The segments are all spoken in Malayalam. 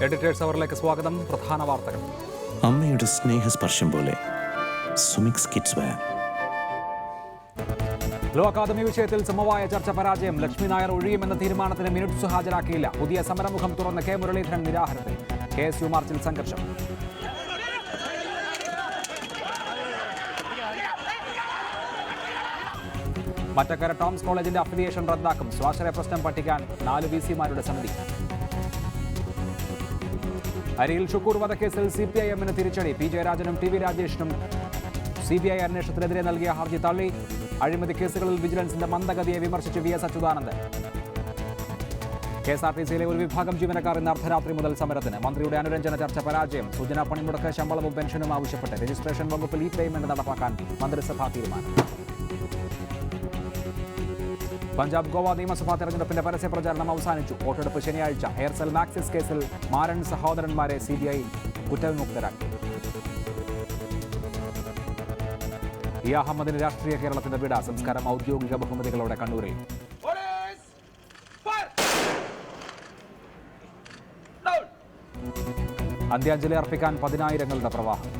എഡിറ്റേഴ്സ് അവറിലേക്ക് സ്വാഗതം. പ്രധാന വാർത്തകൾ. അമ്മയുടെ സ്നേഹസ്പർശം പോലെ Sumix kids wear. Law Academy വിഷയത്തിൽ സമവായ ചർച്ച പരാജയം. ലക്ഷ്മി നായർ ഒഴിയുമെന്ന തീരുമാനത്തിന് മിനിറ്റ്സ് ഹാജരാക്കിയില്ല. പുതിയ സമരമുഖം തുറന്ന കെ മുരളീധരൻ നിരാഹാരത്തിൽ. KSU മാർച്ചിൽ സംഘർഷം. മറ്റക്കര ടോംസ് കോളേജിന്റെ അഫിലിയേഷൻ റദ്ദാക്കും. സ്വാശ്രയ പ്രശ്നം പഠിക്കാൻ 4 VC-മാരുടെ സമിതി. അരിയിൽ ഷുക്കൂർ വധക്കേസിൽ CPIM-ന് തിരിച്ചടി. P. ജയരാജനും TV രാജേഷിനും CBI അന്വേഷണത്തിനെതിരെ നൽകിയ ഹർജി തള്ളി. അഴിമതി കേസുകളിൽ വിജിലൻസിന്റെ മന്ദഗതിയെ വിമർശിച്ച് VS അച്യുതാനന്ദൻ. KSRTC-യിലെ ഒരു വിഭാഗം ജീവനക്കാർ ഇന്ന് അർദ്ധരാത്രി മുതൽ സമരത്തിന്. മന്ത്രിയുടെ അനുരഞ്ജന ചർച്ച പരാജയം. സൂചനാ പണിമുടക്ക്, ശമ്പളവും പെൻഷനും ആവശ്യപ്പെട്ട് രജിസ്ട്രേഷൻ വകുപ്പിൽ പേയ്മെന്റ് നടപ്പാക്കാൻ മന്ത്രിസഭാ തീരുമാനം. പഞ്ചാബ് ഗോവ നിയമസഭാ തെരഞ്ഞെടുപ്പിന്റെ പരസ്യ പ്രചാരണം അവസാനിച്ചു. വോട്ടെടുപ്പ് ശനിയാഴ്ച. എയർസെൽ മാക്സിസ് കേസിൽ മാരൻ സഹോദരന്മാരെ CBI കുറ്റവിമുക്തരാക്കി. ഇ അഹമ്മദിന് രാഷ്ട്രീയ കേരളത്തിന്റെ വിട. സംസ്കാരം ഔദ്യോഗിക ബഹുമതികളോടെ കണ്ണൂരിൽ. അന്ത്യാഞ്ജലി അർപ്പിക്കാൻ 10,000ങ്ങളുടെ പ്രവാഹം.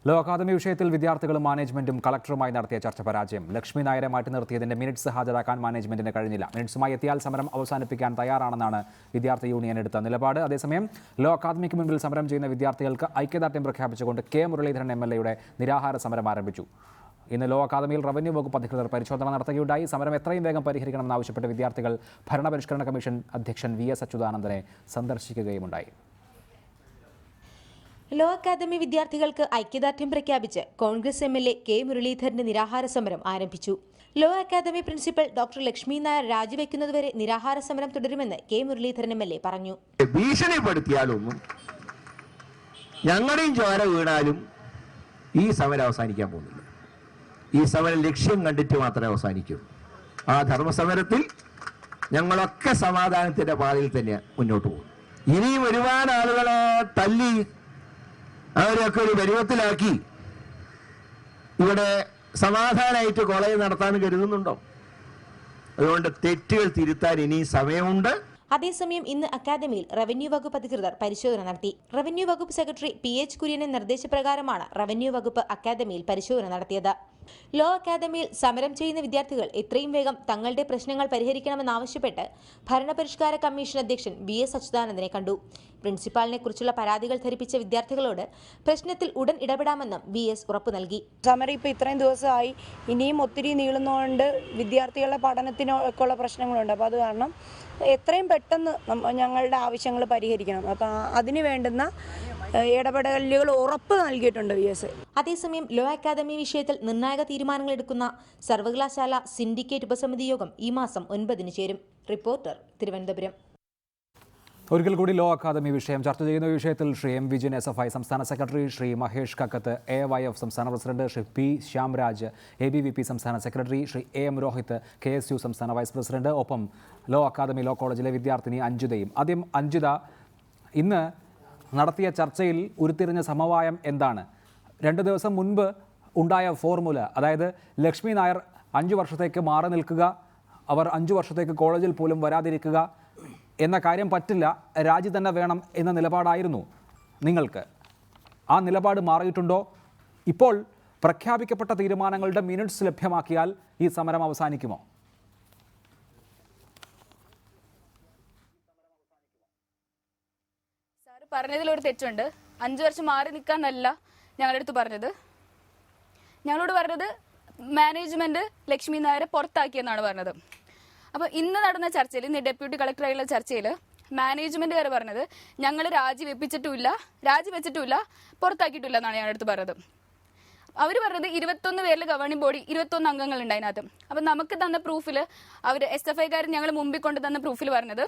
ലോ അക്കാദമി വിഷയത്തിൽ വിദ്യാർത്ഥികളും മാനേജ്മെന്റും കളക്ടറുമായി നടത്തിയ ചർച്ച പരാജയം. ലക്ഷ്മി നായരെ മാറ്റി നിർത്തിയതിന്റെ മിനിറ്റ്സ് ഹാജരാക്കാൻ മാനേജ്മെന്റിന് കഴിഞ്ഞില്ല. മിനിറ്റ്സുമായി എത്തിയാൽ സമരം അവസാനിപ്പിക്കാൻ തയ്യാറാണെന്നാണ് വിദ്യാർത്ഥി യൂണിയൻ എടുത്ത നിലപാട്. അതേസമയം ലോ അക്കാദമിക്ക് മുൻപിൽ സമരം ചെയ്യുന്ന വിദ്യാർത്ഥികൾക്ക് ഐക്യദാർഢ്യം പ്രഖ്യാപിച്ചുകൊണ്ട് കെ മുരളീധരൻ MLA-യുടെ നിരാഹാര സമരം ആരംഭിച്ചു. ഇന്ന് ലോ അക്കാദമിയിൽ റവന്യൂ വകുപ്പ് അധികൃതർ പരിശോധന നടത്തുകയുണ്ടായി. സമരം എത്രയും വേഗം പരിഹരിക്കണമെന്നാവശ്യപ്പെട്ട് വിദ്യാർത്ഥികൾ ഭരണപരിഷ്കരണ കമ്മീഷൻ അധ്യക്ഷൻ VS അച്യുതാനന്ദനെ സന്ദർശിക്കുകയുമുണ്ടായി. ലോ അക്കാദമി വിദ്യാർത്ഥികൾക്ക് ഐക്യദാർഢ്യം പ്രഖ്യാപിച്ച് കോൺഗ്രസ് MLA കെ മുരളീധരന്റെ നിരാഹാര സമരം ആരംഭിച്ചു. Law academy principal doctor Lakshmi Nair രാജിവെക്കുന്നതുവരെ നിരാഹാര സമരം തുടരുമെന്ന് കെ മുരളീധരൻ MLA പറഞ്ഞു. ഭീഷണിപ്പെടുത്തിയാലൊന്നും ഞങ്ങളുടെയും ചോര വീണാലും ഈ സമരം അവസാനിക്കാൻ പോകുന്നില്ല. ഈ സമരം ലക്ഷ്യം കണ്ടിട്ട് മാത്രമേ അവസാനിക്കൂ. ആ ധർമ്മസമരത്തിൽ ഞങ്ങളൊക്കെ സമാധാനത്തിന്റെ പാതയിൽ തന്നെ മുന്നോട്ട് പോകും. ഇനിയും ഒരുപാട് ആളുകളെ തല്ലി അവരെയൊക്കെ ഒരു പരുവത്തിലാക്കി ഇവിടെ സമാധാനമായിട്ട് കോളേജ് നടത്താൻ കരുതുന്നുണ്ടോ? അതുകൊണ്ട് തെറ്റുകൾ തിരുത്താൻ ഇനി സമയമുണ്ട്. അതേസമയം ഇന്ന് അക്കാദമിയിൽ റവന്യൂ വകുപ്പ് അധികൃതർ പരിശോധന നടത്തി. റവന്യൂ വകുപ്പ് സെക്രട്ടറി PH കുര്യന്റെ നിർദ്ദേശപ്രകാരമാണ് റവന്യൂ വകുപ്പ് അക്കാദമിയിൽ പരിശോധന നടത്തിയത്. ലോ അക്കാദമിയിൽ സമരം ചെയ്യുന്ന വിദ്യാർത്ഥികൾ എത്രയും വേഗം തങ്ങളുടെ പ്രശ്നങ്ങൾ പരിഹരിക്കണമെന്നാവശ്യപ്പെട്ട് ഭരണപരിഷ്കാര കമ്മീഷൻ അധ്യക്ഷൻ VS അച്യുതാനന്ദനെ കണ്ടു. പ്രിൻസിപ്പാളിനെ കുറിച്ചുള്ള പരാതികൾ ധരിപ്പിച്ച വിദ്യാർത്ഥികളോട് പ്രശ്നത്തിൽ ഉടൻ ഇടപെടാമെന്നും VS ഉറപ്പു നൽകി. സമരം ഇപ്പോൾ ഇത്രയും ദിവസമായി, ഇനിയും ഒത്തിരി നീളുന്നതുകൊണ്ട് വിദ്യാർത്ഥികളുടെ പഠനത്തിനൊക്കെ ഉള്ള പ്രശ്നങ്ങളുണ്ട്. അപ്പോൾ അത് കാരണം എത്രയും പെട്ടെന്ന് ഞങ്ങളുടെ ആവശ്യങ്ങൾ പരിഹരിക്കണം. അപ്പം അതിന് വേണ്ടുന്ന ഇടപെടലുകൾ ഉറപ്പ് നൽകിയിട്ടുണ്ട് VS. അതേസമയം ലോ അക്കാദമി വിഷയത്തിൽ നിർണായക തീരുമാനങ്ങൾ എടുക്കുന്ന സർവകലാശാല സിൻഡിക്കേറ്റ് ഉപസമിതി യോഗം ഈ മാസം 9-ന് ചേരും. റിപ്പോർട്ടർ, തിരുവനന്തപുരം. ഒരിക്കൽ കൂടി ലോ അക്കാദമി വിഷയം ചർച്ച ചെയ്യുന്ന വിഷയത്തിൽ ശ്രീ M. വിജിൻ SFI സംസ്ഥാന സെക്രട്ടറി, ശ്രീ മഹേഷ് കക്കത്ത് AYF സംസ്ഥാന president, Shri P. Shyamraj ABVP സംസ്ഥാന secretary, Shri AM Rohit KSU സംസ്ഥാന വൈസ് പ്രസിഡന്റ്, ഒപ്പം ലോ അക്കാദമി ലോ കോളേജിലെ വിദ്യാർത്ഥിനി അഞ്ജിതയും. ആദ്യം അഞ്ജിത, ഇന്ന് നടത്തിയ ചർച്ചയിൽ ഉരുത്തിരിഞ്ഞ സമവായം എന്താണ്? 2 ദിവസം മുൻപ് ഉണ്ടായ ഫോർമുല, അതായത് ലക്ഷ്മി നായർ 5 വർഷത്തേക്ക് മാറി നിൽക്കുക, അവർ 5 വർഷത്തേക്ക് കോളേജിൽ പോലും വരാതിരിക്കുക എന്ന കാര്യം പറ്റില്ല, രാജി തന്നെ വേണം എന്ന നിലപാടായിരുന്നു നിങ്ങൾക്ക്. ആ നിലപാട് മാറിയിട്ടുണ്ടോ? ഇപ്പോൾ പ്രഖ്യാപിക്കപ്പെട്ട തീരുമാനങ്ങളുടെ മിനിറ്റ്സ് ലഭ്യമാക്കിയാൽ ഈ സമരം അവസാനിക്കുമോ? സാറ് പറഞ്ഞതിലൊരു തെറ്റുണ്ട്. 5 വർഷം മാറി നിൽക്കാന്നല്ല ഞങ്ങളുടെ അടുത്ത് പറഞ്ഞത്. ഞങ്ങളോട് പറഞ്ഞത് മാനേജ്മെന്റ് ലക്ഷ്മി നായരെ പുറത്താക്കിയെന്നാണ് പറഞ്ഞത്. അപ്പോൾ ഇന്ന് നടന്ന ചർച്ചയിൽ, ഇന്ന് ഡെപ്യൂട്ടി കളക്ടറായുള്ള ചർച്ചയിൽ മാനേജ്മെന്റുകാർ പറഞ്ഞത് ഞങ്ങൾ രാജിവെച്ചിട്ടുമില്ല പുറത്താക്കിയിട്ടില്ല എന്നാണ് ഞങ്ങളുടെ അടുത്ത് പറഞ്ഞത്. അവർ പറഞ്ഞത് 21 പേരിൽ ഗവേണിംഗ് ബോഡി 21 അംഗങ്ങളുണ്ട് അതിനകത്ത്. അപ്പം നമുക്ക് തന്ന പ്രൂഫിൽ അവർ SFI-കാർ ഞങ്ങൾ മുമ്പിൽ കൊണ്ട് തന്ന പ്രൂഫിൽ പറഞ്ഞത്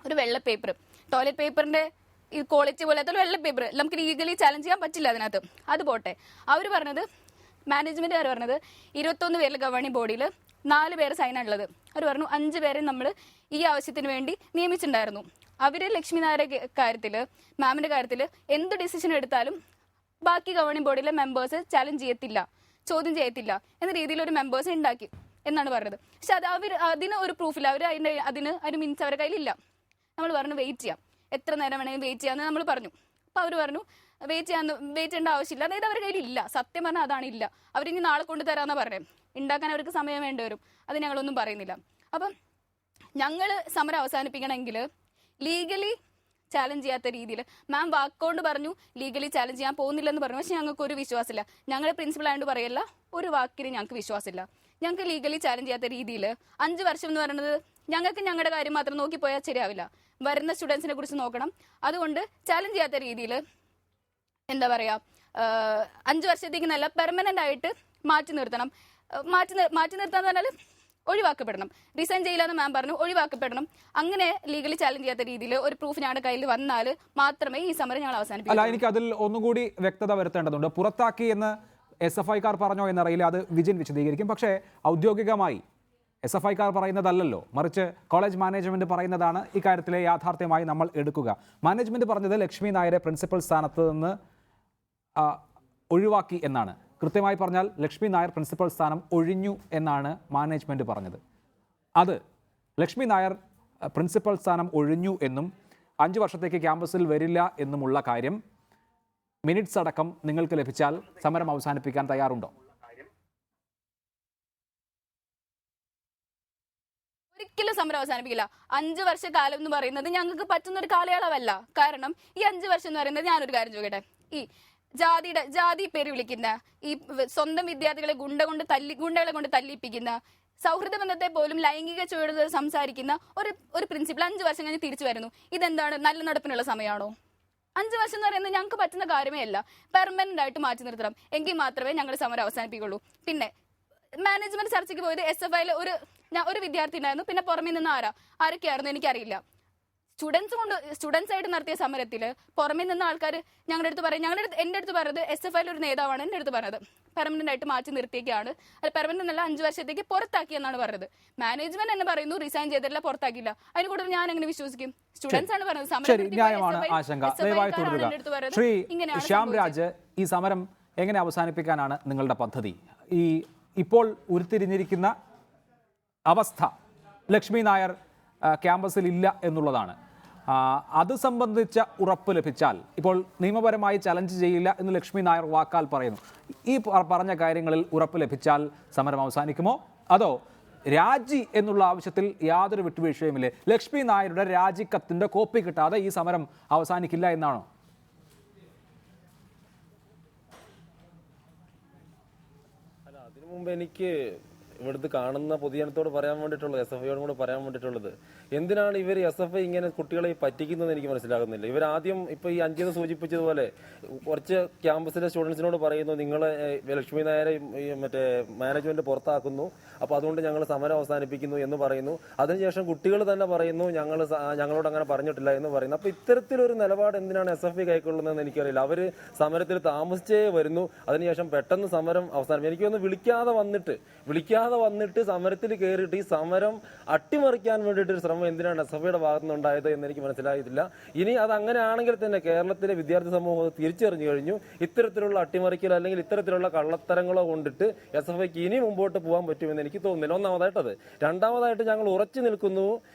ഒരു വെള്ള പേപ്പർ, ടോയ്ലറ്റ് പേപ്പറിന്റെ ഈ ക്വാളിറ്റി പോലത്തെ വെള്ള പേപ്പർ നമുക്ക് ലീഗലി ചാലഞ്ച് ചെയ്യാൻ പറ്റില്ല അതിനകത്ത്. അത് പോട്ടെ, അവർ പറഞ്ഞത്, മാനേജ്മെന്റുകാർ പറഞ്ഞത് 21 പേരിൽ ഗവേണിംഗ് ബോഡിയിൽ 4 പേര് സൈനാണുള്ളത്. അവർ പറഞ്ഞു 5 പേരെ നമ്മൾ ഈ ആവശ്യത്തിന് വേണ്ടി നിയമിച്ചിട്ടുണ്ടായിരുന്നു. അവർ ലക്ഷ്മി നായരുടെ കാര്യത്തിൽ, മാമിന്റെ കാര്യത്തിൽ എന്ത് ഡിസിഷൻ എടുത്താലും ബാക്കി ഗവേണിംഗ് ബോഡിയിലെ മെമ്പേഴ്സ് ചാലഞ്ച് ചെയ്യത്തില്ല, ചോദ്യം ചെയ്യത്തില്ല എന്ന രീതിയിൽ ഒരു മെമ്പേഴ്സ് ഉണ്ടാക്കി എന്നാണ് പറഞ്ഞത്. പക്ഷെ അത് അതിന് ഒരു പ്രൂഫില്ല, അതിന് മീൻസ് അവരുടെ കയ്യിലില്ല. നമ്മൾ പറഞ്ഞു വെയിറ്റ് ചെയ്യാം, എത്ര നേരം വേണമെങ്കിൽ വെയിറ്റ് ചെയ്യാമെന്ന് നമ്മൾ പറഞ്ഞു. അപ്പോൾ അവർ പറഞ്ഞു വെയിറ്റ് ചെയ്യേണ്ട ആവശ്യമില്ല. അതായത് അവരുടെ കയ്യിൽ ഇല്ല, സത്യം പറഞ്ഞാൽ അതാണ് ഇല്ല. അവരിനി നാളെ കൊണ്ടുതരാമെന്നാണ് പറയുന്നത്. ഉണ്ടാക്കാൻ അവർക്ക് സമയം വേണ്ടി വരും, അത് ഞങ്ങളൊന്നും പറയുന്നില്ല. അപ്പം ഞങ്ങൾ സമരം അവസാനിപ്പിക്കണമെങ്കിൽ ലീഗലി ചാലഞ്ച് ചെയ്യാത്ത രീതിയിൽ, മാം വാക്കുകൊണ്ട് പറഞ്ഞു ലീഗലി ചാലഞ്ച് ചെയ്യാൻ പോകുന്നില്ലെന്ന് പറഞ്ഞു, പക്ഷെ ഞങ്ങൾക്ക് ഒരു വിശ്വാസമില്ല. ഞങ്ങൾ പ്രിൻസിപ്പൽ ആയതുകൊണ്ട് പറയല്ല, ഒരു വാക്കിന് ഞങ്ങൾക്ക് വിശ്വാസമില്ല. ഞങ്ങൾക്ക് ലീഗലി ചാലഞ്ച് ചെയ്യാത്ത രീതിയിൽ 5 വർഷം എന്ന് പറയുന്നത് ഞങ്ങൾക്ക് ഞങ്ങളുടെ കാര്യം മാത്രം നോക്കിപ്പോയാൽ ശരിയാവില്ല, വരുന്ന സ്റ്റുഡൻസിനെ കുറിച്ച് നോക്കണം. അതുകൊണ്ട് ചാലഞ്ച് ചെയ്യാത്ത രീതിയിൽ എന്താ പറയുക, 5 വർഷത്തേക്ക് നല്ല പെർമനന്റ് ആയിട്ട് മാറ്റി നിർത്തണം. മാറ്റി നിർത്താന്ന് പറഞ്ഞാൽ ഒഴിവാക്കപ്പെടണം. റിസൈൻ ചെയ്യില്ലെന്ന് മാം പറഞ്ഞു, ഒഴിവാക്കപ്പെടണം. അങ്ങനെ ലീഗലി ചാലഞ്ച് ചെയ്യാത്ത രീതിയിൽ ഒരു പ്രൂഫ് ഞങ്ങളുടെ കയ്യിൽ വന്നാൽ മാത്രമേ ഈ സമരം ഞങ്ങൾ അവസാനിപ്പിക്കൂ. അല്ല, എനിക്ക് അതിൽ ഒന്നുകൂടി വ്യക്തത വരുത്തേണ്ടതുണ്ട്. പുറത്താക്കി എന്ന് SFIക്കാർ പറഞ്ഞോ എന്നറിയില്ല, അത് വിജിൻ വിശദീകരിക്കും. പക്ഷേ ഔദ്യോഗികമായി SFIക്കാർ പറയുന്നതല്ലല്ലോ, മറിച്ച് കോളേജ് മാനേജ്മെന്റ് പറയുന്നതാണ് ഇക്കാര്യത്തിലെ യാഥാർത്ഥ്യമായി നമ്മൾ എടുക്കുക. മാനേജ്മെന്റ് പറഞ്ഞത് ലക്ഷ്മി നായരെ പ്രിൻസിപ്പൽ സ്ഥാനത്ത് നിന്ന് ഒഴിവാക്കി എന്നാണ്. കൃത്യമായി പറഞ്ഞാൽ ലക്ഷ്മി നായർ പ്രിൻസിപ്പൽ സ്ഥാനം ഒഴിഞ്ഞു എന്നാണ് മാനേജ്മെന്റ് പറഞ്ഞത്. അത് ലക്ഷ്മി നായർ പ്രിൻസിപ്പൽ സ്ഥാനം ഒഴിഞ്ഞു എന്നും 5 വർഷത്തേക്ക് ക്യാമ്പസിൽ വരില്ല എന്നുമുള്ള കാര്യം മിനിറ്റ്സ് അടക്കം നിങ്ങൾക്ക് ലഭിച്ചാൽ സമരം അവസാനിപ്പിക്കാൻ തയ്യാറുണ്ടോ? ഒരിക്കലും സമരം അവസാനിപ്പിക്കില്ല. 5 വർഷക്കാലം എന്ന് പറയുന്നത് ഞങ്ങൾക്ക് പറ്റുന്ന ഒരു കാലയളവല്ല. കാരണം ഈ 5 വർഷം എന്ന് പറയുന്നത്, ഞാനൊരു കാര്യം ചോദിക്കട്ടെ, ഈ ജാതി പേര് വിളിക്കുന്ന, ഈ സ്വന്തം വിദ്യാർത്ഥികളെ ഗുണ്ടകളെ കൊണ്ട് തല്ലിപ്പിക്കുന്ന, സൗഹൃദ ബന്ധത്തെ പോലും ലൈംഗിക ചുവടുകൾ സംസാരിക്കുന്ന ഒരു പ്രിൻസിപ്പൽ 5 വർഷം കഴിഞ്ഞ് തിരിച്ചു വരുന്നു. ഇതെന്താണ് നല്ല നടപ്പിനുള്ള സമയമാണോ? 5 വർഷം എന്ന് പറയുന്നത് ഞങ്ങൾക്ക് പറ്റുന്ന കാര്യമേ അല്ല. പെർമനന്റ് ആയിട്ട് മാറ്റി നിർത്തണം, എങ്കിൽ മാത്രമേ ഞങ്ങൾ സമരം അവസാനിപ്പിക്കുള്ളൂ. പിന്നെ മാനേജ്മെന്റ് ചർച്ചയ്ക്ക് പോയത് SFIയിൽ ഒരു വിദ്യാർത്ഥി ഉണ്ടായിരുന്നു. പിന്നെ പുറമേ നിന്ന് ആരൊക്കെയായിരുന്നു എനിക്കറിയില്ല. സ്റ്റുഡൻസ് ആയിട്ട് നടത്തിയ സമരത്തിൽ പുറമേ നിന്ന് ആൾക്കാർ ഞങ്ങളുടെ അടുത്ത് പറയും, എൻ്റെ അടുത്ത് പറഞ്ഞത് SFIയിൽ ഒരു നേതാവാണ് എൻ്റെ അടുത്ത് പറഞ്ഞത് പെർമനന്റ് ആയിട്ട് മാറ്റി നിർത്തിയൊക്കെയാണ്, അത് പെർമനന്റ് എന്നല്ല 5 വർഷത്തേക്ക് പുറത്താക്കിയെന്നാണ് പറഞ്ഞത്. മാനേജ്മെന്റ് എന്നെ പറയുന്നു റിസൈൻ ചെയ്തിട്ടില്ല, പുറത്താക്കിയില്ല. അതിന് കൂടുതൽ ഞാൻ എങ്ങനെ വിശ്വസിക്കും? സ്റ്റുഡൻസ് ആണ് പറഞ്ഞത്. ശ്രീ ശ്യാംരാജ്, ഈ സമരം എങ്ങനെ അവസാനിപ്പിക്കാനാണ് നിങ്ങളുടെ പദ്ധതി? ഇപ്പോൾ ഉരുത്തിരിഞ്ഞിരിക്കുന്ന അവസ്ഥ ലക്ഷ്മി നായർ ക്യാമ്പസിൽ ഇല്ല എന്നുള്ളതാണ്. അത് സംബന്ധിച്ച ഉറപ്പ് ലഭിച്ചാൽ, ഇപ്പോൾ നിയമപരമായി ചലഞ്ച് ചെയ്യില്ല എന്ന് ലക്ഷ്മി നായർ വാക്കാൽ പറയുന്നു, ഈ പറഞ്ഞ കാര്യങ്ങളിൽ ഉറപ്പ് ലഭിച്ചാൽ സമരം അവസാനിക്കുമോ? അതോ രാജി എന്നുള്ള ആവശ്യത്തിൽ യാതൊരു വിട്ടുവീഴ്ചയുമില്ലേ, ലക്ഷ്മി നായരുടെ രാജിക്കത്തിൻ്റെ കോപ്പി കിട്ടാതെ ഈ സമരം അവസാനിക്കില്ല എന്നാണോ? അല്ല, അതിനു മുമ്പ് എനിക്ക് ഇവിടുത്തെ കാണുന്ന പൊതുജനത്തോട് പറയാൻ വേണ്ടിയിട്ടുള്ളത്, SFIയോടും കൂടെ പറയാൻ വേണ്ടിയിട്ടുള്ളത്, എന്തിനാണ് ഇവർ SFI ഇങ്ങനെ കുട്ടികളെ പറ്റിക്കുന്നതെന്ന് എനിക്ക് മനസ്സിലാകുന്നില്ല. ഇവരാദ്യം ഇപ്പോൾ ഈ 5 സൂചിപ്പിച്ചതുപോലെ കുറച്ച് ക്യാമ്പസിലെ സ്റ്റുഡൻസിനോട് പറയുന്നു, നിങ്ങളെ ലക്ഷ്മി നായരെ മറ്റേ മാനേജ്മെന്റ് പുറത്താക്കുന്നു, അപ്പോൾ അതുകൊണ്ട് ഞങ്ങൾ സമരം അവസാനിപ്പിക്കുന്നു എന്ന് പറയുന്നു. അതിനുശേഷം കുട്ടികൾ തന്നെ പറയുന്നു ഞങ്ങളോട് അങ്ങനെ പറഞ്ഞിട്ടില്ല എന്ന് പറയുന്നു. അപ്പോൾ ഇത്തരത്തിലൊരു നിലപാട് എന്തിനാണ് SFI കൈക്കൊള്ളുന്നതെന്ന് എനിക്കറിയില്ല. അവർ സമരത്തിൽ താമസിച്ചേ വരുന്നു, അതിനുശേഷം പെട്ടെന്ന് സമരം അവസാനിപ്പിക്കും. എനിക്കൊന്ന് വിളിക്കാതെ വന്നിട്ട് സമരത്തിൽ കയറിയിട്ട് ഈ സമരം അട്ടിമറിക്കാൻ വേണ്ടിയിട്ട് ഒരു ശ്രമം എന്തിനാണ് SFIയുടെ ഭാഗത്തു നിന്നുണ്ടായത് എന്ന് എനിക്ക് മനസ്സിലായിട്ടില്ല. ഇനി അത് അങ്ങനെയാണെങ്കിൽ തന്നെ കേരളത്തിലെ വിദ്യാർത്ഥി സമൂഹം തിരിച്ചറിഞ്ഞു കഴിഞ്ഞു, ഇത്തരത്തിലുള്ള അട്ടിമറിക്കൽ അല്ലെങ്കിൽ ഇത്തരത്തിലുള്ള കള്ളത്തരങ്ങളോ കൊണ്ടിട്ട് SFIക്ക് ഇനി മുമ്പോട്ട് പോകാൻ പറ്റുമെന്ന് എനിക്ക് തോന്നുന്നില്ല. ഒന്നാമതായിട്ടത്. രണ്ടാമതായിട്ട് ഞങ്ങൾ ഉറച്ചു നിൽക്കുന്നു,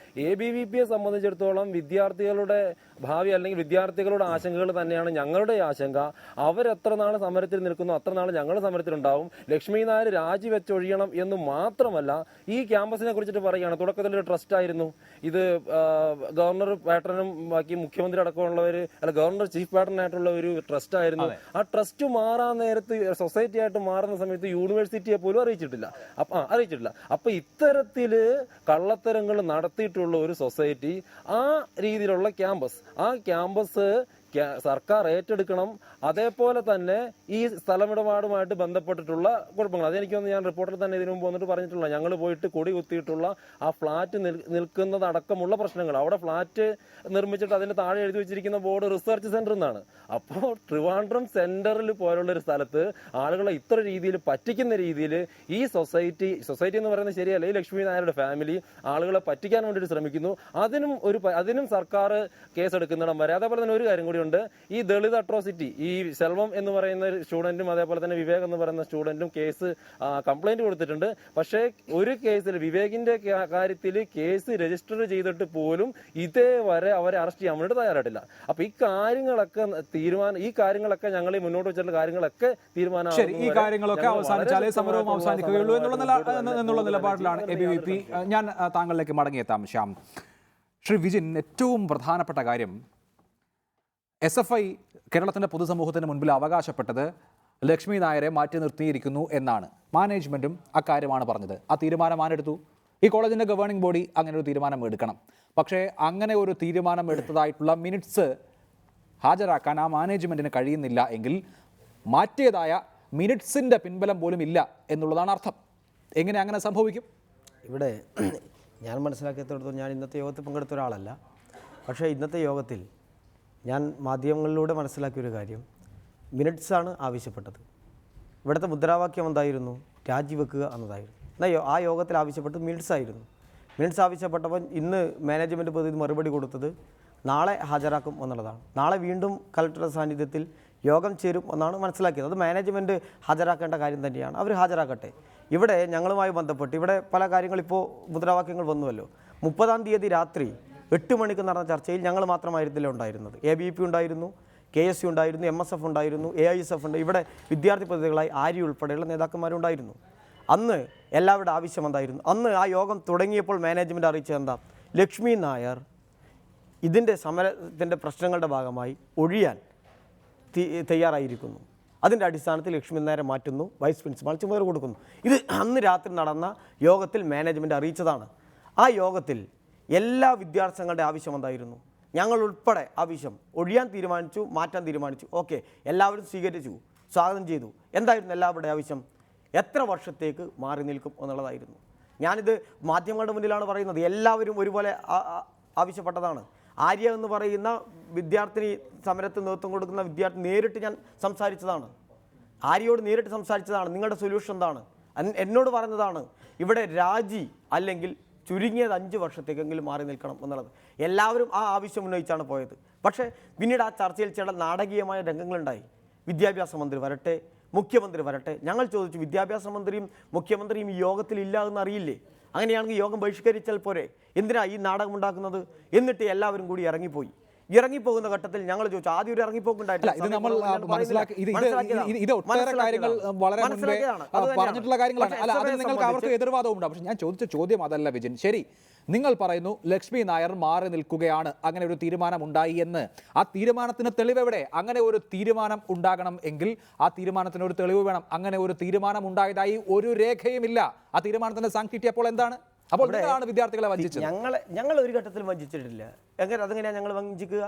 ABVPയെ സംബന്ധിച്ചിടത്തോളം വിദ്യാർത്ഥികളുടെ ഭാവി അല്ലെങ്കിൽ വിദ്യാർത്ഥികളുടെ ആശങ്കകൾ തന്നെയാണ് ഞങ്ങളുടെ ആശങ്ക. അവരെത്ര നാൾ സമരത്തിൽ നിൽക്കുന്നു അത്ര നാൾ ഞങ്ങൾ സമരത്തിലുണ്ടാവും. ലക്ഷ്മി നായർ രാജിവെച്ചൊഴിയണം എന്ന് മാത്രമല്ല, ഈ ക്യാമ്പസിനെ കുറിച്ചിട്ട് പറയുകയാണ്, തുടക്കത്തിൽ ഒരു ട്രസ്റ്റ് ആയിരുന്നു ഇത്. ഗവർണർ പാറ്റേണും ബാക്കി മുഖ്യമന്ത്രി അടക്കമുള്ളവർ, അല്ല ഗവർണർ ചീഫ് പാറ്റേൺ ആയിട്ടുള്ള ഒരു ട്രസ്റ്റ് ആയിരുന്നു. ആ ട്രസ്റ്റ് മാറാൻ നേരത്ത് സൊസൈറ്റി ആയിട്ട് മാറുന്ന സമയത്ത് യൂണിവേഴ്സിറ്റിയെ പോലും അറിയിച്ചിട്ടില്ല. അപ്പൊ ഇത്തരത്തില് കള്ളത്തരങ്ങൾ നടത്തിയിട്ടുള്ള ഒരു സൊസൈറ്റി, ആ രീതിയിലുള്ള ക്യാമ്പസ്, ആ ക്യാമ്പസ് സർക്കാർ ഏറ്റെടുക്കണം. അതേപോലെ തന്നെ ഈ സ്ഥലമിടപാടുമായിട്ട് ബന്ധപ്പെട്ടിട്ടുള്ള കുഴപ്പങ്ങൾ, അതെനിക്കൊന്ന് ഞാൻ റിപ്പോർട്ടിൽ തന്നെ ഇതിനു മുമ്പ് വന്നിട്ട് പറഞ്ഞിട്ടുള്ള, ഞങ്ങൾ പോയിട്ട് കൊടി കുത്തിയിട്ടുള്ള ആ ഫ്ലാറ്റ് നിൽക്കുന്നതടക്കമുള്ള പ്രശ്നങ്ങൾ, അവിടെ ഫ്ലാറ്റ് നിർമ്മിച്ചിട്ട് അതിന് താഴെ എഴുതി വെച്ചിരിക്കുന്ന ബോർഡ് റിസർച്ച് സെന്റർ എന്നാണ്. അപ്പോൾ ട്രിവാൻഡ്രം സെന്ററിൽ പോലുള്ള ഒരു സ്ഥലത്ത് ആളുകളെ ഇത്ര രീതിയിൽ പറ്റിക്കുന്ന രീതിയിൽ ഈ സൊസൈറ്റി എന്ന് പറയുന്നത് ശരിയല്ല. ഈ ലക്ഷ്മി നായരുടെ ഫാമിലി ആളുകളെ പറ്റിക്കാൻ വേണ്ടിയിട്ട് ശ്രമിക്കുന്നു. അതിനും സർക്കാർ കേസെടുക്കുന്നിടം വരെ. അതേപോലെ തന്നെ ഒരു കാര്യം കൂടി കൊടുത്തിട്ടുണ്ട്. ഈ ദളിത് അട്രോസിറ്റി, ഈ സെൽവം എന്ന് പറയുന്ന സ്റ്റുഡന്റും അതേപോലെ തന്നെ വിവേക് എന്ന് പറയുന്ന സ്റ്റുഡന്റും കേസ് കംപ്ലൈന്റ് കൊടുത്തിട്ടുണ്ട്. പക്ഷേ ഒരു കേസിൽ വിവേകിന്റെ കാര്യത്തിൽ കേസ് രജിസ്റ്റർ ചെയ്തിട്ട് പോലും ഇതേവരെ അവരെ അറസ്റ്റ് ചെയ്യാൻ വേണ്ടി തയ്യാറായിട്ടില്ല. അപ്പൊ ഈ കാര്യങ്ങളൊക്കെ ഞങ്ങൾ ഈ മുന്നോട്ട് വെച്ചിട്ടുള്ള കാര്യങ്ങളൊക്കെ ശരി, ഈ കാര്യങ്ങളൊക്കെ അവസാനിച്ചാലേ സമരവും അവസാനിക്കുകയുള്ളൂ എന്നുള്ള നിലപാടിലാണ് ABVP. ഞാൻ താങ്കളിലേക്ക് മടങ്ങിയെത്താം ശ്യാം. ശ്രീ വിജിൻ, ഏറ്റവും പ്രധാനപ്പെട്ട കാര്യം SFI കേരളത്തിൻ്റെ പൊതുസമൂഹത്തിന് മുൻപിൽ അവകാശപ്പെട്ടത് ലക്ഷ്മി നായരെ മാറ്റി നിർത്തിയിരിക്കുന്നു എന്നാണ്. മാനേജ്മെൻറ്റും അക്കാര്യമാണ് പറഞ്ഞത്. ആ തീരുമാനം ആരെടുത്തു? ഈ കോളേജിൻ്റെ ഗവേണിംഗ് ബോഡി അങ്ങനെ ഒരു തീരുമാനം എടുക്കണം. പക്ഷേ അങ്ങനെ ഒരു തീരുമാനം എടുത്തതായിട്ടുള്ള മിനിറ്റ്സ് ഹാജരാക്കാൻ ആ മാനേജ്മെൻറ്റിന് കഴിയുന്നില്ല എങ്കിൽ മാറ്റിയതായ മിനിറ്റ്സിൻ്റെ പിൻബലം പോലും ഇല്ല എന്നുള്ളതാണ് അർത്ഥം. എങ്ങനെ അങ്ങനെ സംഭവിക്കും? ഇവിടെ ഞാൻ മനസ്സിലാക്കിയത്തോടത്തോളം, ഞാൻ ഇന്നത്തെ യോഗത്തിൽ പങ്കെടുത്ത ഒരാളല്ല. പക്ഷേ ഇന്നത്തെ യോഗത്തിൽ ഞാൻ മാധ്യമങ്ങളിലൂടെ മനസ്സിലാക്കിയൊരു കാര്യം, മിനിറ്റ്സാണ് ആവശ്യപ്പെട്ടത്. ഇവിടുത്തെ മുദ്രാവാക്യം എന്തായിരുന്നു? രാജിവെക്കുക എന്നതായിരുന്നു. എന്നാൽ ആ യോഗത്തിൽ ആവശ്യപ്പെട്ടത് മിനിറ്റ്സ് ആയിരുന്നു. മിനിറ്റ്സ് ആവശ്യപ്പെട്ടപ്പോൾ ഇന്ന് മാനേജ്മെൻറ്റ് പ്രതിനിധി മറുപടി കൊടുത്തത് നാളെ ഹാജരാക്കും എന്നുള്ളതാണ്. നാളെ വീണ്ടും കളക്ടറുടെ സാന്നിധ്യത്തിൽ യോഗം ചേരും എന്നാണ് മനസ്സിലാക്കിയത്. അത് മാനേജ്മെൻറ്റ് ഹാജരാക്കേണ്ട കാര്യം തന്നെയാണ്. അവർ ഹാജരാക്കട്ടെ. ഇവിടെ ഞങ്ങളുമായി ബന്ധപ്പെട്ട് ഇവിടെ പല കാര്യങ്ങളിപ്പോൾ മുദ്രാവാക്യങ്ങൾ വന്നുവല്ലോ. 30-ാം തീയതി രാത്രി 8 മണിക്ക് നടന്ന ചർച്ചയിൽ ഞങ്ങൾ മാത്രമായിരുന്നില്ല ഉണ്ടായിരുന്നത്. ABVP ഉണ്ടായിരുന്നു, KSU ഉണ്ടായിരുന്നു, MSF ഉണ്ടായിരുന്നു, AISF ഉണ്ട്. ഇവിടെ വിദ്യാർത്ഥി പ്രതിനിധികളായി ആര്യ ഉൾപ്പെടെയുള്ള നേതാക്കന്മാരുണ്ടായിരുന്നു. അന്ന് എല്ലാവരുടെ ആവശ്യം എന്തായിരുന്നു? അന്ന് ആ യോഗം തുടങ്ങിയപ്പോൾ മാനേജ്മെൻറ്റ് അറിയിച്ചത് എന്താ? ലക്ഷ്മി നായർ ഇതിൻ്റെ സമരത്തിൻ്റെ പ്രശ്നങ്ങളുടെ ഭാഗമായി ഒഴിയാൻ തയ്യാറായിരിക്കുന്നു. അതിൻ്റെ അടിസ്ഥാനത്തിൽ ലക്ഷ്മി നായരെ മാറ്റുന്നു, വൈസ് പ്രിൻസിപ്പാൾ ചുമതല കൊടുക്കുന്നു. ഇത് അന്ന് രാത്രി നടന്ന യോഗത്തിൽ മാനേജ്മെൻറ്റ് അറിയിച്ചതാണ്. ആ യോഗത്തിൽ എല്ലാ വിദ്യാർത്ഥി സംഘങ്ങളുടെ ആവശ്യം എന്തായിരുന്നു? ഞങ്ങൾ ഉൾപ്പെടെ ആവശ്യം ഒഴിയാൻ തീരുമാനിച്ചു, മാറ്റാൻ തീരുമാനിച്ചു. ഓക്കെ, എല്ലാവരും സ്വീകരിച്ചു, സ്വാഗതം ചെയ്തു. എന്തായിരുന്നു എല്ലാവരുടെ ആവശ്യം? എത്ര വർഷത്തേക്ക് മാറി നിൽക്കും എന്നുള്ളതായിരുന്നു. ഞാനിത് മാധ്യമങ്ങളുടെ മുന്നിലാണ് പറയുന്നത്. എല്ലാവരും ഒരുപോലെ ആവശ്യപ്പെട്ടതാണ്. ആര്യ എന്ന് പറയുന്ന വിദ്യാർത്ഥിനി സമരത്തിന് നേതൃത്വം കൊടുക്കുന്ന വിദ്യാർത്ഥി നേരിട്ട് ഞാൻ സംസാരിച്ചതാണ്. ആര്യയോട് നേരിട്ട് സംസാരിച്ചതാണ്. നിങ്ങളുടെ സൊല്യൂഷൻ എന്താണ്? എന്നോട് പറഞ്ഞതാണ് ഇവിടെ രാജി അല്ലെങ്കിൽ ചുരുങ്ങിയത് 5 വർഷത്തേക്കെങ്കിലും മാറി നിൽക്കണം എന്നുള്ളത്. എല്ലാവരും ആ ആവശ്യം ഉന്നയിച്ചാണ് പോയത്. പക്ഷേ പിന്നീട് ആ ചർച്ചയിൽ ചില നാടകീയമായ രംഗങ്ങളുണ്ടായി. വിദ്യാഭ്യാസ മന്ത്രി വരട്ടെ, മുഖ്യമന്ത്രി വരട്ടെ. ഞങ്ങൾ ചോദിച്ചു, വിദ്യാഭ്യാസ മന്ത്രിയും മുഖ്യമന്ത്രിയും ഈ യോഗത്തിൽ ഇല്ല എന്ന് അറിയില്ലേ? അങ്ങനെയാണെങ്കിൽ യോഗം ബഹിഷ്കരിച്ചാൽ പോരെ? എന്തിനാ ഈ നാടകം ഉണ്ടാക്കുന്നത്? എന്നിട്ട് എല്ലാവരും കൂടി ഇറങ്ങിപ്പോകുന്ന ഘട്ടത്തിൽ ഞങ്ങൾ ചോദിച്ചു, ആദ്യം ഒരു ഇറങ്ങിപ്പോക്കുണ്ടായിട്ടില്ല. ഇത് നമ്മൾ ഇത് ഒട്ടേറെ കാര്യങ്ങൾ വളരെ മുൻപേ പറഞ്ഞിട്ടുള്ള കാര്യങ്ങളാണ്. അല്ല, അതിൽ നിങ്ങൾക്ക് അവർക്ക് എതിർവാദവും ഉണ്ടാവും. പക്ഷെ ഞാൻ ചോദിച്ച ചോദ്യം അതല്ല വിജിൻ. ശരി, നിങ്ങൾ പറയുന്നു ലക്ഷ്മി നായർ മാറി നിൽക്കുകയാണ്, അങ്ങനെ ഒരു തീരുമാനം ഉണ്ടായി എന്ന്. ആ തീരുമാനത്തിന് തെളിവെവിടെ? അങ്ങനെ ഒരു തീരുമാനം ഉണ്ടാകണം എങ്കിൽ ആ തീരുമാനത്തിന് ഒരു തെളിവ് വേണം. അങ്ങനെ ഒരു തീരുമാനം ഉണ്ടായതായി ഒരു രേഖയുമില്ല. ആ തീരുമാനത്തിന്റെ സാങ്ക്ടിറ്റി അപ്പോൾ എന്താണ്? അപ്പോൾ നിങ്ങളാണ് വിദ്യാർത്ഥികളെ വഞ്ചിച്ചത്. ഞങ്ങൾ ഒരു ഘട്ടത്തിലും വഞ്ചിച്ചിട്ടില്ല. അതെങ്ങനെയാണ് ഞങ്ങൾ വഞ്ചിക്കുക?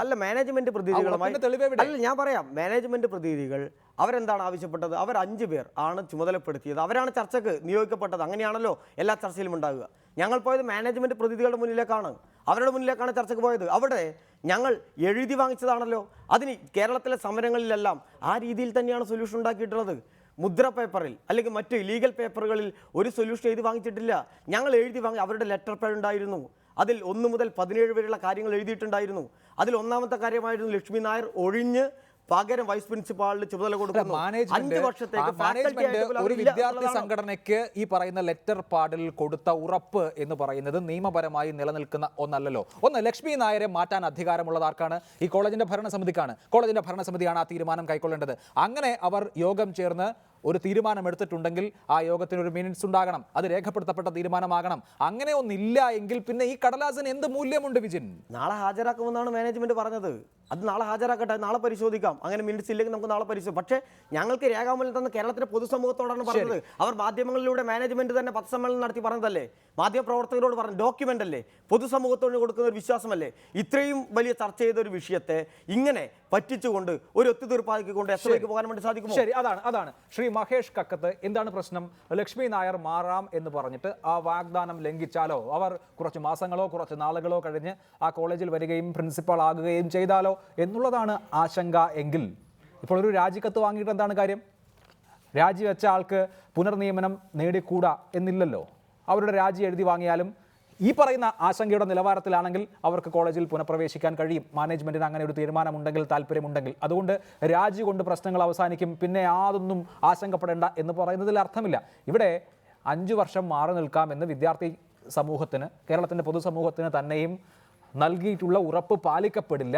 അല്ല, മാനേജ്മെന്റ് പ്രതിനിധികളുമായി അല്ല, ഞാൻ പറയാം. മാനേജ്മെന്റ് പ്രതിനിധികൾ അവരെന്താണ് ആവശ്യപ്പെട്ടത്? അവർ 5 പേർ ആണ് ചുമതലപ്പെടുത്തിയത്. അവരാണ് ചർച്ചയ്ക്ക് നിയോഗിക്കപ്പെട്ടത്. അങ്ങനെയാണല്ലോ എല്ലാ ചർച്ചയിലും ഉണ്ടാകുക. ഞങ്ങൾ പോയത് മാനേജ്മെന്റ് പ്രതിനിധികളുടെ മുന്നിലേക്കാണ്, അവരുടെ മുന്നിലേക്കാണ് ചർച്ചയ്ക്ക് പോയത്. അവിടെ ഞങ്ങൾ എഴുതി വാങ്ങിച്ചതാണല്ലോ. അതിന് കേരളത്തിലെ സമരങ്ങളിലെല്ലാം ആ രീതിയിൽ തന്നെയാണ് സൊല്യൂഷൻ ഉണ്ടാക്കിയിട്ടുള്ളത്. മുദ്ര പേപ്പറിൽ അല്ലെങ്കിൽ മറ്റ് ലീഗൽ പേപ്പറുകളിൽ ഒരു സൊല്യൂഷൻ എഴുതി വാങ്ങിച്ചിട്ടില്ല. ഞങ്ങൾ എഴുതി വാങ്ങി അവരുടെ ലെറ്റർ പാഡ് ഉണ്ടായിരുന്നു. അതിൽ 1 മുതൽ 17 വരെയുള്ള കാര്യങ്ങൾ എഴുതിയിട്ടുണ്ടായിരുന്നു. അതിൽ ഒന്നാമത്തെ കാര്യമായിരുന്നു ലക്ഷ്മി നായർ ഒഴിഞ്ഞ് പകരം വൈസ് പ്രിൻസിപ്പാളിന് ചുമതല കൊടുക്കുന്നു. 5 വർഷത്തേക്ക് ഒരു വിദ്യാർത്ഥി സംഘടനയ്ക്ക് ഈ പറയുന്ന ലെറ്റർ പാഡിൽ കൊടുത്ത ഉറപ്പ് എന്ന് പറയുന്നത് നിയമപരമായി നിലനിൽക്കുന്ന ഒന്നല്ലല്ലോ. ഒന്ന്, ലക്ഷ്മി നായരെ മാറ്റാൻ അധികാരമുള്ളത് ആർക്കാണ്? ഈ കോളേജിന്റെ ഭരണസമിതിക്കാണ്. കോളേജിന്റെ ഭരണസമിതിയാണ് ആ തീരുമാനം കൈക്കൊള്ളേണ്ടത്. അങ്ങനെ അവർ യോഗം ചേർന്ന് ഒരു തീരുമാനം എടുത്തിട്ടുണ്ടെങ്കിൽ ആ യോഗത്തിന് ഒരു മിനിറ്റ്സ് ഉണ്ടാകണം. അത് രേഖപ്പെടുത്തപ്പെട്ട തീരുമാനമാകണം. അങ്ങനെ ഒന്നില്ല എങ്കിൽ പിന്നെ ഈ കടലാസിന് എന്ത് മൂല്യമുണ്ട് വിജിൻ? നാളെ ഹാജരാക്കുമെന്നാണ് മാനേജ്മെന്റ് പറഞ്ഞത്. അത് നാളെ ഹാജരാക്കട്ടെ, നാളെ പരിശോധിക്കാം. അങ്ങനെ മിനിറ്റ്സ് ഇല്ലെങ്കിൽ നമുക്ക് നാളെ പരിശോധിക്കാം. പക്ഷേ ഞങ്ങൾക്ക് രേഖാമൂലം തന്ന കേരളത്തിലെ പൊതുസമൂഹത്തോടാണ് പറഞ്ഞത്. അവർ മാധ്യമങ്ങളിലൂടെ മാനേജ്മെന്റ് തന്നെ പത്രസമ്മേളനം നടത്തി പറഞ്ഞതല്ലേ, മാധ്യമപ്രവർത്തകരോട് പറഞ്ഞ ഡോക്യുമെന്റ് അല്ലേ, പൊതുസമൂഹത്തോട് കൊടുക്കുന്ന ഒരു വിശ്വാസമല്ലേ. ഇത്രയും വലിയ ചർച്ച ചെയ്ത ഒരു വിഷയത്തെ ഇങ്ങനെ പറ്റിച്ചുകൊണ്ട് ഒരു ഒത്തുതീർപ്പാക്കിക്കൊണ്ട് SFIക്ക് പോകാൻ വേണ്ടി സാധിക്കുമോ? ശരി, അതാണ് ശ്രീ മഹേഷ് കക്കത്ത്. എന്താണ് പ്രശ്നം? ലക്ഷ്മി നായർ മാറാം എന്ന് പറഞ്ഞിട്ട് ആ വാഗ്ദാനം ലംഘിച്ചാലോ, അവർ കുറച്ച് മാസങ്ങളോ കുറച്ച് നാളുകളോ കഴിഞ്ഞ് ആ കോളേജിൽ വരികയും പ്രിൻസിപ്പൾ ആകുകയും ചെയ്താലോ എന്നുള്ളതാണ് ആശങ്ക. എങ്കിൽ ഇപ്പോൾ ഒരു രാജിക്കത്ത് വാങ്ങിയിട്ട് എന്താണ് കാര്യം? രാജിവെച്ച ആൾക്ക് പുനർനിയമനം നേടിക്കൂടാ എന്നില്ലല്ലോ. അവരുടെ രാജി എഴുതി വാങ്ങിയാലും ഈ പറയുന്ന ആശങ്കയുടെ നിലവാരത്തിലാണെങ്കിൽ അവർക്ക് കോളേജിൽ പുനഃപ്രവേശിക്കാൻ കഴിയും. മാനേജ്മെന്റിന് അങ്ങനെ ഒരു തീരുമാനമുണ്ടെങ്കിൽ, താല്പര്യമുണ്ടെങ്കിൽ. അതുകൊണ്ട് രാജി കൊണ്ട് പ്രശ്നങ്ങൾ അവസാനിക്കും, പിന്നെ യാതൊന്നും ആശങ്കപ്പെടേണ്ട എന്ന് പറയുന്നതിൽ അർത്ഥമില്ല. ഇവിടെ 5 വർഷം മാറി നിൽക്കാമെന്ന് വിദ്യാർത്ഥി സമൂഹത്തിന്, കേരളത്തിൻ്റെ പൊതുസമൂഹത്തിന് തന്നെയും നൽകിയിട്ടുള്ള ഉറപ്പ് പാലിക്കപ്പെടില്ല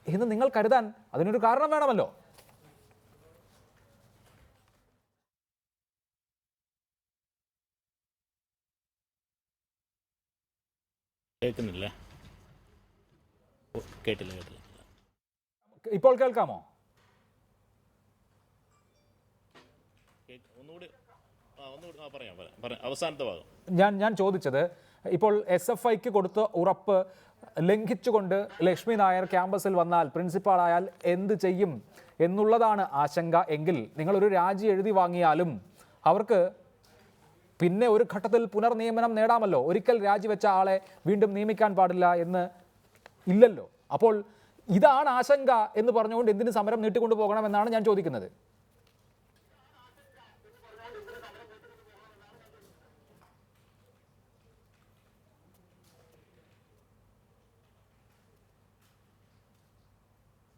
എന്ന് നിങ്ങൾ കരുതാൻ അതിനൊരു കാരണം വേണമല്ലോ. കേൾക്കുന്നില്ല, കേട്ടില്ല. ഇപ്പോൾ കേൾക്കാമോ? ഒന്നുകൂടി പറയാം. അവസാനത്തെ ഭാഗം ഞാൻ ചോദിച്ചത്, ഇപ്പോൾ SFIക്ക് കൊടുത്ത ഉറപ്പ് ലംഘിച്ചുകൊണ്ട് ലക്ഷ്മി നായർ ക്യാമ്പസിൽ വന്നാൽ, പ്രിൻസിപ്പാളായാൽ എന്ത് ചെയ്യും എന്നുള്ളതാണ് ആശങ്ക എങ്കിൽ, നിങ്ങളൊരു രാജി എഴുതി വാങ്ങിയാലും അവർക്ക് പിന്നെ ഒരു ഘട്ടത്തിൽ പുനർനിയമനം നേടാമല്ലോ. ഒരിക്കൽ രാജിവെച്ച ആളെ വീണ്ടും നിയമിക്കാൻ പാടില്ല എന്ന് ഇല്ലല്ലോ. അപ്പോൾ ഇതാണ് ആശങ്ക എന്ന് പറഞ്ഞുകൊണ്ട് എന്തിന് സമരം നീട്ടിക്കൊണ്ടു പോകണമെന്നാണ് ഞാൻ ചോദിക്കുന്നത്.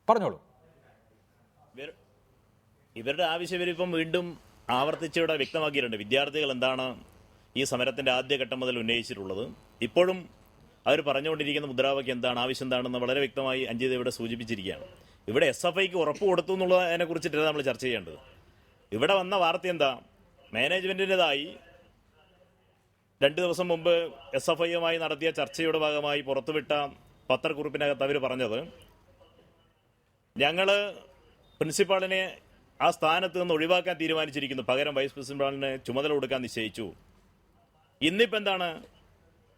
പറഞ്ഞോളൂ. ഇവരുടെ ആവശ്യം ഇവരിപ്പം വീണ്ടും ആവർത്തിച്ചിവിടെ വ്യക്തമാക്കിയിട്ടുണ്ട്. വിദ്യാർത്ഥികൾ എന്താണ് ഈ സമരത്തിന്റെ ആദ്യഘട്ടം മുതൽ ഉന്നയിച്ചിട്ടുള്ളത്. ഇപ്പോഴും അവർ പറഞ്ഞുകൊണ്ടിരിക്കുന്ന മുദ്രാവാക്യം എന്താണ്, ആവശ്യം എന്താണെന്ന് വളരെ വ്യക്തമായി അഞ്ജിത ഇവിടെ സൂചിപ്പിച്ചിരിക്കുകയാണ്. ഇവിടെ SFIക്ക് ഉറപ്പ് കൊടുത്തു എന്നുള്ളതിനെ കുറിച്ചിട്ടല്ല നമ്മൾ ചർച്ച ചെയ്യേണ്ടത്. ഇവിടെ വന്ന വാർത്ത എന്താ, മാനേജ്മെന്റിൻ്റെതായി 2 ദിവസം മുമ്പ് SFIയുമായി നടത്തിയ ചർച്ചയുടെ ഭാഗമായി പുറത്തുവിട്ട പത്രക്കുറിപ്പിനകത്ത് അവർ പറഞ്ഞത്, ഞങ്ങൾ പ്രിൻസിപ്പാളിനെ ആ സ്ഥാനത്ത് നിന്ന് ഒഴിവാക്കാൻ തീരുമാനിച്ചിരിക്കുന്നു, പകരം വൈസ് പ്രിൻസിപ്പാളിന് ചുമതല കൊടുക്കാൻ നിശ്ചയിച്ചു. ഇന്നിപ്പോൾ എന്താണ്,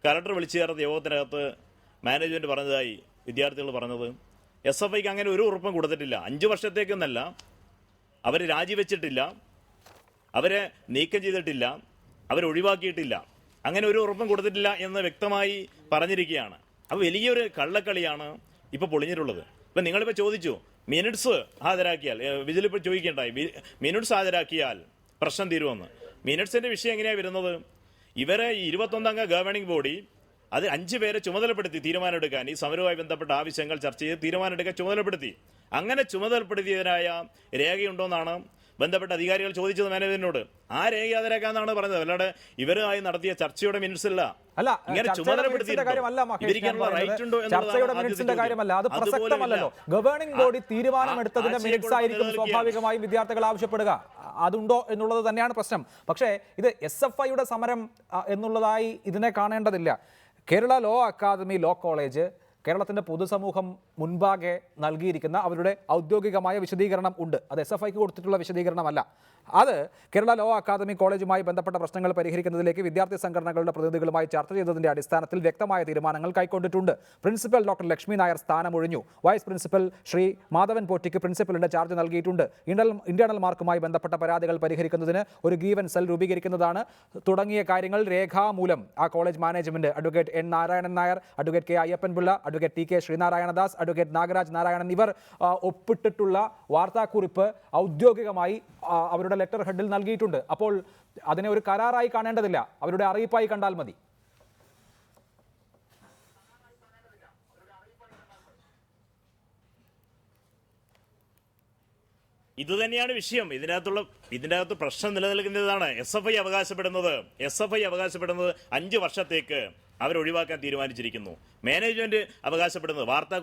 കലക്ടർ വിളിച്ചു ചേർത്ത യോഗത്തിനകത്ത് മാനേജ്മെൻറ്റ് പറഞ്ഞതായി വിദ്യാർത്ഥികൾ പറഞ്ഞത്, SFIക്ക് അങ്ങനെ ഒരു ഉറപ്പും കൊടുത്തിട്ടില്ല. 5 വർഷത്തേക്കൊന്നല്ല, അവർ രാജിവെച്ചിട്ടില്ല, അവരെ നീക്കം ചെയ്തിട്ടില്ല, അവരൊഴിവാക്കിയിട്ടില്ല, അങ്ങനെ ഒരു ഉറപ്പും കൊടുത്തിട്ടില്ല എന്ന് വ്യക്തമായി പറഞ്ഞിരിക്കുകയാണ്. അപ്പോൾ വലിയൊരു കള്ളക്കളിയാണ് ഇപ്പോൾ പൊളിഞ്ഞിട്ടുള്ളത്. ഇപ്പം നിങ്ങളിപ്പോൾ ചോദിച്ചു, മിനിറ്റ്സ് ഹാജരാക്കിയാൽ, വിജിലിപ്പോൾ ചോദിക്കേണ്ടായി, മിനിറ്റ്സ് ഹാജരാക്കിയാൽ പ്രശ്നം തീരുമെന്ന്. മിനിറ്റ്സിൻ്റെ വിഷയം എങ്ങനെയാണ് വരുന്നത്, ഇവരെ 21 അംഗ ഗവേണിംഗ് ബോഡി അത് 5 പേരെ ചുമതലപ്പെടുത്തി തീരുമാനമെടുക്കാൻ, ഈ സമരവുമായി ബന്ധപ്പെട്ട ആവശ്യങ്ങൾ ചർച്ച ചെയ്ത് തീരുമാനമെടുക്കാൻ ചുമതലപ്പെടുത്തി. അങ്ങനെ ചുമതലപ്പെടുത്തിയതിനായ രേഖയുണ്ടോയെന്നാണ് ബന്ധപ്പെട്ട അധികാരികൾ ചോദിച്ചത് മാനേജ്മെന്റിനോട്. ആ രേഖ ഹാജരാക്കാന്നാണ് പറഞ്ഞത്, അല്ലാതെ ഇവരുമായി നടത്തിയ ചർച്ചയുടെ മിനിറ്റ്സ് അല്ല. ഇങ്ങനെ ചർച്ചയുടെ കാര്യമല്ല, അത് പ്രസക്തമല്ലല്ലോ. ഗവേണിംഗ് ബോഡി തീരുമാനമെടുത്തതിന്റെ മിനിറ്റ്സ് ആയിരിക്കും സ്വാഭാവികമായും വിദ്യാർത്ഥികൾ ആവശ്യപ്പെടുക. അതുണ്ടോ എന്നുള്ളത് തന്നെയാണ് പ്രശ്നം. പക്ഷേ ഇത് SFIയുടെ സമരം എന്നുള്ളതായി ഇതിനെ കാണേണ്ടതില്ല. Kerala law academy law college കേരളത്തിൻ്റെ പൊതുസമൂഹം മുൻപാകെ നൽകിയിരിക്കുന്ന അവരുടെ ഔദ്യോഗികമായ വിശദീകരണം ഉണ്ട്. അത് SFIക്ക് കൊടുത്തിട്ടുള്ള വിശദീകരണമല്ല. അത് കേരള ലോ അക്കാദമി കോളേജുമായി ബന്ധപ്പെട്ട പ്രശ്നങ്ങൾ പരിഹരിക്കുന്നതിലേക്ക് വിദ്യാർത്ഥി സംഘടനകളുടെ പ്രതിനിധികളുമായി ചർച്ച ചെയ്തതിൻ്റെ അടിസ്ഥാനത്തിൽ വ്യക്തമായ തീരുമാനങ്ങൾ കൈക്കൊണ്ടിട്ടുണ്ട്. പ്രിൻസിപ്പൽ ഡോക്ടർ ലക്ഷ്മി നായർ സ്ഥാനമൊഴിഞ്ഞു. വൈസ് പ്രിൻസിപ്പൽ ശ്രീ മാധവൻ പോറ്റിക്ക് പ്രിൻസിപ്പലിൻ്റെ ചാർജ് നൽകിയിട്ടുണ്ട്. ഇന്റേണൽ മാർക്കുമായി ബന്ധപ്പെട്ട പരാതികൾ പരിഹരിക്കുന്നതിന് ഒരു ഗ്രീവൻസ് സെൽ രൂപീകരിക്കുന്നതാണ് തുടങ്ങിയ കാര്യങ്ങൾ രേഖാമൂലം ആ college management advocate N. Narayanan Nair, advocate K. Ayyappan Pillai, advocate TK Sreenarayanadas, advocate Nagaraj Narayanan ഇവർ ഒപ്പിട്ടിട്ടുള്ള വാർത്താക്കുറിപ്പ് ഔദ്യോഗികമായി അവരുടെ ലെറ്റർ ഹെഡിൽ നൽകിയിട്ടുണ്ട്. അപ്പോൾ അതിനെ ഒരു കരാറായി കാണേണ്ടതില്ല, അവരുടെ അറിയിപ്പായി കണ്ടാൽ മതി. ഇതുതന്നെയാണ് വിഷയം. ഇതിനകത്ത് പ്രശ്നം നിലനിൽക്കുന്നതാണ്. SFI അവകാശപ്പെടുന്നത് 5 വർഷത്തേക്ക് അവരൊഴിവാക്കാൻ തീരുമാനിച്ചിരിക്കുന്നു. മാനേജ്മെന്റ് അവകാശപ്പെടുന്നത് വാർത്താ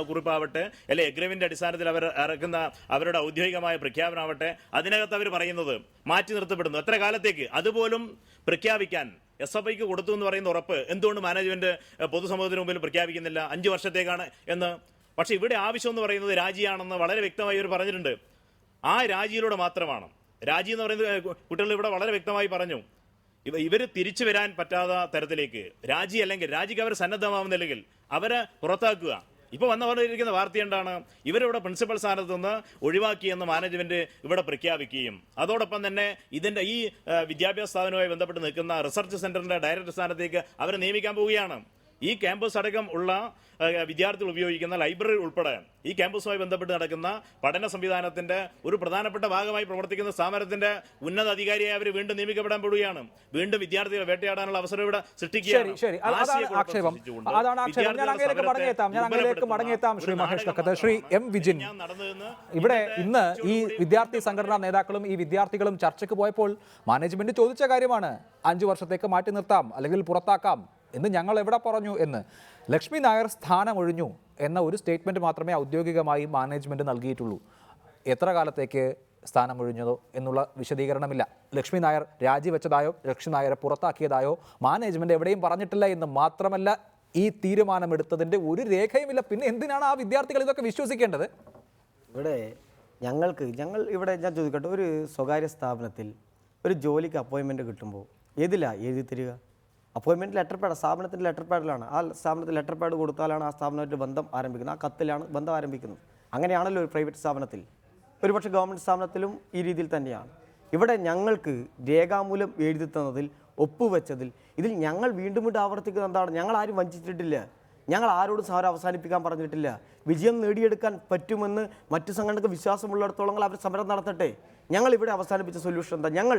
കുറിപ്പാവട്ടെ, അല്ലെ എഗ്രിമെന്റ് അടിസ്ഥാനത്തിൽ അവർ ഇറക്കുന്ന അവരുടെ ഔദ്യോഗികമായ പ്രഖ്യാപനമാവട്ടെ, അതിനകത്ത് അവർ പറയുന്നത് മാറ്റി നിർത്തപ്പെടുന്നു. എത്ര കാലത്തേക്ക് അതുപോലും പ്രഖ്യാപിക്കാൻ SFIക്ക് കൊടുത്തു എന്ന് പറയുന്ന ഉറപ്പ് എന്തുകൊണ്ട് മാനേജ്മെന്റ് പൊതുസമൂഹത്തിന് മുമ്പിൽ പ്രഖ്യാപിക്കുന്നില്ല 5 വർഷത്തേക്കാണ് എന്ന്? പക്ഷേ ഇവിടെ ആവശ്യം എന്ന് പറയുന്നത് രാജിയാണെന്ന് വളരെ വ്യക്തമായി അവർ പറഞ്ഞിട്ടുണ്ട്. ആ രാജിയിലൂടെ മാത്രമാണ്. രാജി എന്ന് പറയുന്നത് കുട്ടികൾ ഇവിടെ വളരെ വ്യക്തമായി പറഞ്ഞു, ഇവർ തിരിച്ചു വരാൻ പറ്റാത്ത തരത്തിലേക്ക് രാജി, അല്ലെങ്കിൽ രാജിക്ക് അവർ സന്നദ്ധമാവുന്നില്ലെങ്കിൽ അവരെ പുറത്താക്കുക. ഇപ്പോൾ വന്നിരിക്കുന്ന വാർത്ത എന്താണ്, ഇവരിവിടെ പ്രിൻസിപ്പൽ സ്ഥാനത്ത് നിന്ന് ഒഴിവാക്കിയെന്ന് മാനേജ്മെന്റ് ഇവിടെ പ്രഖ്യാപിക്കുകയും അതോടൊപ്പം തന്നെ ഇതിന്റെ ഈ വിദ്യാഭ്യാസ സ്ഥാപനവുമായി ബന്ധപ്പെട്ട് നിൽക്കുന്ന റിസർച്ച് സെന്ററിന്റെ ഡയറക്ടർ സ്ഥാനത്തേക്ക് അവരെ നിയമിക്കാൻ പോവുകയാണ്. ഈ ക്യാമ്പസ് അടക്കം ഉള്ള വിദ്യാർത്ഥികൾ ഉപയോഗിക്കുന്ന ലൈബ്രറി ഉൾപ്പെടെ ഈ ക്യാമ്പസുമായി ബന്ധപ്പെട്ട് നടക്കുന്ന പഠന സംവിധാനത്തിന്റെ ഒരു പ്രധാനപ്പെട്ട ഭാഗമായി പ്രവർത്തിക്കുന്ന സ്ഥാപനത്തിന്റെ ഉന്നത അധികാരിയായി അവർ വീണ്ടും നിയമിക്കപ്പെടാൻ പോവുകയാണ്. വീണ്ടും വിദ്യാർത്ഥികളെ വേട്ടയാടാനുള്ള അവസരം ഇവിടെ സൃഷ്ടിക്കുകയാണ്. ശരി, അതാണ് ആക്ഷേപം. ഞാൻ അങ്ങനെയൊക്കെ മടങ്ങിയെത്താം ശ്രീ മഹേഷ് കക്കത്ത്. ശ്രീ എം വിജിൻ, ഇവിടെ ഇന്ന് ഈ വിദ്യാർത്ഥി സംഘടനാ നേതാക്കളും ഈ വിദ്യാർത്ഥികളും ചർച്ചയ്ക്ക് പോയപ്പോൾ മാനേജ്മെന്റ് ചോദിച്ച കാര്യമാണ് 5 വർഷത്തേക്ക് മാറ്റി നിർത്താം അല്ലെങ്കിൽ പുറത്താക്കാം എന്ന് ഞങ്ങൾ എവിടെ പറഞ്ഞു എന്ന്. ലക്ഷ്മി നായർ സ്ഥാനമൊഴിഞ്ഞു എന്ന ഒരു സ്റ്റേറ്റ്മെന്റ് മാത്രമേ ഔദ്യോഗികമായി മാനേജ്മെന്റ് നൽകിയിട്ടുള്ളൂ. എത്ര കാലത്തേക്ക് സ്ഥാനമൊഴിഞ്ഞതോ എന്നുള്ള വിശദീകരണമില്ല. ലക്ഷ്മി നായർ രാജിവെച്ചതായോ ലക്ഷ്മി നായരെ പുറത്താക്കിയതായോ മാനേജ്മെന്റ് എവിടെയും പറഞ്ഞിട്ടില്ല എന്ന് മാത്രമല്ല, ഈ തീരുമാനമെടുത്തതിൻ്റെ ഒരു രേഖയുമില്ല. പിന്നെ എന്തിനാണ് ആ വിദ്യാർത്ഥികൾ ഇതൊക്കെ വിശ്വസിക്കേണ്ടത്? ഇവിടെ ഞാൻ ചോദിക്കട്ടെ, ഒരു സ്വകാര്യ സ്ഥാപനത്തിൽ ഒരു ജോലിക്ക് അപ്പോയിൻമെൻറ്റ് കിട്ടുമ്പോൾ എഴുതി തരിക? അപ്പോയിൻമെൻറ്റ് ലെറ്റർ പാഡ്, സ്ഥാപനത്തിൻ്റെ ലെറ്റർ പാഡിലാണ്. ആ സ്ഥാപനത്തിൽ ലെറ്റർ പാഡ് കൊടുത്താലാണ് ആ സ്ഥാപനമായിട്ട് ബന്ധം ആരംഭിക്കുന്നത്, ആ കത്തിലാണ് ബന്ധം ആരംഭിക്കുന്നത്. അങ്ങനെയാണല്ലോ ഒരു പ്രൈവറ്റ് സ്ഥാപനത്തിൽ. ഒരുപക്ഷെ ഗവൺമെൻറ് സ്ഥാപനത്തിലും ഈ രീതിയിൽ തന്നെയാണ്. ഇവിടെ ഞങ്ങൾക്ക് രേഖാമൂലം എഴുതി തന്നതിൽ, ഒപ്പുവെച്ചതിൽ, ഇതിൽ ഞങ്ങൾ വീണ്ടും ആവർത്തിക്കുന്നത് എന്താണ്? ഞങ്ങൾ ആരും വഞ്ചിച്ചിട്ടില്ല, ഞങ്ങൾ ആരോടും സമരം അവസാനിപ്പിക്കാൻ പറഞ്ഞിട്ടില്ല. വിജയം നേടിയെടുക്കാൻ പറ്റുമെന്ന് മറ്റു സംഘടനകൾക്ക് വിശ്വാസമുള്ളിടത്തോളം അവർ സമരം നടത്തട്ടെ. ഞങ്ങൾ ഇവിടെ അവസാനിപ്പിച്ച സൊല്യൂഷൻ എന്താ? ഞങ്ങൾ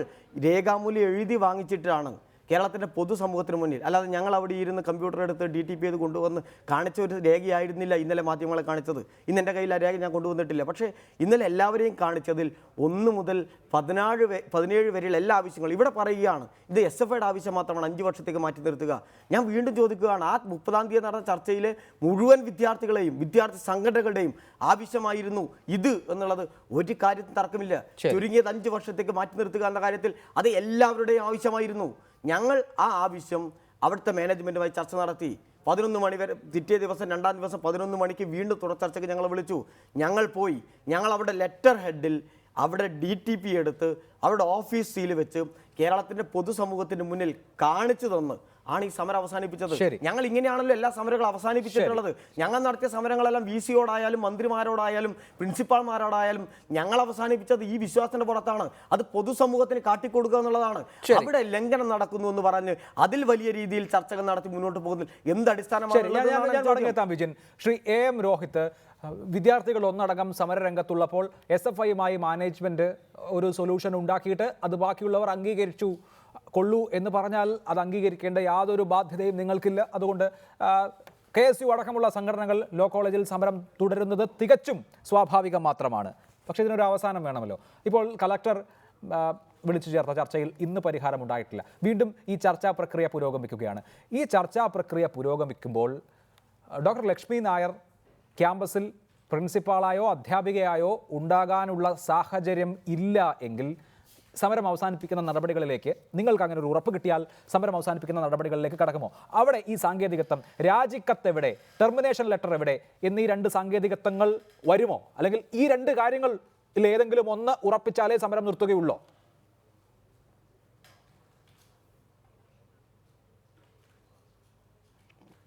രേഖാമൂല്യം എഴുതി വാങ്ങിച്ചിട്ടാണ് കേരളത്തിൻ്റെ പൊതുസമൂഹത്തിന് മുന്നിൽ, അല്ലാതെ ഞങ്ങൾ അവിടെ ഇരുന്ന് കമ്പ്യൂട്ടർ എടുത്ത് DTP ചെയ്ത് കൊണ്ടുവന്ന് കാണിച്ച ഒരു രേഖയായിരുന്നില്ല ഇന്നലെ മാധ്യമങ്ങളെ കാണിച്ചത്. ഇന്ന് എൻ്റെ കയ്യിൽ ആ രേഖ ഞാൻ കൊണ്ടുവന്നിട്ടില്ല. പക്ഷേ ഇന്നലെ എല്ലാവരെയും കാണിച്ചതിൽ 1 മുതൽ 17 വരെയുള്ള എല്ലാ ആവശ്യങ്ങളും ഇവിടെ പറയുകയാണ്. ഇത് SFIയുടെ ആവശ്യം മാത്രമാണ് 5 വർഷത്തേക്ക് മാറ്റി നിർത്തുക. ഞാൻ വീണ്ടും ചോദിക്കുകയാണ്, ആ 30-ാം തീയതി നടന്ന ചർച്ചയിലെ മുഴുവൻ വിദ്യാർത്ഥികളെയും വിദ്യാർത്ഥി സംഘടനകളുടെയും ആവശ്യമായിരുന്നു ഇത് എന്നുള്ളത്. ഒരു കാര്യത്തിൽ തർക്കമില്ല. ചുരുങ്ങിയത് 5 വർഷത്തേക്ക് മാറ്റി നിർത്തുക എന്ന കാര്യത്തിൽ അത് എല്ലാവരുടെയും ആവശ്യമായിരുന്നു. ഞങ്ങൾ ആ ആവശ്യം അവിടുത്തെ മാനേജ്മെൻറ്റുമായി ചർച്ച നടത്തി. 11 മണി വരെ, പിറ്റേ ദിവസം 2-ാം ദിവസം 11 മണിക്ക് വീണ്ടും തുടർ ചർച്ചയ്ക്ക് ഞങ്ങൾ വിളിച്ചു. ഞങ്ങൾ പോയി, ഞങ്ങൾ അവിടെ ലെറ്റർ ഹെഡിൽ അവിടെ DTP എടുത്ത് അവരുടെ ഓഫീസ് സീൽ വെച്ച് കേരളത്തിൻ്റെ പൊതുസമൂഹത്തിന് മുന്നിൽ കാണിച്ചു തന്ന് ആണ് ഈ സമരം അവസാനിപ്പിച്ചത്. ഞങ്ങൾ ഇങ്ങനെയാണല്ലോ എല്ലാ സമരങ്ങളും അവസാനിപ്പിച്ചിട്ടുള്ളത്. ഞങ്ങൾ നടത്തിയ സമരങ്ങളെല്ലാം VC-യോടായാലും മന്ത്രിമാരോടായാലും പ്രിൻസിപ്പാൾമാരോടായാലും ഞങ്ങൾ അവസാനിപ്പിച്ചത് ഈ വിശ്വാസത്തിന്റെ പുറത്താണ്. അത് പൊതുസമൂഹത്തിന് കാട്ടിക്കൊടുക്കുക എന്നുള്ളതാണ്. അവിടെ ലംഘനം നടക്കുന്നു എന്ന് പറഞ്ഞ് അതിൽ വലിയ രീതിയിൽ ചർച്ചകൾ നടത്തി മുന്നോട്ട് പോകുന്നത് എന്ത് അടിസ്ഥാനമാണ്? ശ്രീ AM രോഹിത്, വിദ്യാർത്ഥികൾ ഒന്നടങ്കം സമരരംഗത്തുള്ളപ്പോൾ SFIയുമായി മാനേജ്മെന്റ് ഒരു സൊല്യൂഷൻ ഉണ്ടാക്കിയിട്ട് അത് ബാക്കിയുള്ളവർ അംഗീകരിച്ചു കൊള്ളൂ എന്ന് പറഞ്ഞാൽ അത് അംഗീകരിക്കേണ്ട യാതൊരു ബാധ്യതയും നിങ്ങൾക്കില്ല. അതുകൊണ്ട് KSU അടക്കമുള്ള സംഘടനകൾ ലോ കോളേജിൽ സമരം തുടരുന്നത് തികച്ചും സ്വാഭാവികം മാത്രമാണ്. പക്ഷേ ഇതിനൊരു അവസാനം വേണമല്ലോ. ഇപ്പോൾ കളക്ടർ വിളിച്ചു ചേർത്ത ചർച്ചയിൽ ഇന്ന് പരിഹാരമുണ്ടായിട്ടില്ല. വീണ്ടും ഈ ചർച്ചാ പ്രക്രിയ പുരോഗമിക്കുകയാണ്. ഈ ചർച്ചാ പ്രക്രിയ പുരോഗമിക്കുമ്പോൾ ഡോക്ടർ ലക്ഷ്മി നായർ ക്യാമ്പസിൽ പ്രിൻസിപ്പാളായോ അധ്യാപികയായോ ഉണ്ടാകാനുള്ള സാഹചര്യം ഇല്ല എങ്കിൽ സമരം അവസാനിപ്പിക്കുന്ന നടപടികളിലേക്ക്, നിങ്ങൾക്ക് അങ്ങനെ ഒരു ഉറപ്പ് കിട്ടിയാൽ സമരം അവസാനിപ്പിക്കുന്ന നടപടികളിലേക്ക് കടക്കുമോ? അവിടെ ഈ സാങ്കേതികത്വം, രാജിക്കത്ത് എവിടെ, ടെർമിനേഷൻ ലെറ്റർ എവിടെ എന്നീ 2 സാങ്കേതികത്വങ്ങൾ വരുമോ? അല്ലെങ്കിൽ ഈ 2 കാര്യങ്ങളിൽ ഏതെങ്കിലും ഒന്ന് ഉറപ്പിച്ചാലേ സമരം നിർത്തുകയുള്ളോ?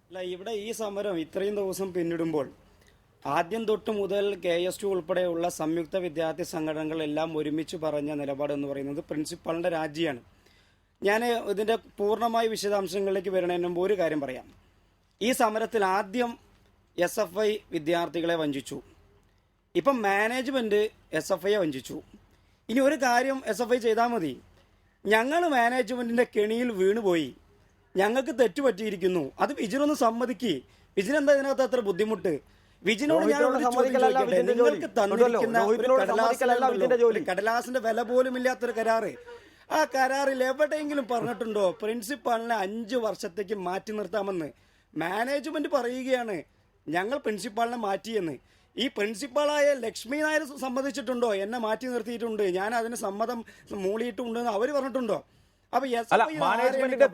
അല്ല, ഇവിടെ ഈ സമരം ഇത്രയും ദിവസം പിന്നിടുമ്പോൾ ആദ്യം തൊട്ട് മുതൽ KSU ഉൾപ്പെടെയുള്ള സംയുക്ത വിദ്യാർത്ഥി സംഘടനകളെല്ലാം ഒരുമിച്ച് പറഞ്ഞ നിലപാട് എന്ന് പറയുന്നത് പ്രിൻസിപ്പാളിൻ്റെ രാജിയാണ്. ഞാൻ ഇതിൻ്റെ പൂർണ്ണമായ വിശദാംശങ്ങളിലേക്ക് വരുന്നതിന് മുമ്പ് ഒരു കാര്യം പറയാം. ഈ സമരത്തിൽ ആദ്യം SFI വിദ്യാർത്ഥികളെ വഞ്ചിച്ചു, ഇപ്പം മാനേജ്മെൻറ്റ് SFIയെ വഞ്ചിച്ചു. ഇനി ഒരു കാര്യം SFI ചെയ്താൽ മതി, ഞങ്ങൾ മാനേജ്മെൻറ്റിൻ്റെ കെണിയിൽ വീണുപോയി, ഞങ്ങൾക്ക് തെറ്റുപറ്റിയിരിക്കുന്നു, അത് വിജിനൊന്ന് സമ്മതിക്ക്. വിജിനെന്താ ഇതിനകത്ത് അത്ര ബുദ്ധിമുട്ട്? വിജിനോട് ഞാൻ നിങ്ങൾക്ക് തന്നിരിക്കുന്ന ഒരു കടലാസിന്റെ വില പോലും ഇല്ലാത്തൊരു കരാറ്, ആ കരാറിൽ എവിടെയെങ്കിലും പറഞ്ഞിട്ടുണ്ടോ പ്രിൻസിപ്പാളിനെ 5 വർഷത്തേക്ക് മാറ്റി നിർത്താമെന്ന്? മാനേജ്മെന്റ് പറയുകയാണ് ഞങ്ങൾ പ്രിൻസിപ്പാളിനെ മാറ്റിയെന്ന്. ഈ പ്രിൻസിപ്പാളായ ലക്ഷ്മി നായർ സമ്മതിച്ചിട്ടുണ്ടോ എന്നെ മാറ്റി നിർത്തിയിട്ടുണ്ട്, ഞാൻ അതിന് സമ്മതം മൂളിയിട്ടുണ്ടെന്ന് അവർ പറഞ്ഞിട്ടുണ്ടോ? മാനേജ്മെന്റിന്റെ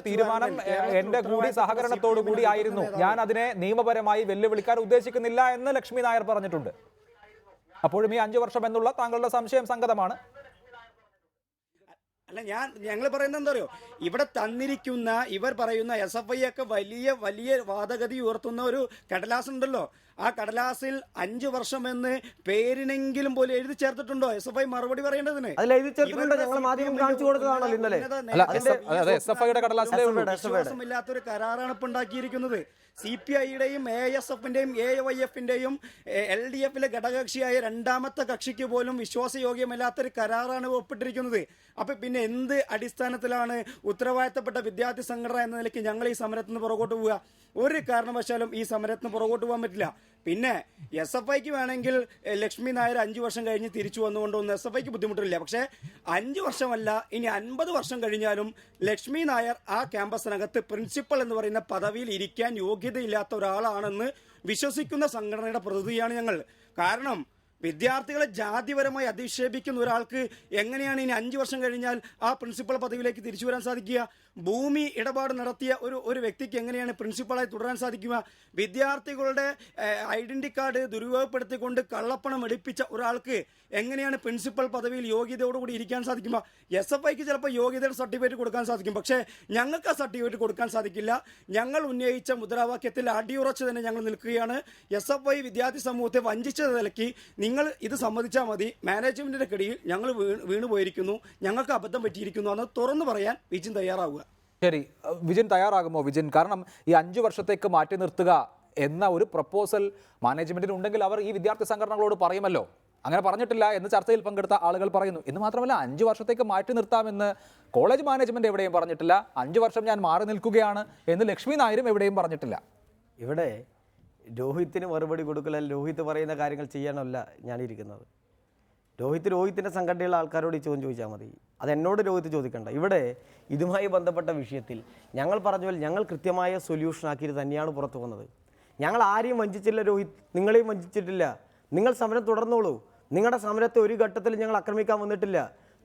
തീരുമാനം എന്റെ കൂടി സഹകരണത്തോടു കൂടി ആയിരുന്നു. ഞാൻ അതിനെ നിയമപരമായി വെല്ലുവിളിക്കാൻ ഉദ്ദേശിക്കുന്നില്ല എന്ന് ലക്ഷ്മി നായർ പറഞ്ഞിട്ടുണ്ട്. അപ്പോഴും ഈ 5 വർഷം എന്നുള്ള താങ്കളുടെ സംശയം സംഗതമാണ്. അല്ല, ഞങ്ങൾ പറയുന്നത് എന്താ അറിയോ, ഇവിടെ തന്നിരിക്കുന്ന ഇവർ പറയുന്ന SFI ഒക്കെ വലിയ വലിയ വാദഗതി ഉയർത്തുന്ന ഒരു കടലാസ് ഉണ്ടല്ലോ, ആ കടലാസിൽ 5 വർഷം എന്ന് പേരിനെങ്കിലും പോലും എഴുതി ചേർത്തിട്ടുണ്ടോ SFI മറുപടി പറയേണ്ടതിന്? അതിൽ എഴുതി ചേർത്തിട്ടുണ്ട്. ഞങ്ങൾ മാധ്യമം കാണിച്ചു കൊടുത്തതാണല്ലോ ഇന്നലെ. വിശ്വാസമില്ലാത്തൊരു കരാറാണ് ഇപ്പൊ ഉണ്ടാക്കിയിരിക്കുന്നത്. CPI-യുടെയും AISF-ന്റെയും AYF-ന്റെയും LDF-ലെ ഘടകകക്ഷിയായ രണ്ടാമത്തെ കക്ഷിക്ക് പോലും വിശ്വാസയോഗ്യമല്ലാത്തൊരു കരാറാണ് ഒപ്പിട്ടിരിക്കുന്നത്. അപ്പൊ പിന്നെ എന്ത് അടിസ്ഥാനത്തിലാണ് ഉത്തരവാദിത്തപ്പെട്ട വിദ്യാർത്ഥി സംഘടന എന്ന നിലയ്ക്ക് ഞങ്ങൾ ഈ സമരത്തിന് പുറകോട്ട് പോവുക? ഒരു കാരണവശാലും ഈ സമരത്തിന് പുറകോട്ട് പോകാൻ പറ്റില്ല. പിന്നെ SFI-ക്ക് വേണമെങ്കിൽ ലക്ഷ്മി നായർ 5 വർഷം കഴിഞ്ഞ് തിരിച്ചു വന്നുകൊണ്ടൊന്നും SFI-ക്ക് ബുദ്ധിമുട്ടില്ല. പക്ഷേ 5 വർഷമല്ല, ഇനി 50 വർഷം കഴിഞ്ഞാലും ലക്ഷ്മി നായർ ആ ക്യാമ്പസിനകത്ത് പ്രിൻസിപ്പൽ എന്ന് പറയുന്ന പദവിയിൽ ഇരിക്കാൻ യോഗ്യതയില്ലാത്ത ഒരാളാണെന്ന് വിശ്വസിക്കുന്ന സംഘടനയുടെ പ്രതിനിധിയാണ് ഞങ്ങൾ. കാരണം വിദ്യാർത്ഥികളെ ജാതിപരമായി അധിക്ഷേപിക്കുന്ന ഒരാൾക്ക് എങ്ങനെയാണ് ഇനി 5 വർഷം കഴിഞ്ഞാൽ ആ പ്രിൻസിപ്പൽ പദവിയിലേക്ക് തിരിച്ചു വരാൻ സാധിക്കുക? ഭൂമി ഇടപാട് നടത്തിയ ഒരു വ്യക്തിക്ക് എങ്ങനെയാണ് പ്രിൻസിപ്പളായി തുടരാൻ സാധിക്കുക? വിദ്യാർത്ഥികളുടെ ഐഡന്റിറ്റി കാർഡ് ദുരുപയോഗപ്പെടുത്തിക്കൊണ്ട് കള്ളപ്പണം എടുപ്പിച്ച ഒരാൾക്ക് എങ്ങനെയാണ് പ്രിൻസിപ്പൽ പദവിയിൽ യോഗ്യതയോടുകൂടി ഇരിക്കാൻ സാധിക്കുക? SFI-ക്ക് ചിലപ്പോൾ യോഗ്യതയുടെ സർട്ടിഫിക്കറ്റ് കൊടുക്കാൻ സാധിക്കും, പക്ഷേ ഞങ്ങൾക്ക് ആ സർട്ടിഫിക്കറ്റ് കൊടുക്കാൻ സാധിക്കില്ല. ഞങ്ങൾ ഉന്നയിച്ച മുദ്രാവാക്യത്തിൽ അടിയുറച്ച് തന്നെ ഞങ്ങൾ നിൽക്കുകയാണ്. SFI വിദ്യാർത്ഥി സമൂഹത്തെ വഞ്ചിച്ച നിലയ്ക്ക് നിങ്ങൾ ഇത് സമ്മതിച്ചാൽ മതി, മാനേജ്മെന്റിന്റെ കടിയിൽ ഞങ്ങൾ വീണു പോയിരിക്കുന്നു, ഞങ്ങൾക്ക് അബദ്ധം പറ്റിയിരിക്കുന്നു എന്ന് തുറന്നു പറയാൻ വിജിൻ തയ്യാറാവുക. ശരി, വിജിൻ തയ്യാറാകുമോ? വിജിൻ, കാരണം ഈ 5 വർഷത്തേക്ക് മാറ്റി നിർത്തുക എന്ന ഒരു പ്രപ്പോസൽ മാനേജ്മെന്റിന് ഉണ്ടെങ്കിൽ അവർ ഈ വിദ്യാർത്ഥി സംഘടനകളോട് പറയുമല്ലോ. അങ്ങനെ പറഞ്ഞിട്ടില്ല എന്ന് ചർച്ചയിൽ പങ്കെടുത്ത ആളുകൾ പറയുന്നു. എന്ന് മാത്രമല്ല, 5 വർഷത്തേക്ക് മാറ്റി നിർത്താമെന്ന് കോളേജ് മാനേജ്മെന്റ് എവിടെയും പറഞ്ഞിട്ടില്ല. 5 വർഷം ഞാൻ മാറി നിൽക്കുകയാണ് എന്ന് ലക്ഷ്മി നായരും എവിടെയും പറഞ്ഞിട്ടില്ല. ഇവിടെ രോഹിത്തിന് മറുപടി കൊടുക്കൽ, രോഹിത് പറയുന്ന കാര്യങ്ങൾ ചെയ്യാനല്ല ഞാനിരിക്കുന്നത്. രോഹിത്തിൻ്റെ സംഘടനയുള്ള ആൾക്കാരോട് ഈ ചോദ്യം ചോദിച്ചാൽ മതി. അത് എന്നോട് രോഹിത് ചോദിക്കണ്ട. ഇവിടെ ഇതുമായി ബന്ധപ്പെട്ട വിഷയത്തിൽ ഞങ്ങൾ പറഞ്ഞ പോലെ ഞങ്ങൾ കൃത്യമായ സൊല്യൂഷൻ ആക്കിയിട്ട് തന്നെയാണ് പുറത്തു വന്നത്. ഞങ്ങൾ ആരെയും വഞ്ചിച്ചില്ല രോഹിത്, നിങ്ങളെയും വഞ്ചിച്ചിട്ടില്ല. നിങ്ങൾ സമരം തുടർന്നോളൂ. നിങ്ങളുടെ സമരത്തെ ഒരു ഘട്ടത്തിൽ ഞങ്ങൾ ആക്രമിക്കാൻ വന്നിട്ടില്ല.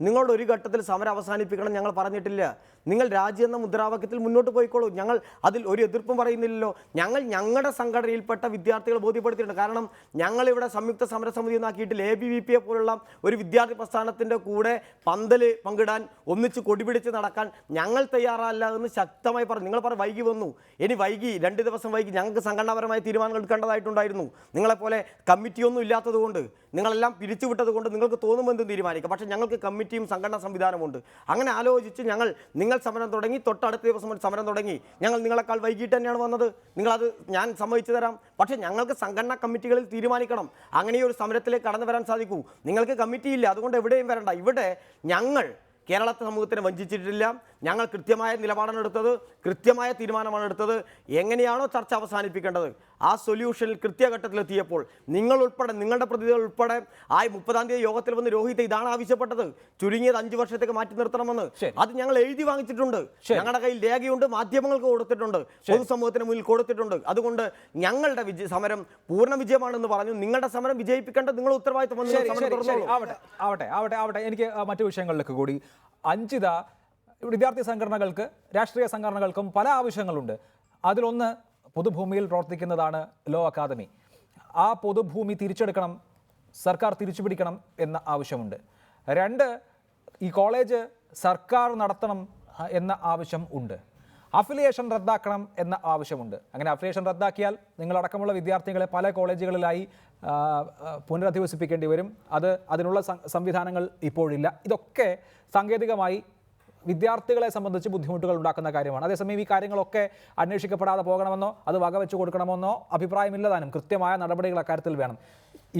നിങ്ങളുടെ ഒരു ഘട്ടത്തിൽ സമരം അവസാനിപ്പിക്കണം ഞങ്ങൾ പറഞ്ഞിട്ടില്ല. നിങ്ങൾ രാജി എന്ന മുദ്രാവാക്യത്തിൽ മുന്നോട്ട് പോയിക്കോളൂ. ഞങ്ങൾ അതിൽ ഒരു എതിർപ്പും പറയുന്നില്ലല്ലോ. ഞങ്ങളുടെ സംഘടനയിൽപ്പെട്ട വിദ്യാർത്ഥികൾ ബോധ്യപ്പെടുത്തിയിട്ടുണ്ട്. കാരണം ഞങ്ങളിവിടെ സംയുക്ത സമരസമിതി ഒന്നാക്കിയിട്ടില്ല. ABVP പോലുള്ള ഒരു വിദ്യാർത്ഥി പ്രസ്ഥാനത്തിൻ്റെ കൂടെ പന്തൽ പങ്കിടാൻ, ഒന്നിച്ച് കൊടിപിടിച്ച് നടക്കാൻ ഞങ്ങൾ തയ്യാറല്ല എന്ന് ശക്തമായി പറഞ്ഞു. നിങ്ങൾ വൈകി വന്നു, ഇനി വൈകി 2 ദിവസം വൈകി, ഞങ്ങൾക്ക് സംഘടനാപരമായ തീരുമാനങ്ങൾ എടുക്കേണ്ടതായിട്ടുണ്ടായിരുന്നു. നിങ്ങളെപ്പോലെ കമ്മിറ്റിയൊന്നും ഇല്ലാത്തതുകൊണ്ട്, നിങ്ങളെല്ലാം പിരിച്ചുവിട്ടത് കൊണ്ട് നിങ്ങൾക്ക് തോന്നുമ്പോൾ എന്തും തീരുമാനിക്കാം. പക്ഷേ ഞങ്ങൾക്ക് കമ്മിറ്റിയും സംഘടനാ സംവിധാനമുണ്ട്. അങ്ങനെ ആലോചിച്ച് നിങ്ങൾ സമരം തുടങ്ങി, തൊട്ടടുത്ത ദിവസം സമരം തുടങ്ങി. ഞങ്ങൾ നിങ്ങളെക്കാൾ വൈകിട്ട് തന്നെയാണ് വന്നത്. നിങ്ങളത് ഞാൻ സമ്മതിച്ചു തരാം. പക്ഷേ ഞങ്ങൾക്ക് സംഘടനാ കമ്മിറ്റികളിൽ തീരുമാനിക്കണം. അങ്ങനെ ഒരു സമരത്തിലേക്ക് കടന്നു വരാൻ സാധിക്കൂ. നിങ്ങൾക്ക് കമ്മിറ്റിയില്ല, അതുകൊണ്ട് എവിടെയും വരണ്ട. ഇവിടെ ഞങ്ങൾ കേരളത്തെ സമൂഹത്തിനെ വഞ്ചിച്ചിട്ടില്ല. ഞങ്ങൾ കൃത്യമായ നിലപാടാണ് എടുത്തത്, കൃത്യമായ തീരുമാനമാണ് എടുത്തത്. എങ്ങനെയാണോ ചർച്ച അവസാനിപ്പിക്കേണ്ടത് ആ സൊല്യൂഷനിൽ കൃത്യഘട്ടത്തിലെത്തിയപ്പോൾ നിങ്ങൾ ഉൾപ്പെടെ, നിങ്ങളുടെ പ്രതിനിധികൾ ഉൾപ്പെടെ 30-ാം തീയതി യോഗത്തിൽ വന്ന് രോഹിത് ഇതാണ് ആവശ്യപ്പെട്ടത്, ചുരുങ്ങിയത് 5 വർഷത്തേക്ക് മാറ്റി നിർത്തണമെന്ന്. അത് ഞങ്ങൾ എഴുതി വാങ്ങിച്ചിട്ടുണ്ട്, ഞങ്ങളുടെ കയ്യിൽ രേഖയുണ്ട്, മാധ്യമങ്ങൾക്ക് കൊടുത്തിട്ടുണ്ട്, പൊതുസമൂഹത്തിന് മുന്നിൽ കൊടുത്തിട്ടുണ്ട്. അതുകൊണ്ട് ഞങ്ങളുടെ സമരം പൂർണ്ണ വിജയമാണെന്ന് പറഞ്ഞു. നിങ്ങളുടെ സമരം വിജയിപ്പിക്കേണ്ടത് നിങ്ങളുടെ ഉത്തരവാദിത്തം. ആവട്ടെ, എനിക്ക് മറ്റു വിഷയങ്ങളിലേക്ക് കൂടി. അഞ്ജിത, വിദ്യാർത്ഥി സംഘടനകൾക്ക്, രാഷ്ട്രീയ സംഘടനകൾക്കും പല ആവശ്യങ്ങളുണ്ട്. അതിലൊന്ന് പൊതുഭൂമിയിൽ പ്രവർത്തിക്കുന്നതാണ് ലോ അക്കാദമി. ആ പൊതുഭൂമി തിരിച്ചെടുക്കണം, സർക്കാർ തിരിച്ചുപിടിക്കണം എന്ന ആവശ്യമുണ്ട്. 2, ഈ കോളേജ് സർക്കാർ നടത്തണം എന്ന ആവശ്യം ഉണ്ട്. അഫിലിയേഷൻ റദ്ദാക്കണം എന്ന ആവശ്യമുണ്ട്. അങ്ങനെ അഫിലിയേഷൻ റദ്ദാക്കിയാൽ നിങ്ങളടക്കമുള്ള വിദ്യാർത്ഥികളെ പല കോളേജുകളിലായി പുനരധിവസിപ്പിക്കേണ്ടി വരും. അതിനുള്ള സംവിധാനങ്ങൾ ഇപ്പോഴില്ല. ഇതൊക്കെ സാങ്കേതികമായി വിദ്യാർത്ഥികളെ സംബന്ധിച്ച് ബുദ്ധിമുട്ടുകൾ ഉണ്ടാക്കുന്ന കാര്യമാണ്. അതേസമയം ഈ കാര്യങ്ങളൊക്കെ അന്വേഷിക്കപ്പെടാതെ പോകണമെന്നോ അത് വകവെച്ച് കൊടുക്കണമെന്നോ അഭിപ്രായമില്ലതാനും. കൃത്യമായ നടപടികൾ അക്കാര്യത്തിൽ വേണം.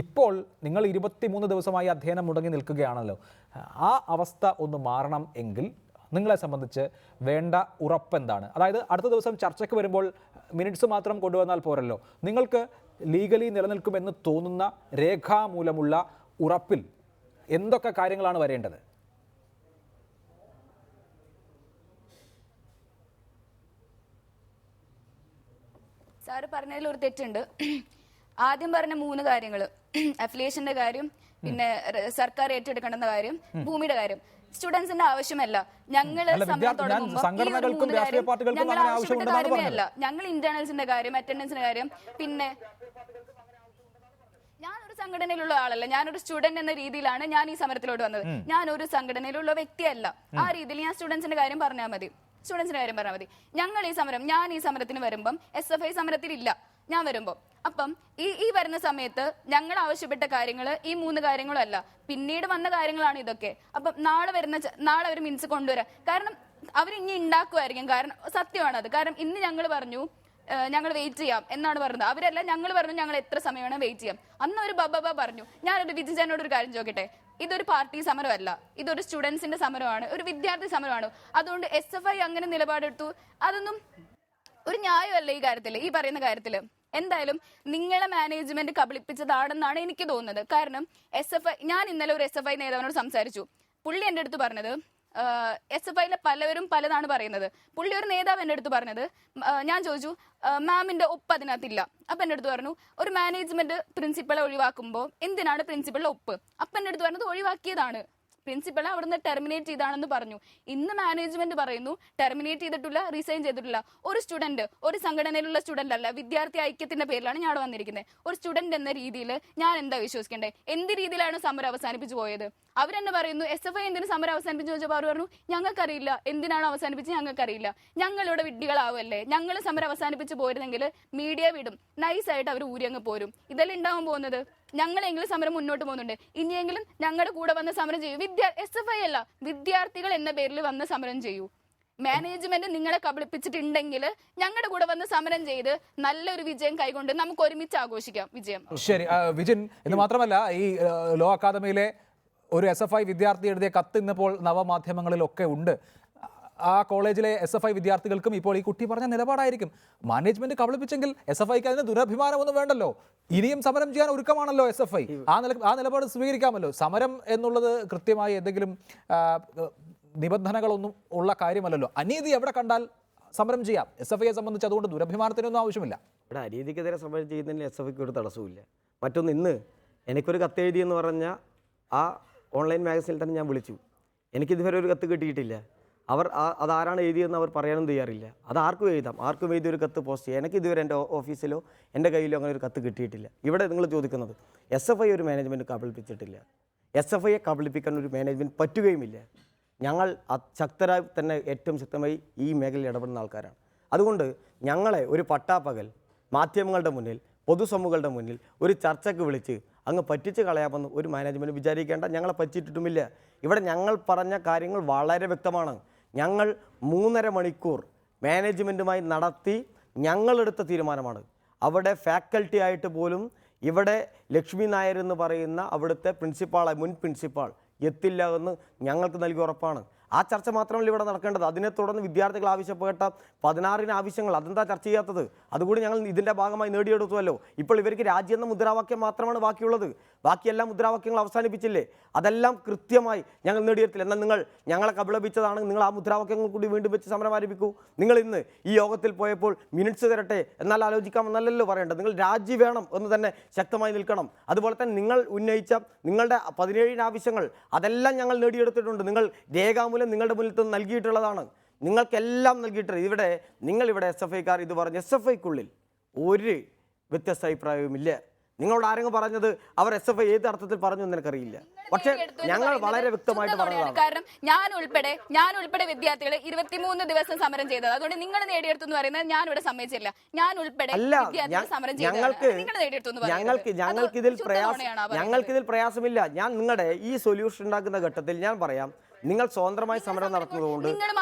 ഇപ്പോൾ നിങ്ങൾ 23 ദിവസമായി അധ്യയനം മുടങ്ങി നിൽക്കുകയാണല്ലോ. ആ അവസ്ഥ ഒന്ന് മാറണം എങ്കിൽ നിങ്ങളെ സംബന്ധിച്ച് വേണ്ട ഉറപ്പെന്താണ്? അതായത് അടുത്ത ദിവസം ചർച്ചയ്ക്ക് വരുമ്പോൾ മിനിറ്റ്സ് മാത്രം കൊണ്ടുവന്നാൽ പോരല്ലോ. നിങ്ങൾക്ക് ലീഗലി നിലനിൽക്കുമെന്ന് തോന്നുന്ന രേഖാമൂലമുള്ള ഉറപ്പിൽ എന്തൊക്കെ കാര്യങ്ങളാണ് വരേണ്ടത്? സാറ് പറഞ്ഞതിൽ ഒരു തെറ്റുണ്ട്. ആദ്യം പറഞ്ഞ 3 കാര്യങ്ങൾ, അഫിലിയേഷന്റെ കാര്യം, പിന്നെ സർക്കാർ ഏറ്റെടുക്കേണ്ടെന്ന കാര്യം, ഭൂമിയുടെ കാര്യം, സ്റ്റുഡൻസിന്റെ ആവശ്യമല്ല. ഞങ്ങൾ ആവശ്യപ്പെട്ട കാര്യമേ അല്ല. ഞങ്ങൾ ഇന്റേണൽസിന്റെ കാര്യം, അറ്റൻഡൻസിന്റെ കാര്യം, പിന്നെ ഞാനൊരു സംഘടനയിലുള്ള ആളല്ല, ഞാനൊരു സ്റ്റുഡന്റ് എന്ന രീതിയിലാണ് ഞാൻ ഈ സമരത്തിലോട്ട് വന്നത്. ഞാനൊരു സംഘടനയിലുള്ള വ്യക്തിയല്ല. ആ രീതിയിൽ ഞാൻ സ്റ്റുഡൻസിന്റെ കാര്യം പറഞ്ഞാൽ മതി. ഞാൻ ഈ സമരത്തിന് വരുമ്പം SFI സമരത്തിലില്ല. ഞാൻ വരുമ്പോൾ അപ്പം ഈ വരുന്ന സമയത്ത് ഞങ്ങൾ ആവശ്യപ്പെട്ട കാര്യങ്ങൾ ഈ 3 കാര്യങ്ങളും അല്ല, പിന്നീട് വന്ന കാര്യങ്ങളാണ് ഇതൊക്കെ. അപ്പം നാളെ ഒരു മിനിറ്റ്സ് കൊണ്ടുവരാം. കാരണം അവരിനി ഉണ്ടാക്കുമായിരിക്കും. കാരണം സത്യമാണത്. കാരണം ഇന്ന് ഞങ്ങൾ പറഞ്ഞു ഞങ്ങൾ വെയിറ്റ് ചെയ്യാം എന്നാണ് പറഞ്ഞത്. അവരല്ല, ഞങ്ങൾ പറഞ്ഞു ഞങ്ങൾ എത്ര സമയം വേണം വെയിറ്റ് ചെയ്യാം. അന്ന് ഒരു ബബ പറഞ്ഞു. ഞാനൊരു വിജിജനോട് ഒരു കാര്യം ചോദിക്കട്ടെ, ഇതൊരു പാർട്ടി സമരമല്ല, ഇതൊരു സ്റ്റുഡൻസിന്റെ സമരമാണ്, ഒരു വിദ്യാർത്ഥി സമരമാണ്. അതുകൊണ്ട് SFI അങ്ങനെ നിലപാടെടുത്തു, അതൊന്നും ഒരു ന്യായമല്ല ഈ കാര്യത്തിൽ, ഈ പറയുന്ന കാര്യത്തിൽ. എന്തായാലും നിങ്ങളെ മാനേജ്മെന്റ് കബളിപ്പിച്ചതാണെന്നാണ് എനിക്ക് തോന്നുന്നത്. കാരണം ഞാൻ ഇന്നലെ ഒരു SFI നേതാവിനോട് സംസാരിച്ചു. പുള്ളി എൻ്റെ അടുത്ത് പറഞ്ഞത് SFIയിലെ പലവരും പലതാണ് പറയുന്നത്. പുള്ളി ഒരു നേതാവ് എൻ്റെ അടുത്ത് പറഞ്ഞത്, ഞാൻ ചോദിച്ചു മാമിന്റെ ഒപ്പ് അതിനകത്തില്ല. അപ്പൊ എൻ്റെ അടുത്ത് പറഞ്ഞു ഒരു മാനേജ്മെന്റ് പ്രിൻസിപ്പളെ ഒഴിവാക്കുമ്പോൾ എന്തിനാണ് പ്രിൻസിപ്പളിന്റെ ഒപ്പ്? അപ്പൊ എൻ്റെ അടുത്ത് പറഞ്ഞത് ഒഴിവാക്കിയതാണ്, പ്രിൻസിപ്പളെ അവിടുന്ന് ടെർമിനേറ്റ് ചെയ്താണെന്ന് പറഞ്ഞു. ഇന്ന് മാനേജ്മെന്റ് പറയുന്നു ടെർമിനേറ്റ് ചെയ്തിട്ടില്ല, റിസൈൻ ചെയ്തിട്ടില്ല. ഒരു സ്റ്റുഡന്റ്, ഒരു സംഘടനയിലുള്ള സ്റ്റുഡന്റ് അല്ല, വിദ്യാർത്ഥി ഐക്യത്തിന്റെ പേരിലാണ് ഞാൻ അവിടെ വന്നിരിക്കുന്നത്. ഒരു സ്റ്റുഡന്റ് എന്ന രീതിയിൽ ഞാൻ എന്താ വിശ്വസിക്കേണ്ടത്? എന്ത് രീതിയിലാണ് സമരം അവസാനിപ്പിച്ചു പോയത്? അവരെന്നെ പറയുന്നു SFI എന്തിനു സമരം അവസാനിപ്പിച്ചു ചോദിച്ചപ്പോൾ അവർ പറഞ്ഞു ഞങ്ങൾക്കറിയില്ല, എന്തിനാണ് അവസാനിപ്പിച്ച് ഞങ്ങൾക്കറിയില്ല, ഞങ്ങളിവിടെ വിഡ്ഢികളാവല്ലേ, ഞങ്ങൾ സമരം അവസാനിപ്പിച്ച് പോയിരുന്നെങ്കിൽ മീഡിയ വിടും, നൈസായിട്ട് അവർ ഊരിയങ്ങ് പോരും. ഇതെല്ലാം ഉണ്ടാവാൻ പോകുന്നത്. ഞങ്ങളെങ്കിലും സമരം മുന്നോട്ട് പോകുന്നുണ്ട്, ഇനിയെങ്കിലും ഞങ്ങളുടെ കൂടെ വന്ന് സമരം ചെയ്യൂ. SFI അല്ല, വിദ്യാർത്ഥികൾ എന്ന പേരിൽ വന്ന് സമരം ചെയ്യൂ. മാനേജ്മെന്റ് നിങ്ങളെ കബളിപ്പിച്ചിട്ടുണ്ടെങ്കിൽ ഞങ്ങളുടെ കൂടെ വന്ന് സമരം ചെയ്ത് നല്ലൊരു വിജയം കൈകൊണ്ട് നമുക്ക് ഒരുമിച്ച് ആഘോഷിക്കാം വിജയം. ശരി വിജിൻ, എന്ന് മാത്രമല്ല ഈ ലോ അക്കാദമിയിലെ ഒരു SFI വിദ്യാർത്ഥി എഴുതിയ കത്ത് ഇന്നിപ്പോൾ നവമാധ്യമങ്ങളിലൊക്കെ ഉണ്ട്. ആ കോളേജിലെ SFI വിദ്യാർത്ഥികൾക്കും ഇപ്പോൾ ഈ കുട്ടി പറഞ്ഞ നിലപാടായിരിക്കും. മാനേജ്മെന്റ് കബളിപ്പിച്ചെങ്കിൽ SFIക്ക് അതിന് ദുരഭിമാനമൊന്നും വേണ്ടല്ലോ, ഇനിയും സമരം ചെയ്യാൻ ഒരുക്കമാണല്ലോ SFI. ആ നിലപാട് സ്വീകരിക്കാമല്ലോ. സമരം എന്നുള്ളത് കൃത്യമായി എന്തെങ്കിലും നിബന്ധനകളൊന്നും ഉള്ള കാര്യമല്ലല്ലോ. അനീതി എവിടെ കണ്ടാൽ സമരം ചെയ്യാം. SFIയെ സംബന്ധിച്ച് അതുകൊണ്ട് ദുരഭിമാനത്തിനൊന്നും ആവശ്യമില്ല. ഇവിടെ അനീതിക്കെതിരെ സമരം ചെയ്യുന്നതിന് SFIക്ക് ഒരു തടസ്സവുമില്ല. മറ്റൊന്ന്, ഇന്ന് എനിക്കൊരു കത്ത് എഴുതിയെന്ന് പറഞ്ഞ ആ ഓൺലൈൻ മാഗസിനിൽ തന്നെ ഞാൻ വിളിച്ചു. എനിക്കിതുവരെ ഒരു കത്ത് കിട്ടിയിട്ടില്ല. അതാരാണ് എഴുതിയെന്ന് അവർ പറയാനും തയ്യാറില്ല. അത് ആർക്കും എഴുതാം, ആർക്കും എഴുതിയ ഒരു കത്ത് പോസ്റ്റ് ചെയ്യാം. എനിക്കിതുവരെ എൻ്റെ ഓഫീസിലോ എൻ്റെ കയ്യിലോ അങ്ങനെ ഒരു കത്ത് കിട്ടിയിട്ടില്ല. ഇവിടെ നിങ്ങൾ ചോദിക്കുന്നത് SFI ഒരു മാനേജ്മെൻറ്റ് കബളിപ്പിച്ചിട്ടില്ല. SFIയെ കബളിപ്പിക്കാൻ ഒരു മാനേജ്മെൻറ്റ് പറ്റുകയുമില്ല. ഞങ്ങൾ ശക്തരായി തന്നെ ഏറ്റവും ശക്തമായി ഈ മേഖലയിൽ ഇടപെടുന്ന ആൾക്കാരാണ്. അതുകൊണ്ട് ഞങ്ങളെ ഒരു പട്ടാപ്പകൽ മാധ്യമങ്ങളുടെ മുന്നിൽ, പൊതുസമൂഹങ്ങളുടെ മുന്നിൽ ഒരു ചർച്ചയ്ക്ക് വിളിച്ച് അങ്ങ് പറ്റിച്ച് കളയാമെന്ന് ഒരു മാനേജ്മെൻറ്റ് വിചാരിക്കേണ്ട. ഞങ്ങളെ പറ്റിയിട്ടുമില്ല. ഇവിടെ ഞങ്ങൾ പറഞ്ഞ കാര്യങ്ങൾ വളരെ വ്യക്തമാണ്. ഞങ്ങൾ 3.5 മണിക്കൂർ മാനേജ്മെൻറ്റുമായി നടത്തി ഞങ്ങളെടുത്ത തീരുമാനമാണ്. അവിടെ ഫാക്കൽറ്റി ആയിട്ട് പോലും ഇവിടെ ലക്ഷ്മി നായർ എന്ന് പറയുന്ന അവിടുത്തെ മുൻ പ്രിൻസിപ്പാൾ എത്തില്ല എന്ന് ഞങ്ങൾക്ക് നൽകിയ ഉറപ്പാണ്. ആ ചർച്ച മാത്രമല്ല ഇവിടെ നടക്കേണ്ടത്. അതിനെ തുടർന്ന് വിദ്യാർത്ഥികൾ ആവശ്യപ്പെട്ട 16 ആവശ്യങ്ങൾ, അതെന്താ ചർച്ച ചെയ്യാത്തത്? അതുകൂടി ഞങ്ങൾ ഇതിൻ്റെ ഭാഗമായി നേടിയെടുത്തുവല്ലോ. ഇപ്പോൾ ഇവർക്ക് രാജ്യം എന്ന മുദ്രാവാക്യം മാത്രമാണ് ബാക്കിയുള്ളത്. ബാക്കിയെല്ലാ മുദ്രാവാക്യങ്ങൾ അവസാനിപ്പിച്ചില്ലേ? അതെല്ലാം കൃത്യമായി ഞങ്ങൾ നേടിയെടുത്തില്ല. എന്നാൽ നിങ്ങൾ ഞങ്ങളെ കബളിപ്പിച്ചതാണ്, നിങ്ങൾ ആ മുദ്രാവാക്യങ്ങൾ കൂടി വീണ്ടും വെച്ച് സമരം ആരംഭിക്കൂ. നിങ്ങൾ ഇന്ന് ഈ യോഗത്തിൽ പോയപ്പോൾ മിനിറ്റ്സ് തരട്ടെ എന്നാൽ ആലോചിക്കാമെന്നല്ലോ പറയേണ്ടത്. നിങ്ങൾ രാജി വേണം എന്ന് തന്നെ ശക്തമായി നിൽക്കണം. അതുപോലെ തന്നെ നിങ്ങൾ ഉന്നയിച്ച നിങ്ങളുടെ 17 ആവശ്യങ്ങൾ അതെല്ലാം ഞങ്ങൾ നേടിയെടുത്തിട്ടുണ്ട്. നിങ്ങൾ രേഖാമൂലം നിങ്ങളുടെ മുന്നിൽ നൽകിയിട്ടുള്ളതാണ്. നിങ്ങൾക്കെല്ലാം നൽകിയിട്ടുണ്ട്. നിങ്ങളിവിടെ SFIക്കാർ ഇത് പറഞ്ഞ് SFIക്കുള്ളിൽ ഒരു വ്യത്യസ്ത അഭിപ്രായവുമില്ല. നിങ്ങളോട് ആരെങ്കിലും പറഞ്ഞത് അവർ SFI ഏത് അർത്ഥത്തിൽ പറഞ്ഞു എന്ന് എനിക്കറിയില്ല. പക്ഷെ ഞങ്ങൾ വളരെ വ്യക്തമായിട്ട് പറഞ്ഞതാണ്. കാരണം ഞാൻ ഉൾപ്പെടെ വിദ്യാർത്ഥികൾ 23 ദിവസം സമരം ചെയ്തത്. അതുകൊണ്ട് നിങ്ങൾ നേടിയെടുത്തു എന്ന് പറയുന്നത് ഞാൻ ഇവിടെ സമ്മതിച്ചില്ല. ഞാൻ ഉൾപ്പെടെ സമരം ഞങ്ങൾക്കിതിൽ പ്രയാസമില്ല. ഞാൻ നിങ്ങളുടെ ഈ സൊല്യൂഷൻ ഉണ്ടാക്കുന്ന ഘട്ടത്തിൽ ഞാൻ പറയാം, നിങ്ങൾ സ്വതന്ത്രമായി സമരം നടത്തുന്നതുകൊണ്ട് നിങ്ങളെ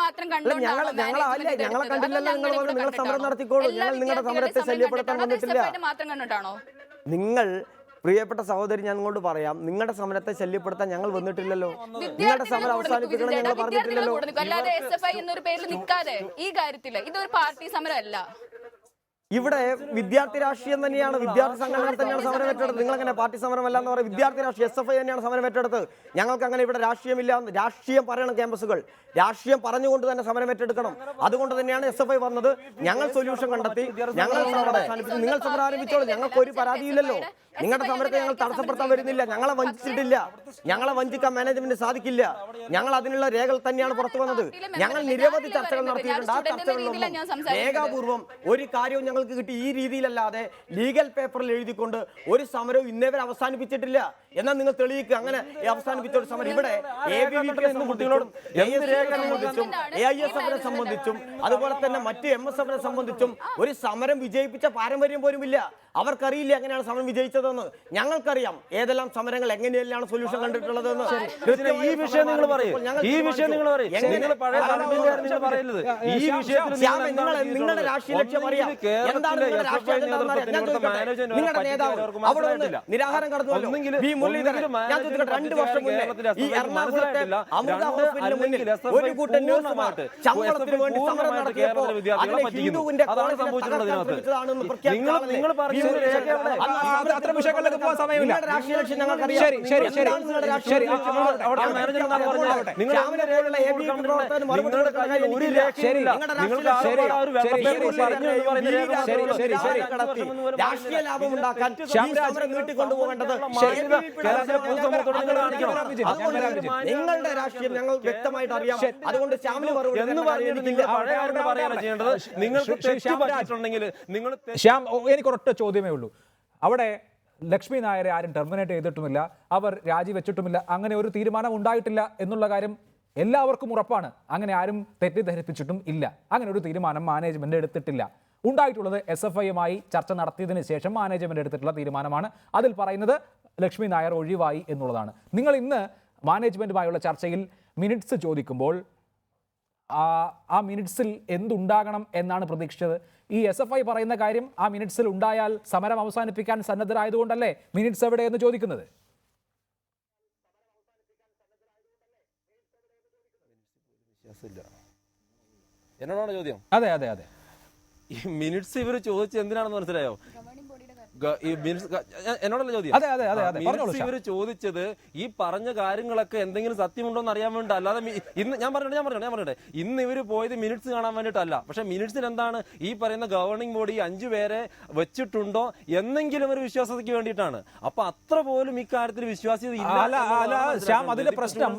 മാത്രം ഞങ്ങളെ കണ്ടില്ലല്ലോ. നിങ്ങൾ സമരം നടത്തിക്കോളൂ. ഞങ്ങൾ നിങ്ങളുടെ സമരത്തെ ശല്യപ്പെടുത്താൻ വന്നിട്ടില്ല. നിങ്ങൾ പ്രിയപ്പെട്ട സഹോദരി, ഞാൻ നിങ്ങളോട് പറയാം, നിങ്ങളുടെ സമരത്തെ ശല്യപ്പെടുത്താൻ ഞങ്ങൾ വന്നിട്ടില്ലല്ലോ. നിങ്ങളുടെ സമരം അവസാനിപ്പിക്കണം ഞങ്ങൾ പറഞ്ഞിട്ടില്ലല്ലോ. അല്ലാതെ SFI എന്നൊരു പേരിൽ നിൽക്കാതെ ഈ കാര്യത്തില് ഇതൊരു പാർട്ടി സമരമല്ല. ഇവിടെ വിദ്യാർത്ഥി രാഷ്ട്രീയം തന്നെയാണ്, വിദ്യാർത്ഥി സംഘടനകൾ തന്നെയാണ് സമരം ഏറ്റെടുത്തത്. നിങ്ങളങ്ങനെ പാർട്ടി സമരമല്ല എന്ന് പറയും. വിദ്യാർത്ഥി രാഷ്ട്രീയം SFI തന്നെയാണ് സമരം ഏറ്റെടുത്തത്. ഞങ്ങൾക്ക് അങ്ങനെ ഇവിടെ രാഷ്ട്രീയമില്ല. രാഷ്ട്രീയം പറയണം ക്യാമ്പസുകൾ, രാഷ്ട്രീയം പറഞ്ഞുകൊണ്ട് തന്നെ സമരം ഏറ്റെടുക്കണം. അതുകൊണ്ട് തന്നെയാണ് SFI വന്നത്. ഞങ്ങൾ സൊല്യൂഷൻ കണ്ടെത്തി, ഞങ്ങൾ സമരം അവസാനിപ്പിച്ചു. നിങ്ങൾ സമരം ആരംഭിച്ചോളൂ, ഞങ്ങൾക്ക് ഒരു പരാതിയില്ലല്ലോ. നിങ്ങളുടെ സമരത്തെ ഞങ്ങൾ തടസ്സപ്പെടുത്താൻ വരുന്നില്ല. ഞങ്ങളെ വഞ്ചിച്ചിട്ടില്ല. ഞങ്ങളെ വഞ്ചിക്കാൻ മാനേജ്മെന്റ് സാധിക്കില്ല. ഞങ്ങൾ അതിനുള്ള രേഖകൾ തന്നെയാണ് പുറത്തു വന്നത്. ഞങ്ങൾ നിരവധി ചർച്ചകൾ നടത്തിയിട്ടുണ്ട്. ആ ചർച്ചകളിലൊന്നും രേഖാപൂർവ്വം ഒരു കാര്യവും ഞങ്ങൾക്ക് കിട്ടി. ഈ രീതിയിലല്ലാതെ ലീഗൽ പേപ്പറിൽ എഴുതിക്കൊണ്ട് ഒരു സമരവും ഇന്നേവരെ അവസാനിപ്പിച്ചിട്ടില്ല. എന്നാൽ നിങ്ങൾ തെളിയിക്കുക അങ്ങനെ അവസാനിപ്പിച്ച ഒരു സമരം. ഇവിടെ ABVP സംബന്ധിച്ചും AISFനെ സംബന്ധിച്ചും അതുപോലെ തന്നെ മറ്റ് MSFനെ സംബന്ധിച്ചും ഒരു സമരം വിജയിപ്പിച്ച പാരമ്പര്യം പോലുമില്ല. അവർക്കറിയില്ല എങ്ങനെയാണ് സമരം വിജയിച്ചതെന്ന്. ഞങ്ങൾക്കറിയാം ഏതെല്ലാം സമരങ്ങൾ എങ്ങനെയെല്ലാം സൊല്യൂഷൻ കണ്ടിട്ടുള്ളതെന്ന്. ഈ വിഷയം നിങ്ങൾ പറയും, ഈ വിഷയം നിങ്ങൾ പറയും. നിങ്ങളുടെ രാഷ്ട്രീയ ലക്ഷ്യം അറിയാം. എന്താണ് നിങ്ങളുടെ രാഷ്ട്രീയ നിങ്ങളുടെ നേതാവ് അവിടെ നിന്ന് നിരാഹാരം കടന്നുവല്ലോ വി മുരളീധരൻ. ഞാൻ ചോദിക്കട്ടെ, 2 വർഷം മുന്നേ ഈ എറണാകുളത്തെ അമൃത ഹോസ്പിറ്റലിന് മുന്നിൽ ഒരു കൂട്ടം നഴ്സുമാർ ശമ്പളത്തിന് വേണ്ടി സമരം നടത്തിയപ്പോൾ അതിനെ ഹിന്ദുവിന്റെ സംഭവിച്ചിട്ടുള്ളതാണെന്ന് പ്രഖ്യാപിച്ചു. അത്ര വിഷയങ്ങളിലേക്ക് പോകാൻ സമയമില്ല. രാഷ്ട്രീയ ലക്ഷ്യം ഞങ്ങൾക്കറിയാം. രാഷ്ട്രീയ ലാഭം ഉണ്ടാക്കാൻ നീട്ടിക്കൊണ്ടുപോകേണ്ടത് നിങ്ങളുടെ രാഷ്ട്രീയം ഞങ്ങൾ വ്യക്തമായിട്ട് അറിയാം. അതുകൊണ്ട് ശ്യാമിന് മറുപടി ശ്യാം, എനിക്കൊരൊറ്റ ചോദ്യമേ ഉള്ളൂ. അവിടെ ലക്ഷ്മി നായരെ ആരും ടെർമിനേറ്റ് ചെയ്തിട്ടുമില്ല, അവർ രാജിവെച്ചിട്ടുമില്ല, അങ്ങനെ ഒരു തീരുമാനം ഉണ്ടായിട്ടില്ല എന്നുള്ള കാര്യം എല്ലാവർക്കും ഉറപ്പാണ്. അങ്ങനെ ആരും തെറ്റിദ്ധരിപ്പിച്ചിട്ടും ഇല്ല. അങ്ങനെ ഒരു തീരുമാനം മാനേജ്മെന്റ് എടുത്തിട്ടില്ല. ഉണ്ടായിട്ടുള്ളത് SFIയുമായി ചർച്ച നടത്തിയതിന് ശേഷം മാനേജ്മെന്റ് എടുത്തിട്ടുള്ള തീരുമാനമാണ്. അതിൽ പറയുന്നത് ലക്ഷ്മി നായർ ഒഴിവായി എന്നുള്ളതാണ്. നിങ്ങൾ ഇന്ന് മാനേജ്മെന്റുമായുള്ള ചർച്ചയിൽ മിനിറ്റ്സ് ചോദിക്കുമ്പോൾ ആ മിനിറ്റ്സിൽ എന്തുണ്ടാകണം എന്നാണ് പ്രതീക്ഷിച്ചത്? ഈ SFI പറയുന്ന കാര്യം ആ മിനിറ്റ്സിൽ ഉണ്ടായാൽ സമരം അവസാനിപ്പിക്കാൻ സന്നദ്ധരായതുകൊണ്ടല്ലേ മിനിറ്റ്സ് എവിടെയെന്ന് ചോദിക്കുന്നത്? എന്നോടാണ് ചോദ്യം. അതെ അതെ അതെ. ഈ മിനിറ്റ്സ് ഇവർ ചോദിച്ചത് എന്തിനാണെന്ന് മനസ്സിലായോ? എന്നോടല്ല ചോദ്യം. ഇവര് ചോദിച്ചത് ഈ പറഞ്ഞ കാര്യങ്ങളൊക്കെ എന്തെങ്കിലും സത്യമുണ്ടോ എന്ന് അറിയാൻ വേണ്ടി, അല്ലാതെ ഇന്ന് ഞാൻ പറഞ്ഞോട്ടെ ഇന്ന് ഇവര് പോയത് മിനിറ്റ്സ് കാണാൻ വേണ്ടിയിട്ടല്ല. പക്ഷെ മിനിറ്റ്സിൽ എന്താണ് ഈ പറയുന്ന ഗവർണിംഗ് ബോഡി 5 പേരെ വെച്ചിട്ടുണ്ടോ എന്നെങ്കിലും ഒരു വിശ്വാസതയ്ക്ക് വേണ്ടിയിട്ടാണ്. അപ്പൊ അത്ര പോലും ഇക്കാര്യത്തിൽ വിശ്വാസ്യത ശ്യാം, അതിലെ പ്രശ്നം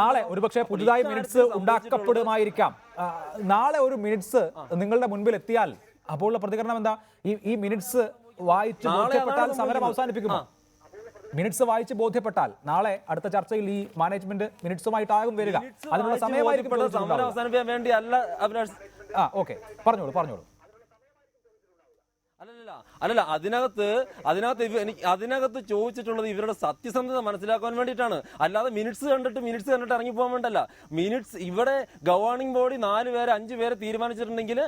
നാളെ ഒരുപക്ഷെ പുതുതായി മിനിറ്റ്സ് ഉണ്ടാക്കപ്പെടുമായിരിക്കാം. നാളെ ഒരു മിനിറ്റ്സ് നിങ്ങളുടെ മുൻപിൽ എത്തിയാൽ അപ്പോഴുള്ള പ്രതികരണം എന്താ? ഈ മിനിറ്റ്സ് വായിച്ച് ബോധ്യപ്പെട്ടാൽ സമരം അവസാനിപ്പിക്കുമോ? മിനിറ്റ്സ് വായിച്ച് ബോധ്യപ്പെട്ടാൽ നാളെ അടുത്ത ചർച്ചയിൽ ഈ മാനേജ്മെന്റ് മിനിറ്റ്സുമായിട്ടാകും വരിക. അതിനുള്ള സമയമായിരിക്കും. സമരം അവസാനിപ്പിക്കാൻ വേണ്ടി അല്ല. ഓക്കെ, പറഞ്ഞോളൂ. അല്ലല്ല അതിനകത്ത് ചോദിച്ചിട്ടുള്ളത് ഇവരുടെ സത്യസന്ധത മനസ്സിലാക്കാൻ വേണ്ടിയിട്ടാണ്. അല്ലാതെ മിനിറ്റ്സ് കണ്ടിട്ട് ഇറങ്ങി പോകാൻ വേണ്ടല്ല. മിനിറ്റ്സ് ഇവിടെ ഗവർണിംഗ് ബോഡി 4 പേരെ 5 പേരെ തീരുമാനിച്ചിട്ടുണ്ടെങ്കിൽ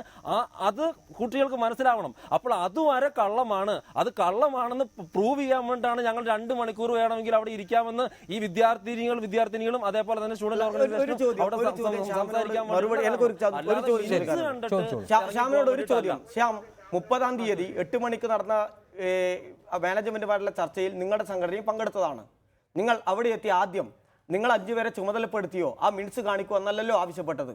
അത് കുട്ടികൾക്ക് മനസ്സിലാവണം. അപ്പോൾ അതുവരെ കള്ളമാണ്. അത് കള്ളമാണെന്ന് പ്രൂവ് ചെയ്യാൻ വേണ്ടിയിട്ടാണ് ഞങ്ങൾ 2 മണിക്കൂർ വേണമെങ്കിൽ അവിടെ ഇരിക്കാമെന്ന് ഈ വിദ്യാർത്ഥിനികളും അതേപോലെ തന്നെ സ്റ്റുഡന്റ് ഓർഗനൈസേഷനും അവിടെ സംസാരിക്കാൻ. 30-ാം തീയതി 8 മണിക്ക് നടന്ന മാനേജ്മെന്റുമായിട്ടുള്ള ചർച്ചയിൽ നിങ്ങളുടെ സംഘടനയും പങ്കെടുത്തതാണ്. നിങ്ങൾ അവിടെ എത്തി ആദ്യം നിങ്ങൾ 5 പേരെ ചുമതലപ്പെടുത്തിയോ? ആ മിനിറ്റ്സ് കാണിക്കൂ എന്നല്ലല്ലോ ആവശ്യപ്പെട്ടത്.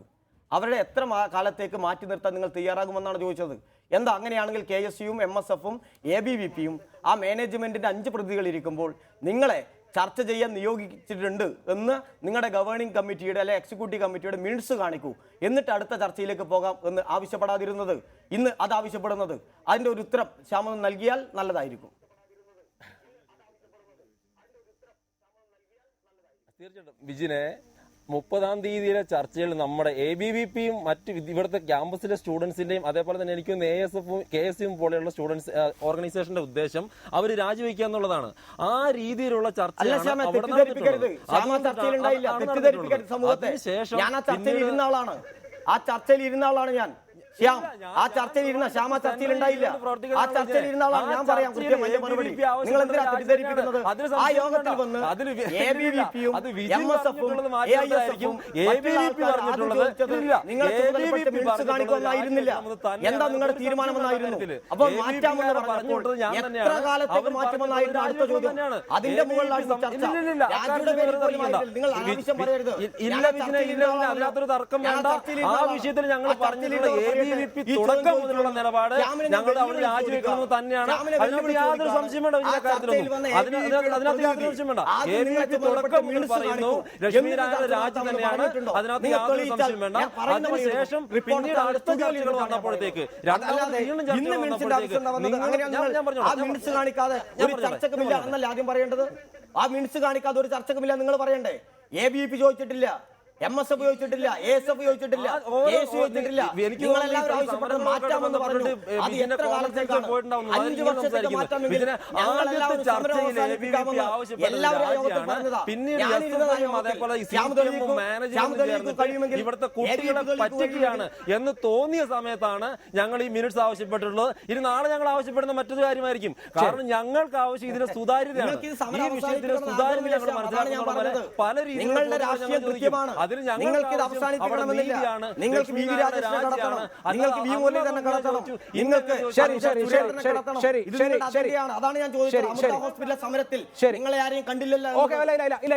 അവരുടെ എത്ര കാലത്തേക്ക് മാറ്റി നിർത്താൻ നിങ്ങൾ തയ്യാറാകുമെന്നാണ് ചോദിച്ചത്. എന്താ അങ്ങനെയാണെങ്കിൽ KSUവും MSFും ABVPയും ആ മാനേജ്മെന്റിന്റെ 5 പ്രതികൾ ഇരിക്കുമ്പോൾ നിങ്ങളെ ചർച്ച ചെയ്യാൻ നിയോഗിച്ചിട്ടുണ്ട് എന്ന് നിങ്ങളുടെ ഗവേണിംഗ് കമ്മിറ്റിയുടെ അല്ലെ എക്സിക്യൂട്ടീവ് കമ്മിറ്റിയുടെ മിനിറ്റ്സ് കാണിക്കൂ, എന്നിട്ട് അടുത്ത ചർച്ചയിലേക്ക് പോകാം എന്ന് ആവശ്യപ്പെടാതിരുന്നത് ഇന്ന് അത് ആവശ്യപ്പെടുന്നത്? അതിൻ്റെ ഒരു ഉത്തരം ശ്യാമൻ നൽകിയാൽ നല്ലതായിരിക്കും. തീർച്ചയായിട്ടും വിജിനെ, 30-ാം തീയതിയിലെ ചർച്ചയിൽ നമ്മുടെ ABVPയും മറ്റ് ഇവിടുത്തെ ക്യാമ്പസിലെ സ്റ്റുഡൻസിന്റെയും അതേപോലെ തന്നെ എനിക്ക് ASFും KSUവും പോലെയുള്ള സ്റ്റുഡൻസ് ഓർഗനൈസേഷന്റെ ഉദ്ദേശം അവർ രാജിവെക്കുക എന്നുള്ളതാണ്. ആ രീതിയിലുള്ള ചർച്ചയാണ്. ആ ചർച്ചയിൽ ഇരുന്ന ആളാണ് ഞാൻ. ശ്യാം ആ ചർച്ചയിൽ ഇരുന്ന ശ്യാമ ചർച്ചയിൽ ഉണ്ടായില്ല. ആ ചർച്ചയിൽ ഇരുന്ന ആളാണ് ഞാൻ. പറയാം കൃത്യമായ മറുപടി. നിങ്ങൾ എന്തിനാ തെറ്റിദ്ധരിപ്പിക്കുന്നത്? ആ യോഗത്തിൽ വന്ന് ABVPയും MSFും AISFും നിങ്ങളെ ചുമതലപ്പെട്ട മിനിറ്റ്സ് കാണിക്കുമെന്നായിരുന്നില്ല. എന്താ നിങ്ങളുടെ തീരുമാനമെന്നായിരുന്നു. അപ്പോൾ മാറ്റാമെന്ന് പറഞ്ഞപ്പോൾ എത്ര കാലത്തേക്ക് മാറ്റുമെന്നായിരുന്നു അടുത്ത ചോദ്യം. അതിന്റെ മുകളിലാണ് ചർച്ച. രാജ്യയുടെ പേരിൽ നിങ്ങൾ ആവശ്യം പറയരുത്. അതിനകത്തൊരു തർക്കം വേണ്ട. ആ വിഷയത്തിൽ ഞങ്ങൾ പറഞ്ഞിട്ടുള്ള ABVP തുടക്കം മുതലുള്ള നിലപാട് ഞങ്ങൾ അവിടെ രാജിവെക്കുന്നത് തന്നെയാണ്. അതിനകത്ത് യാതൊരു സംശയം വേണ്ട ഇതിന്റെ കാര്യത്തിലൊന്നും. അതിനകത്ത് യാതൊരു സംശയം വേണ്ട. ABVP തുടക്കം മുതൽ പറയുന്നു രശ്മി നായരുടെ രാജി തന്നെയാണ്. അതിനകത്ത് യാതൊരു സംശയം വേണ്ട. അതിനുശേഷം പിന്നീട് അടുത്ത ചർച്ചകൾ വന്നപ്പോഴത്തേക്ക് രണ്ടാമത് വീണ്ടും ചർച്ചകൾ വന്നപ്പോഴത്തേക്ക് ആ മിനിറ്റ്സ് കാണിക്കാതെ ഒരു ചർച്ചക്കുമില്ല നിങ്ങൾ പറയണ്ടേ? ABVP ചോദിച്ചിട്ടില്ല, MSF ചോദിച്ചിട്ടില്ല, ASF ചോദിച്ചിട്ടില്ല, AS ചോദിച്ചിട്ടില്ല. നിങ്ങളെല്ലാവരും ആവശ്യപ്പെട്ടത് മാറ്റാമെന്ന് പറഞ്ഞു. അത് എത്ര കാലത്തേക്കാണ്? 5 വർഷത്തേക്ക് മാറ്റാമെങ്കിൽ ഞങ്ങളെല്ലാവരും സമരം അവസാനിപ്പിക്കാമെന്ന് എല്ലാവരും യോഗത്തിൽ പറഞ്ഞതാ. ഇവിടുത്തെ കുട്ടികളെ പറ്റിക്കുകയാണ് എന്ന് തോന്നിയ സമയത്താണ് ഞങ്ങൾ ഈ മിനിറ്റ്സ് ആവശ്യപ്പെട്ടിട്ടുള്ളത്. ഇനി നാളെ ഞങ്ങൾ ആവശ്യപ്പെടുന്ന മറ്റൊരു കാര്യമായിരിക്കും. കാരണം ഞങ്ങൾക്ക് ആവശ്യം ഇതിന്റെ സുതാര്യതയാണ്. ഈ വിഷയത്തിന്റെ സുതാര്യത ഞങ്ങൾ മനസ്സിലാക്കുന്നത് പല നിങ്ങളുടെ രാഷ്ട്രീയം കൃത്യമാണ്. നിങ്ങൾക്ക് ഇത് അവസാനിപ്പിക്കണമെന്നില്ല. നിങ്ങൾക്ക് വി രാജേഷിനെ കടത്തണം, നിങ്ങൾക്ക് വി മുരളീധരനെ കടത്തണം, നിങ്ങൾക്ക് അതാണ് ഞാൻ ചോദിച്ചത്. അമൃത ഹോസ്പിറ്റൽ സമരത്തിൽ നിങ്ങളെ ആരെയും കണ്ടില്ലല്ലോ.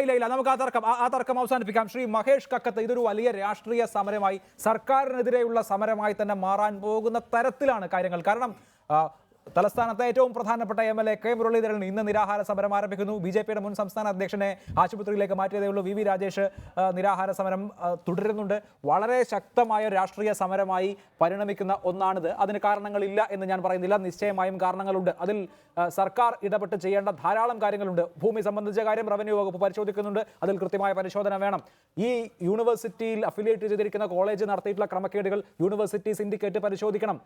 ഇല്ല നമുക്ക് ആ തർക്കം അവസാനിപ്പിക്കാം. ശ്രീ മഹേഷ് കക്കത്ത്, ഇതൊരു വലിയ രാഷ്ട്രീയ സമരമായി, സർക്കാരിനെതിരെയുള്ള സമരമായി തന്നെ മാറാൻ പോകുന്ന തരത്തിലാണ് കാര്യങ്ങൾ. കാരണം തലസ്ഥാനത്തെ ഏറ്റവും പ്രധാനപ്പെട്ട MLA കെ മുരളീധരൻ ഇന്ന് നിരാഹാര സമരം ആരംഭിക്കുന്നു. BJPയുടെ മുൻ സംസ്ഥാന അധ്യക്ഷനെ ആശുപത്രിയിലേക്ക് മാറ്റിയതേ ഉള്ളൂ. VV രാജേഷ് നിരാഹാര സമരം തുടരുന്നുണ്ട്. വളരെ ശക്തമായ രാഷ്ട്രീയ സമരമായി പരിണമിക്കുന്ന ഒന്നാണിത്. അതിന് കാരണങ്ങളില്ല എന്ന് ഞാൻ പറയുന്നില്ല, നിശ്ചയമായും കാരണങ്ങളുണ്ട്. അതിൽ സർക്കാർ ഇടപെട്ട് ചെയ്യേണ്ട ധാരാളം കാര്യങ്ങളുണ്ട്. ഭൂമി സംബന്ധിച്ച കാര്യം റവന്യൂ വകുപ്പ് പരിശോധിക്കുന്നുണ്ട്, അതിൽ കൃത്യമായ പരിശോധന വേണം. ഈ യൂണിവേഴ്സിറ്റിയിൽ അഫിലിയേറ്റ് ചെയ്തിരിക്കുന്ന കോളേജ് നടത്തിയിട്ടുള്ള ക്രമക്കേടുകൾ യൂണിവേഴ്സിറ്റി സിൻഡിക്കേറ്റ് പരിശോധിക്കണം.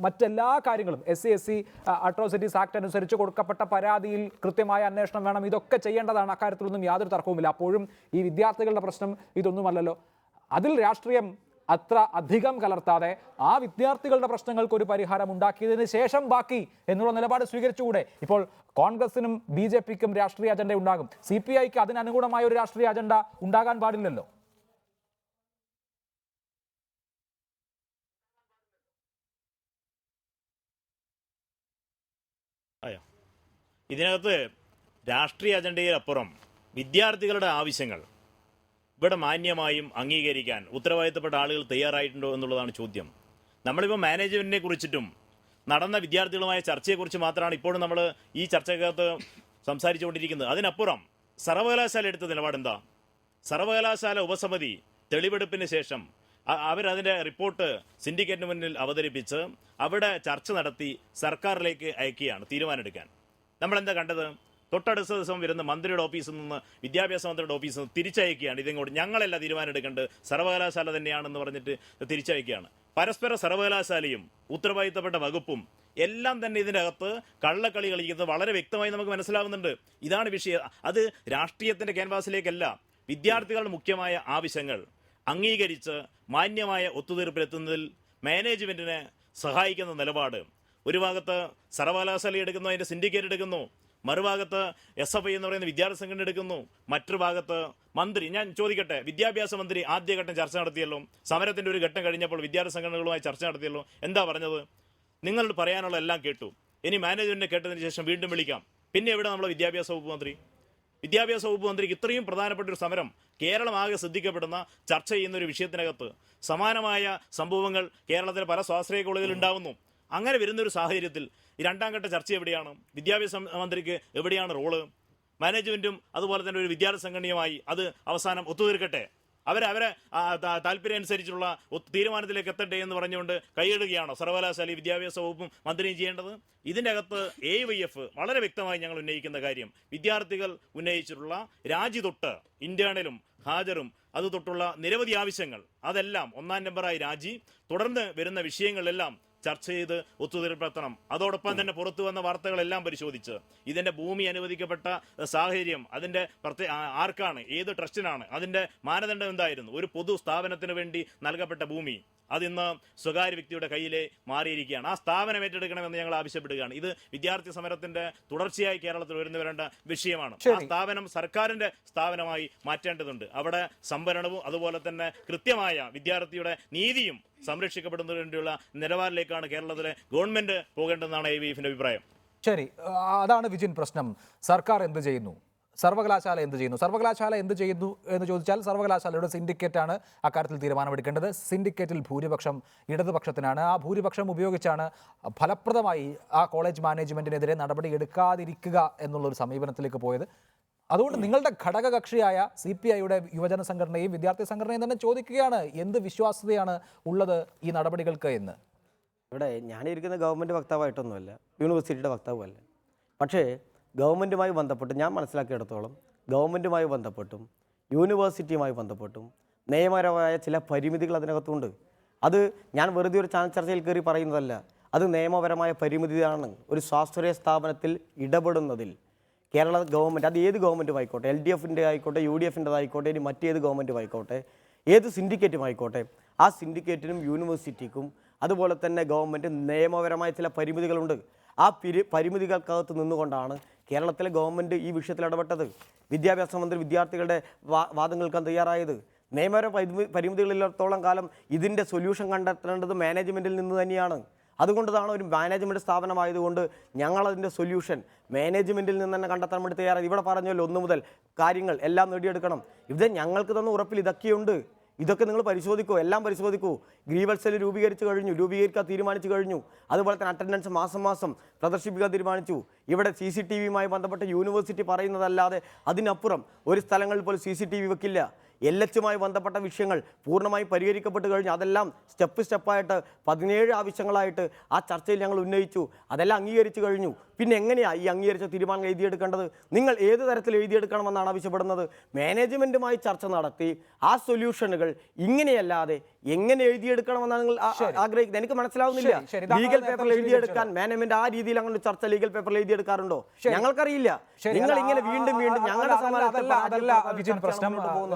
മറ്റെല്ലാ കാര്യങ്ങളും SC അട്രോസിറ്റീസ് ആക്ട് അനുസരിച്ച് കൊടുക്കപ്പെട്ട പരാതിയിൽ കൃത്യമായ അന്വേഷണം വേണം. ഇതൊക്കെ ചെയ്യേണ്ടതാണ്, അക്കാര്യത്തിലൊന്നും യാതൊരു തർക്കവുമില്ല. അപ്പോഴും ഈ വിദ്യാർത്ഥികളുടെ പ്രശ്നം ഇതൊന്നുമല്ലല്ലോ. അതിൽ രാഷ്ട്രീയം അത്ര അധികം കലർത്താതെ ആ വിദ്യാർത്ഥികളുടെ പ്രശ്നങ്ങൾക്ക് ഒരു പരിഹാരം ഉണ്ടാക്കിയതിന് ശേഷം ബാക്കി എന്നുള്ള നിലപാട് സ്വീകരിച്ചുകൂടെ? ഇപ്പോൾ കോൺഗ്രസിനും BJPക്കും രാഷ്ട്രീയ അജണ്ട ഉണ്ടാകും, CPIക്ക് അതിനനുകൂലമായ ഒരു രാഷ്ട്രീയ അജണ്ട ഉണ്ടാകാൻ പാടില്ലല്ലോ. ഇതിനകത്ത് രാഷ്ട്രീയ അജണ്ടയിലപ്പുറം വിദ്യാർത്ഥികളുടെ ആവശ്യങ്ങൾ ഇവിടെ മാന്യമായും അംഗീകരിക്കാൻ ഉത്തരവാദിത്തപ്പെട്ട ആളുകൾ തയ്യാറായിട്ടുണ്ടോ എന്നുള്ളതാണ് ചോദ്യം. നമ്മളിപ്പോൾ മാനേജ്മെന്റിനെ കുറിച്ചിട്ടും നടന്ന വിദ്യാർത്ഥികളുമായ ചർച്ചയെക്കുറിച്ച് മാത്രമാണ് ഇപ്പോഴും നമ്മൾ ഈ ചർച്ചക്കകത്ത് സംസാരിച്ചുകൊണ്ടിരിക്കുന്നത്. അതിനപ്പുറം സർവകലാശാല എടുത്ത നിലപാടെന്താ? സർവകലാശാല ഉപസമിതി തെളിവെടുപ്പിന് ശേഷം അവരതിൻ്റെ റിപ്പോർട്ട് സിൻഡിക്കേറ്റിന് മുന്നിൽ അവതരിപ്പിച്ച് അവിടെ ചർച്ച നടത്തി സർക്കാരിലേക്ക് അയക്കുകയാണ് തീരുമാനമെടുക്കാൻ. നമ്മളെന്താ കണ്ടത്? തൊട്ടടുത്ത ദിവസം വരുന്ന മന്ത്രിയുടെ ഓഫീസിൽ നിന്ന്, വിദ്യാഭ്യാസ മന്ത്രിയുടെ ഓഫീസിൽ നിന്ന് തിരിച്ചയക്കുകയാണ്. ഇതിങ്ങോട്ട് ഞങ്ങളല്ല തീരുമാനം എടുക്കേണ്ടത്, സർവകലാശാല തന്നെയാണെന്ന് പറഞ്ഞിട്ട് തിരിച്ചയക്കുകയാണ്. പരസ്പര സർവകലാശാലയും ഉത്തരവാദിത്തപ്പെട്ട വകുപ്പും എല്ലാം തന്നെ ഇതിനകത്ത് കള്ളക്കളി കളിക്കുന്നത് വളരെ വ്യക്തമായി നമുക്ക് മനസ്സിലാവുന്നുണ്ട്. ഇതാണ് വിഷയം. അത് രാഷ്ട്രീയത്തിന്റെ ക്യാൻവാസിലേക്കല്ല, വിദ്യാർത്ഥികളുടെ മുഖ്യമായ ആവശ്യങ്ങൾ അംഗീകരിച്ച് മാന്യമായ ഒത്തുതീർപ്പിലെത്തുന്നതിൽ മാനേജ്മെന്റിനെ സഹായിക്കുന്ന നിലപാട്. ഒരു ഭാഗത്ത് സർവകലാശാല എടുക്കുന്നു, അതിന്റെ സിൻഡിക്കേറ്റ് എടുക്കുന്നു, മറുഭാഗത്ത് SFI എന്ന് പറയുന്ന വിദ്യാർത്ഥി സംഘടന എടുക്കുന്നു, മറ്റൊരു ഭാഗത്ത് മന്ത്രി. ഞാൻ ചോദിക്കട്ടെ, വിദ്യാഭ്യാസ മന്ത്രി ആദ്യഘട്ടം ചർച്ച നടത്തിയല്ലോ, സമരത്തിന്റെ ഒരു ഘട്ടം കഴിഞ്ഞപ്പോൾ വിദ്യാർത്ഥി സംഘടനകളുമായി ചർച്ച നടത്തിയല്ലോ. എന്താ പറഞ്ഞത്? നിങ്ങൾ പറയാനുള്ള എല്ലാം കേട്ടു, ഇനി മാനേജ്മെന്റിനെ കേട്ടതിന് ശേഷം വീണ്ടും വിളിക്കാം. പിന്നെ എവിടെ നമ്മളെ വിദ്യാഭ്യാസ വകുപ്പ് മന്ത്രി? വിദ്യാഭ്യാസ വകുപ്പ് മന്ത്രിക്ക് ഇത്രയും പ്രധാനപ്പെട്ട ഒരു സമരം, കേരളം ആകെ ശ്രദ്ധിക്കപ്പെടുന്ന ചർച്ച ചെയ്യുന്ന ഒരു വിഷയത്തിനകത്ത് സമാനമായ സംഭവങ്ങൾ കേരളത്തിലെ പല സ്വാശ്രയ കോളേജുകളിൽ ഉണ്ടാവുന്നു. അങ്ങനെ വരുന്നൊരു സാഹചര്യത്തിൽ ഈ രണ്ടാം ഘട്ട ചർച്ച എവിടെയാണ്? വിദ്യാഭ്യാസ മന്ത്രിക്ക് എവിടെയാണ് റോള്? മാനേജ്മെന്റും അതുപോലെ തന്നെ ഒരു വിദ്യാർത്ഥി സംഘടനയുമായി അത് അവസാനം ഒത്തുതീർക്കട്ടെ, അവരെ താല്പര്യം അനുസരിച്ചുള്ള തീരുമാനത്തിലേക്ക് എത്തട്ടെ എന്ന് പറഞ്ഞുകൊണ്ട് കൈയിടുകയാണോ സർവകലാശാല വിദ്യാഭ്യാസ വകുപ്പും മന്ത്രിയും ചെയ്യേണ്ടത്? ഇതിൻ്റെ അകത്ത് AYF വളരെ വ്യക്തമായി ഞങ്ങൾ ഉന്നയിക്കുന്ന കാര്യം, വിദ്യാർത്ഥികൾ ഉന്നയിച്ചിട്ടുള്ള രാജി തൊട്ട് ഇന്റേണലും ഹാജറും അത് തൊട്ടുള്ള നിരവധി ആവശ്യങ്ങൾ, അതെല്ലാം ഒന്നാം നമ്പറായി രാജി, തുടർന്ന് വരുന്ന വിഷയങ്ങളെല്ലാം ചർച്ച ചെയ്ത് ഒത്തുതീർപ്പെടുത്തണം. അതോടൊപ്പം തന്നെ പുറത്തു വന്ന വാർത്തകളെല്ലാം പരിശോധിച്ച് ഇതിന്റെ ഭൂമി അനുവദിക്കപ്പെട്ട സാഹചര്യം, അതിന്റെ ആർക്കാണ്, ഏത് ട്രസ്റ്റിനാണ്, അതിന്റെ മാനദണ്ഡം എന്തായിരുന്നു? ഒരു പൊതു സ്ഥാപനത്തിന് വേണ്ടി നൽകപ്പെട്ട ഭൂമി അതിന്ന് സ്വകാര്യ വ്യക്തിയുടെ കയ്യിലെ മാറിയിരിക്കുകയാണ്. ആ സ്ഥാപനം ഏറ്റെടുക്കണമെന്ന് ഞങ്ങൾ ആവശ്യപ്പെടുകയാണ്. ഇത് വിദ്യാർത്ഥി സമരത്തിന്റെ തുടർച്ചയായി കേരളത്തിൽ വരേണ്ട വിഷയമാണ്. ആ സ്ഥാപനം സർക്കാരിന്റെ സ്ഥാപനമായി മാറ്റേണ്ടതുണ്ട്. അവിടെ സംവരണവും അതുപോലെ തന്നെ കൃത്യമായ വിദ്യാർത്ഥിയുടെ നീതിയും സംരക്ഷിക്കപ്പെടുന്നതിന് വേണ്ടിയുള്ള നിലപാടിലേക്കാണ് കേരളത്തിലെ ഗവൺമെന്റ് പോകേണ്ടതെന്നാണ് AVFന്റെ അഭിപ്രായം. ശരി, അതാണ് വിജിൻ പ്രശ്നം. സർക്കാർ എന്ത് ചെയ്യുന്നു? സർവകലാശാല എന്ത് ചെയ്യുന്നു? സർവകലാശാല എന്ത് ചെയ്യുന്നു എന്ന് ചോദിച്ചാൽ സർവകലാശാലയുടെ സിൻഡിക്കേറ്റാണ് അക്കാര്യത്തിൽ തീരുമാനമെടുക്കേണ്ടത്. സിൻഡിക്കേറ്റിൽ ഭൂരിപക്ഷം ഇടതുപക്ഷത്തിനാണ്. ആ ഭൂരിപക്ഷം ഉപയോഗിച്ചാണ് ഫലപ്രദമായി ആ കോളേജ് മാനേജ്മെന്റിനെതിരെ നടപടി എടുക്കാതിരിക്കുക എന്നുള്ളൊരു സമീപനത്തിലേക്ക് പോയത്. അതുകൊണ്ട് നിങ്ങളുടെ ഘടകകക്ഷിയായ CPIയുടെ യുവജന സംഘടനയും വിദ്യാർത്ഥി സംഘടനയും തന്നെ ചോദിക്കുകയാണ്, എന്ത് വിശ്വാസ്യതയാണ് ഉള്ളത് ഈ നടപടികൾക്ക് എന്ന്. ഇവിടെ ഞാനിരിക്കുന്ന ഗവൺമെൻറ് വക്താവായിട്ടൊന്നുമല്ല, യൂണിവേഴ്സിറ്റിയുടെ വക്താവുമല്ല. പക്ഷേ ഗവൺമെൻറ്റുമായി ബന്ധപ്പെട്ട് ഞാൻ മനസ്സിലാക്കിയിടത്തോളം ഗവൺമെൻറ്റുമായി ബന്ധപ്പെട്ടും യൂണിവേഴ്സിറ്റിയുമായി ബന്ധപ്പെട്ടും നിയമപരമായ ചില പരിമിതികൾ അതിനകത്തുണ്ട്. അത് ഞാൻ വെറുതെ ഒരു ചാനൽ ചർച്ചയിൽ കയറി പറയുന്നതല്ല, അത് നിയമപരമായ പരിമിതിയാണ്. ഒരു സ്വാശ്രയ സ്ഥാപനത്തിൽ ഇടപെടുന്നതിൽ കേരള ഗവൺമെൻറ്, അത് ഏത് ഗവൺമെൻറ്റും ആയിക്കോട്ടെ, LDFൻ്റെ ആയിക്കോട്ടെ, UDFൻ്റെതായിക്കോട്ടെ, ഇനി മറ്റേത് ഗവൺമെൻറ്റും ആയിക്കോട്ടെ, ഏത് സിൻഡിക്കേറ്റും ആയിക്കോട്ടെ, ആ സിൻഡിക്കേറ്റിനും യൂണിവേഴ്സിറ്റിക്കും അതുപോലെ തന്നെ ഗവൺമെൻറ് നിയമപരമായ ചില പരിമിതികളുണ്ട്. ആ പരിമിതികൾക്കകത്ത് നിന്നുകൊണ്ടാണ് കേരളത്തിലെ ഗവൺമെൻറ് ഈ വിഷയത്തിൽ ഇടപെട്ടത്. വിദ്യാഭ്യാസ മന്ത്രി വിദ്യാർത്ഥികളുടെ വാദങ്ങൾക്കാൻ തയ്യാറായത്. നിയമപര പരിമിതികളിടത്തോളം കാലം ഇതിൻ്റെ സൊല്യൂഷൻ കണ്ടെത്തേണ്ടത് മാനേജ്മെൻറ്റിൽ നിന്ന് തന്നെയാണ്. അതുകൊണ്ടാണ് ഒരു മാനേജ്മെൻറ്റ് സ്ഥാപനമായതുകൊണ്ട് ഞങ്ങളതിൻ്റെ സൊല്യൂഷൻ മാനേജ്മെൻറ്റിൽ നിന്ന് തന്നെ കണ്ടെത്താൻ വേണ്ടി തയ്യാറായി. ഇവിടെ പറഞ്ഞല്ലോ 1 മുതൽ കാര്യങ്ങൾ എല്ലാം നേടിയെടുക്കണം. ഇത് ഞങ്ങൾക്ക് തന്ന ഉറപ്പിൽ ഇതൊക്കെയുണ്ട്. ഇതൊക്കെ നിങ്ങൾ പരിശോധിക്കൂ, എല്ലാം പരിശോധിക്കൂ. ഗ്രീവൽസ് സെൽ രൂപീകരിക്കാൻ തീരുമാനിച്ചു കഴിഞ്ഞു. അതുപോലെ തന്നെ അറ്റൻഡൻസ് മാസം പ്രദർശിപ്പിക്കാൻ തീരുമാനിച്ചു. ഇവിടെ CCTVയുമായി ബന്ധപ്പെട്ട് യൂണിവേഴ്സിറ്റി പറയുന്നതല്ലാതെ അതിനപ്പുറം ഒരു സ്ഥലങ്ങളിൽ പോലും CCTV വെക്കില്ല. LHുമായി ബന്ധപ്പെട്ട വിഷയങ്ങൾ പൂർണ്ണമായും പരിഹരിക്കപ്പെട്ട് കഴിഞ്ഞു. അതെല്ലാം സ്റ്റെപ്പായിട്ട് 17 ആവശ്യങ്ങളായിട്ട് ആ ചർച്ചയിൽ ഞങ്ങൾ ഉന്നയിച്ചു. അതെല്ലാം അംഗീകരിച്ചു കഴിഞ്ഞു. പിന്നെ എങ്ങനെയാണ് ഈ അംഗീകരിച്ച തീരുമാനങ്ങൾ എഴുതിയെടുക്കേണ്ടത്? നിങ്ങൾ ഏത് തരത്തിൽ എഴുതിയെടുക്കണമെന്നാണ് ആവശ്യപ്പെടുന്നത്? മാനേജ്മെൻറ്റുമായി ചർച്ച നടത്തി ആ സൊല്യൂഷനുകൾ ഇങ്ങനെയല്ലാതെ എങ്ങനെ എഴുതിയെടുക്കണമെന്നാണ് നിങ്ങൾ ആഗ്രഹിക്കുന്നത്? എനിക്ക് മനസ്സിലാവുന്നില്ല. ലീഗൽ പേപ്പറിൽ എഴുതിയെടുക്കാൻ മാനേജ്മെന്റ് ആ രീതിയിൽ അങ്ങനെ ചർച്ച ലീഗൽ പേപ്പറിൽ എഴുതിയെടുക്കാറുണ്ടോ? ഞങ്ങൾക്കറിയില്ല. നിങ്ങൾ ഇങ്ങനെ വീണ്ടും ഞങ്ങളുടെ പ്രശ്നം.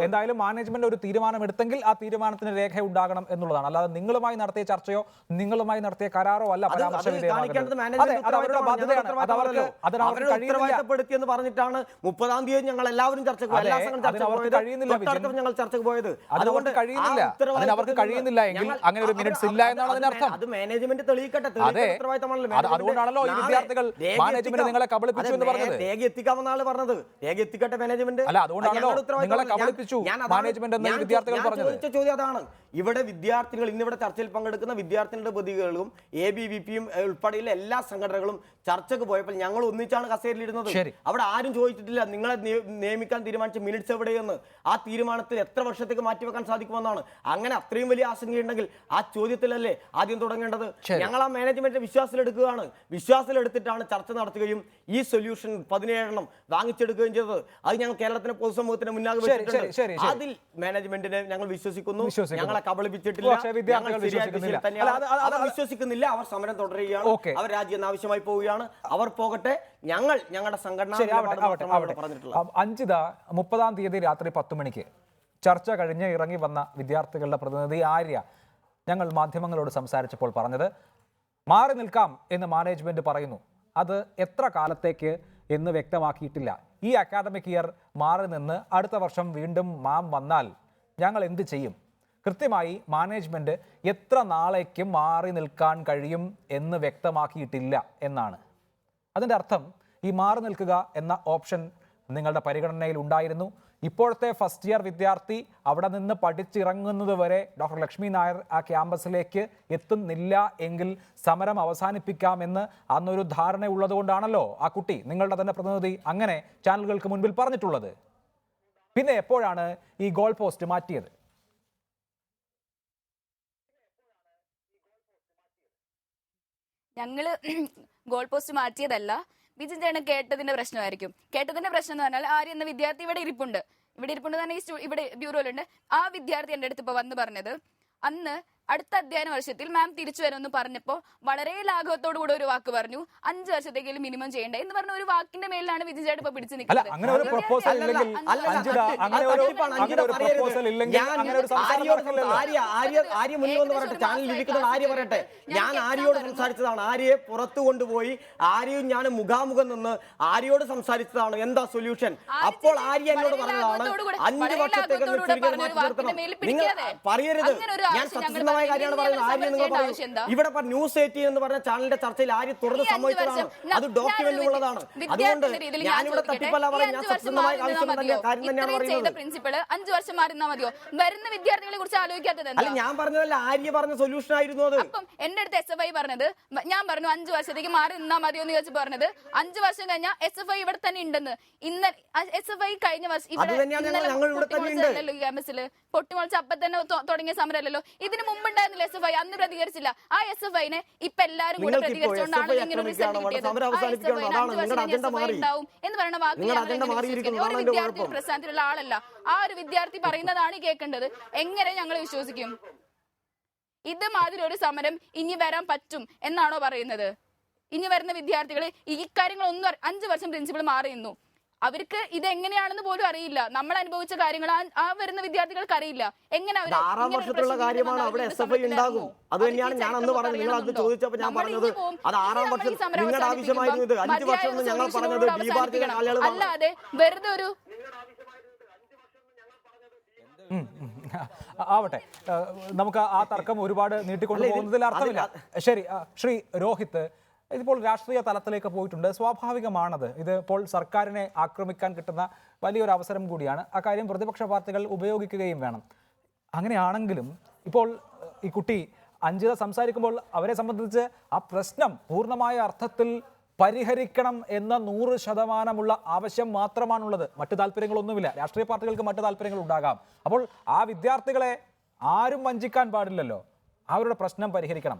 എന്തായാലും മാനേജ്മെന്റ് ഒരു തീരുമാനം എടുത്തെങ്കിൽ ആ തീരുമാനത്തിന് രേഖ ഉണ്ടാകണം എന്നുള്ളതാണ്. അല്ലാതെ നിങ്ങളുമായി നടത്തിയ ചർച്ചയോ നിങ്ങളുമായി നടത്തിയ കരാറോ അല്ല പരാമർശ ഉത്തരവാദിത്തപ്പെടുത്തിയെന്ന് പറഞ്ഞിട്ടാണ് 30-ാം തീയതി ഞങ്ങൾ എല്ലാവരും ചർച്ചയ്ക്ക് പോയത്. അതുകൊണ്ട് കഴിയുന്നില്ല. അവർക്ക് കഴിയുന്നില്ല എങ്കിൽ അങ്ങനെ ഒരു മിനിറ്റ്സ് ഇല്ല എന്നാണ് അതിനർത്ഥം. അത് മാനേജ്മെന്റ് തെളിയിക്കട്ടെ. അതുകൊണ്ടാണല്ലോ ഈ വിദ്യാർത്ഥികൾ മാനേജ്മെന്റ് നിങ്ങളെ കബളിപ്പിച്ചു എന്ന് പറഞ്ഞത്. രേഖ എത്തിക്കാമെന്നാണ് പറഞ്ഞത്. രേഖ എത്തിക്കട്ടെ മാനേജ്മെന്റ്. അല്ല, അതുകൊണ്ടാണല്ലോ നിങ്ങളെ കബളിപ്പിച്ചു മാനേജ്മെന്റ് എന്ന് വിദ്യാർത്ഥികൾ പറഞ്ഞത്. ചോദ്യം അതാണ്. ഇവിടെ വിദ്യാർത്ഥികൾ ഇന്നിവിടെ ചർച്ചയിൽ പങ്കെടുക്കുന്ന വിദ്യാർത്ഥികളുടെ പ്രതികളും ABVPയും ഉൾപ്പെടെയുള്ള എല്ലാ സംഘടനകളും ചർച്ചയ്ക്ക് പോയപ്പോൾ ഞങ്ങൾ ഒന്നിച്ചാണ് കസേരയിലിരുന്നത്. അവിടെ ആരും ചോദിച്ചിട്ടില്ല നിങ്ങളെ നിയമിക്കാൻ തീരുമാനിച്ച മിനിറ്റ്സ് എവിടെയെന്ന്. ആ തീരുമാനത്തിൽ എത്ര വർഷത്തേക്ക് മാറ്റിവെക്കാൻ സാധിക്കുമെന്നാണ്. അങ്ങനെ അത്രയും വലിയ ആശങ്കയുണ്ടെങ്കിൽ ആ ചോദ്യത്തിലല്ലേ ആദ്യം തുടങ്ങേണ്ടത്? ഞങ്ങൾ ആ മാനേജ്മെന്റിന്റെ വിശ്വാസത്തിലെടുക്കുകയാണ്. വിശ്വാസത്തിലെടുത്തിട്ടാണ് ചർച്ച നടത്തുകയും ഈ സൊല്യൂഷൻ 17 വാങ്ങിച്ചെടുക്കുകയും ചെയ്തത്. അത് ഞങ്ങൾ കേരളത്തിന്റെ പൊതുസമൂഹത്തിന് മുന്നാകെ വെച്ചിട്ടുണ്ട്. അതിൽ മാനേജ്മെന്റിനെ ഞങ്ങൾ വിശ്വസിക്കുന്നു. ഞങ്ങളെ കബളിപ്പിച്ചിട്ടില്ല, വിശ്വസിക്കുന്നില്ല. അവർ സമരം തുടരുകയാണ്. അവർ രാജ്യം ആവശ്യമായി പോവുകയാണ്. അവർ പോകട്ടെ. ഞങ്ങളുടെ സംഘടന അഞ്ചിത 30-ാം തീയതി രാത്രി 10 മണിക്ക് ചർച്ച കഴിഞ്ഞ് ഇറങ്ങി വന്ന വിദ്യാർത്ഥികളുടെ പ്രതിനിധി ആര്യ ഞങ്ങൾ മാധ്യമങ്ങളോട് സംസാരിച്ചപ്പോൾ പറഞ്ഞത്, മാറി നിൽക്കാം എന്ന് മാനേജ്മെന്റ് പറയുന്നു. അത് എത്ര കാലത്തേക്ക് എന്ന് വ്യക്തമാക്കിയിട്ടില്ല. ഈ അക്കാഡമിക് ഇയർ മാറി നിന്ന് അടുത്ത വർഷം വീണ്ടും മാം വന്നാൽ ഞങ്ങൾ എന്ത് ചെയ്യും? കൃത്യമായി മാനേജ്മെന്റ് എത്ര നാളേക്ക് മാറി നിൽക്കാൻ കഴിയും എന്ന് വ്യക്തമാക്കിയിട്ടില്ല എന്നാണ്. അതിൻ്റെ അർത്ഥം ഈ മാറി നിൽക്കുക എന്ന ഓപ്ഷൻ നിങ്ങളുടെ പരിഗണനയിൽ ഉണ്ടായിരുന്നു. ഇപ്പോഴത്തെ ഫസ്റ്റ് ഇയർ വിദ്യാർത്ഥി അവിടെ നിന്ന് പഠിച്ചിറങ്ങുന്നത് വരെ ഡോക്ടർ ലക്ഷ്മി നായർ ആ ക്യാമ്പസിലേക്ക് എത്തുന്നില്ല എങ്കിൽ സമരം അവസാനിപ്പിക്കാമെന്ന് അന്നൊരു ധാരണ ഉള്ളതുകൊണ്ടാണല്ലോ ആ കുട്ടി, നിങ്ങളുടെ തന്നെ പ്രതിനിധി, അങ്ങനെ ചാനലുകൾക്ക് മുൻപിൽ പറഞ്ഞിട്ടുള്ളത്. പിന്നെ എപ്പോഴാണ് ഈ ഗോൾ പോസ്റ്റ് മാറ്റിയത്? ഞങ്ങള് ഗോൾ പോസ്റ്റ് മാറ്റിയതല്ല. വിജിൻ ചേട്ടൻ കേട്ടതിന്റെ പ്രശ്നമായിരിക്കും. കേട്ടതിന്റെ പ്രശ്നം എന്ന് പറഞ്ഞാൽ ആര്യ എന്ന വിദ്യാർത്ഥി ഇവിടെ ഇരിപ്പുണ്ട് തന്നെ ഇവിടെ ബ്യൂറോയിലുണ്ട്. ആ വിദ്യാർത്ഥി എൻ്റെ അടുത്ത് ഇപ്പൊ വന്ന് പറഞ്ഞത്, അന്ന് അടുത്ത അധ്യയന വർഷത്തിൽ മാം തിരിച്ചു വരുമെന്ന് പറഞ്ഞപ്പോൾ വളരെ ലാഘവത്തോടു കൂടെ ഒരു വാക്ക് പറഞ്ഞു, 5 വർഷത്തേക്ക് മിനിമം ചെയ്യണ്ടേ എന്ന് പറഞ്ഞ ഒരു വാക്കിന്റെ മേലാണ് വിജിൻ ചേട്ടൻ ഇപ്പൊ പിടിച്ചു നിൽക്കുന്നത്. ഞാൻ ആര്യോട് സംസാരിച്ചതാണ്. ആര്യയെ പുറത്തു കൊണ്ടുപോയി ആര്യയും ഞാൻ മുഖാമുഖം നിന്ന് ആര്യോട് സംസാരിച്ചതാണ്. എന്താ സൊല്യൂഷൻ? അപ്പോൾ ആര്യ എന്നോട് പറഞ്ഞതാണ് 5 വർഷത്തേക്ക് നിങ്ങൾ പറയരുത്. ഞാൻ സത്യസന്ധമായി വ്യക്തമായ കാര്യമാണ് പറയുന്നത്. ആര്യ നിങ്ങൾ ആവശ്യം പറയുന്നത് എന്താ? ഇവിടെ ന്യൂസ് 18 എന്ന് പറഞ്ഞ ചാനലിന്റെ ചർച്ചയിൽ ആര്യ തുറന്ന് സമ്മതിച്ചതാണ്. അത് ഡോക്യുമെന്റ് ഉള്ളതാണ്. അതുകൊണ്ട് ഞാനിവിടെ തട്ടിപ്പല്ല പറയാൻ ഞാൻ സത്യസന്ധമായ കാര്യം തന്നെയാണ് പറയുന്നത്. പ്രിൻസിപ്പൾ 5 വർഷം മാറുന്നാ മതിയോ? വരുന്ന വിദ്യാർത്ഥികളെ കുറിച്ച് ആലോചിക്കാത്തത് അല്ല, ഞാൻ പറഞ്ഞതല്ല, ആര്യ പറഞ്ഞ സൊല്യൂഷൻ ആയിരുന്നു അത്. അപ്പം എന്റെ അടുത്ത് SFI പറഞ്ഞത്, ഞാൻ പറഞ്ഞു 5 വർഷത്തേക്ക് മാറി നിന്നാ മതിയോ എന്ന് ചോദിച്ചു പറഞ്ഞത് 5 വർഷം കഴിഞ്ഞാൽ SFI ഇവിടെ തന്നെ ഉണ്ടെന്ന്. ഇന്ന് SFI കഴിഞ്ഞ വർഷം ക്യാമ്പസിൽ പൊട്ടിമുളച്ച് അപ്പൊ തന്നെ തുടങ്ങിയ സമരമല്ലല്ലോ. ഇതിന് മുമ്പുണ്ടായിരുന്നില്ല SFI, അന്ന് പ്രതികരിച്ചില്ല. ആ SFIനെ ഇപ്പൊ എല്ലാരും കൂടെ പ്രതികരിച്ചുകൊണ്ടാണ് ഇങ്ങനെ ഒരു റിസൾട്ട് കിട്ടിയത്. ഉണ്ടാവും എന്ന് പറയുന്ന വാക്ക് ഒരു വിദ്യാർത്ഥി പ്രസ്ഥാനത്തിലുള്ള ആളല്ല. ആ ഒരു വിദ്യാർത്ഥി പറയുന്നതാണ് കേൾക്കേണ്ടത്. എങ്ങനെ ഞങ്ങൾ വിശ്വസിക്കും? ഇതുമാതിരി ഒരു സമരം ഇനി വരാൻ പറ്റും എന്നാണോ പറയുന്നത്? ഇനി വരുന്ന വിദ്യാർത്ഥികൾ ഈ കാര്യങ്ങളൊന്നും 5 വർഷം പ്രിൻസിപ്പൾ മാറി നിന്നു. അവർക്ക് ഇത് എങ്ങനെയാണെന്ന് പോലും അറിയില്ല. നമ്മൾ അനുഭവിച്ച കാര്യങ്ങൾ ആ വരുന്ന വിദ്യാർത്ഥികൾക്ക് അറിയില്ല. എങ്ങനെ 6 വർഷത്തുള്ള കാര്യമാണ് അവിടെ SFI ഉണ്ടാകും. അത് തന്നെയാണ് ഞാൻ അന്ന് പറഞ്ഞത്. നിങ്ങൾ അത് ചോദിച്ചപ്പോൾ ഞാൻ പറഞ്ഞത് അത് 6 വർഷം നിങ്ങളുടെ ആവശ്യമായിരുന്നു. ഇത് 5 വർഷം എന്ന് ഞങ്ങൾ പറഞ്ഞത് ഡീപാർട്ടിയുടെ കാലയളവ് അല്ലാതെ വെറുതെ ഒരു ആവട്ടെ, നമുക്ക് ആ തർക്കം ഒരുപാട് നീട്ടിക്കൊണ്ടു പോകുന്നതിൽ അർത്ഥമില്ല. ശരി, ശ്രീ രോഹിത്, ഇതിപ്പോൾ രാഷ്ട്രീയ തലത്തിലേക്ക് പോയിട്ടുണ്ട്. സ്വാഭാവികമാണത്. ഇത് ഇപ്പോൾ സർക്കാരിനെ ആക്രമിക്കാൻ കിട്ടുന്ന വലിയൊരു അവസരം കൂടിയാണ്. ആ കാര്യം പ്രതിപക്ഷ പാർട്ടികൾ ഉപയോഗിക്കുകയും വേണം. അങ്ങനെയാണെങ്കിലും ഇപ്പോൾ ഈ കുട്ടി അഞ്ജിത സംസാരിക്കുമ്പോൾ അവരെ സംബന്ധിച്ച് ആ പ്രശ്നം പൂർണ്ണമായ അർത്ഥത്തിൽ പരിഹരിക്കണം എന്ന 100% ആവശ്യം മാത്രമാണുള്ളത്. മറ്റു താല്പര്യങ്ങളൊന്നുമില്ല. രാഷ്ട്രീയ പാർട്ടികൾക്ക് മറ്റു താല്പര്യങ്ങൾ ഉണ്ടാകാം. അപ്പോൾ ആ വിദ്യാർത്ഥികളെ ആരും വഞ്ചിക്കാൻ പാടില്ലല്ലോ. അവരുടെ പ്രശ്നം പരിഹരിക്കണം.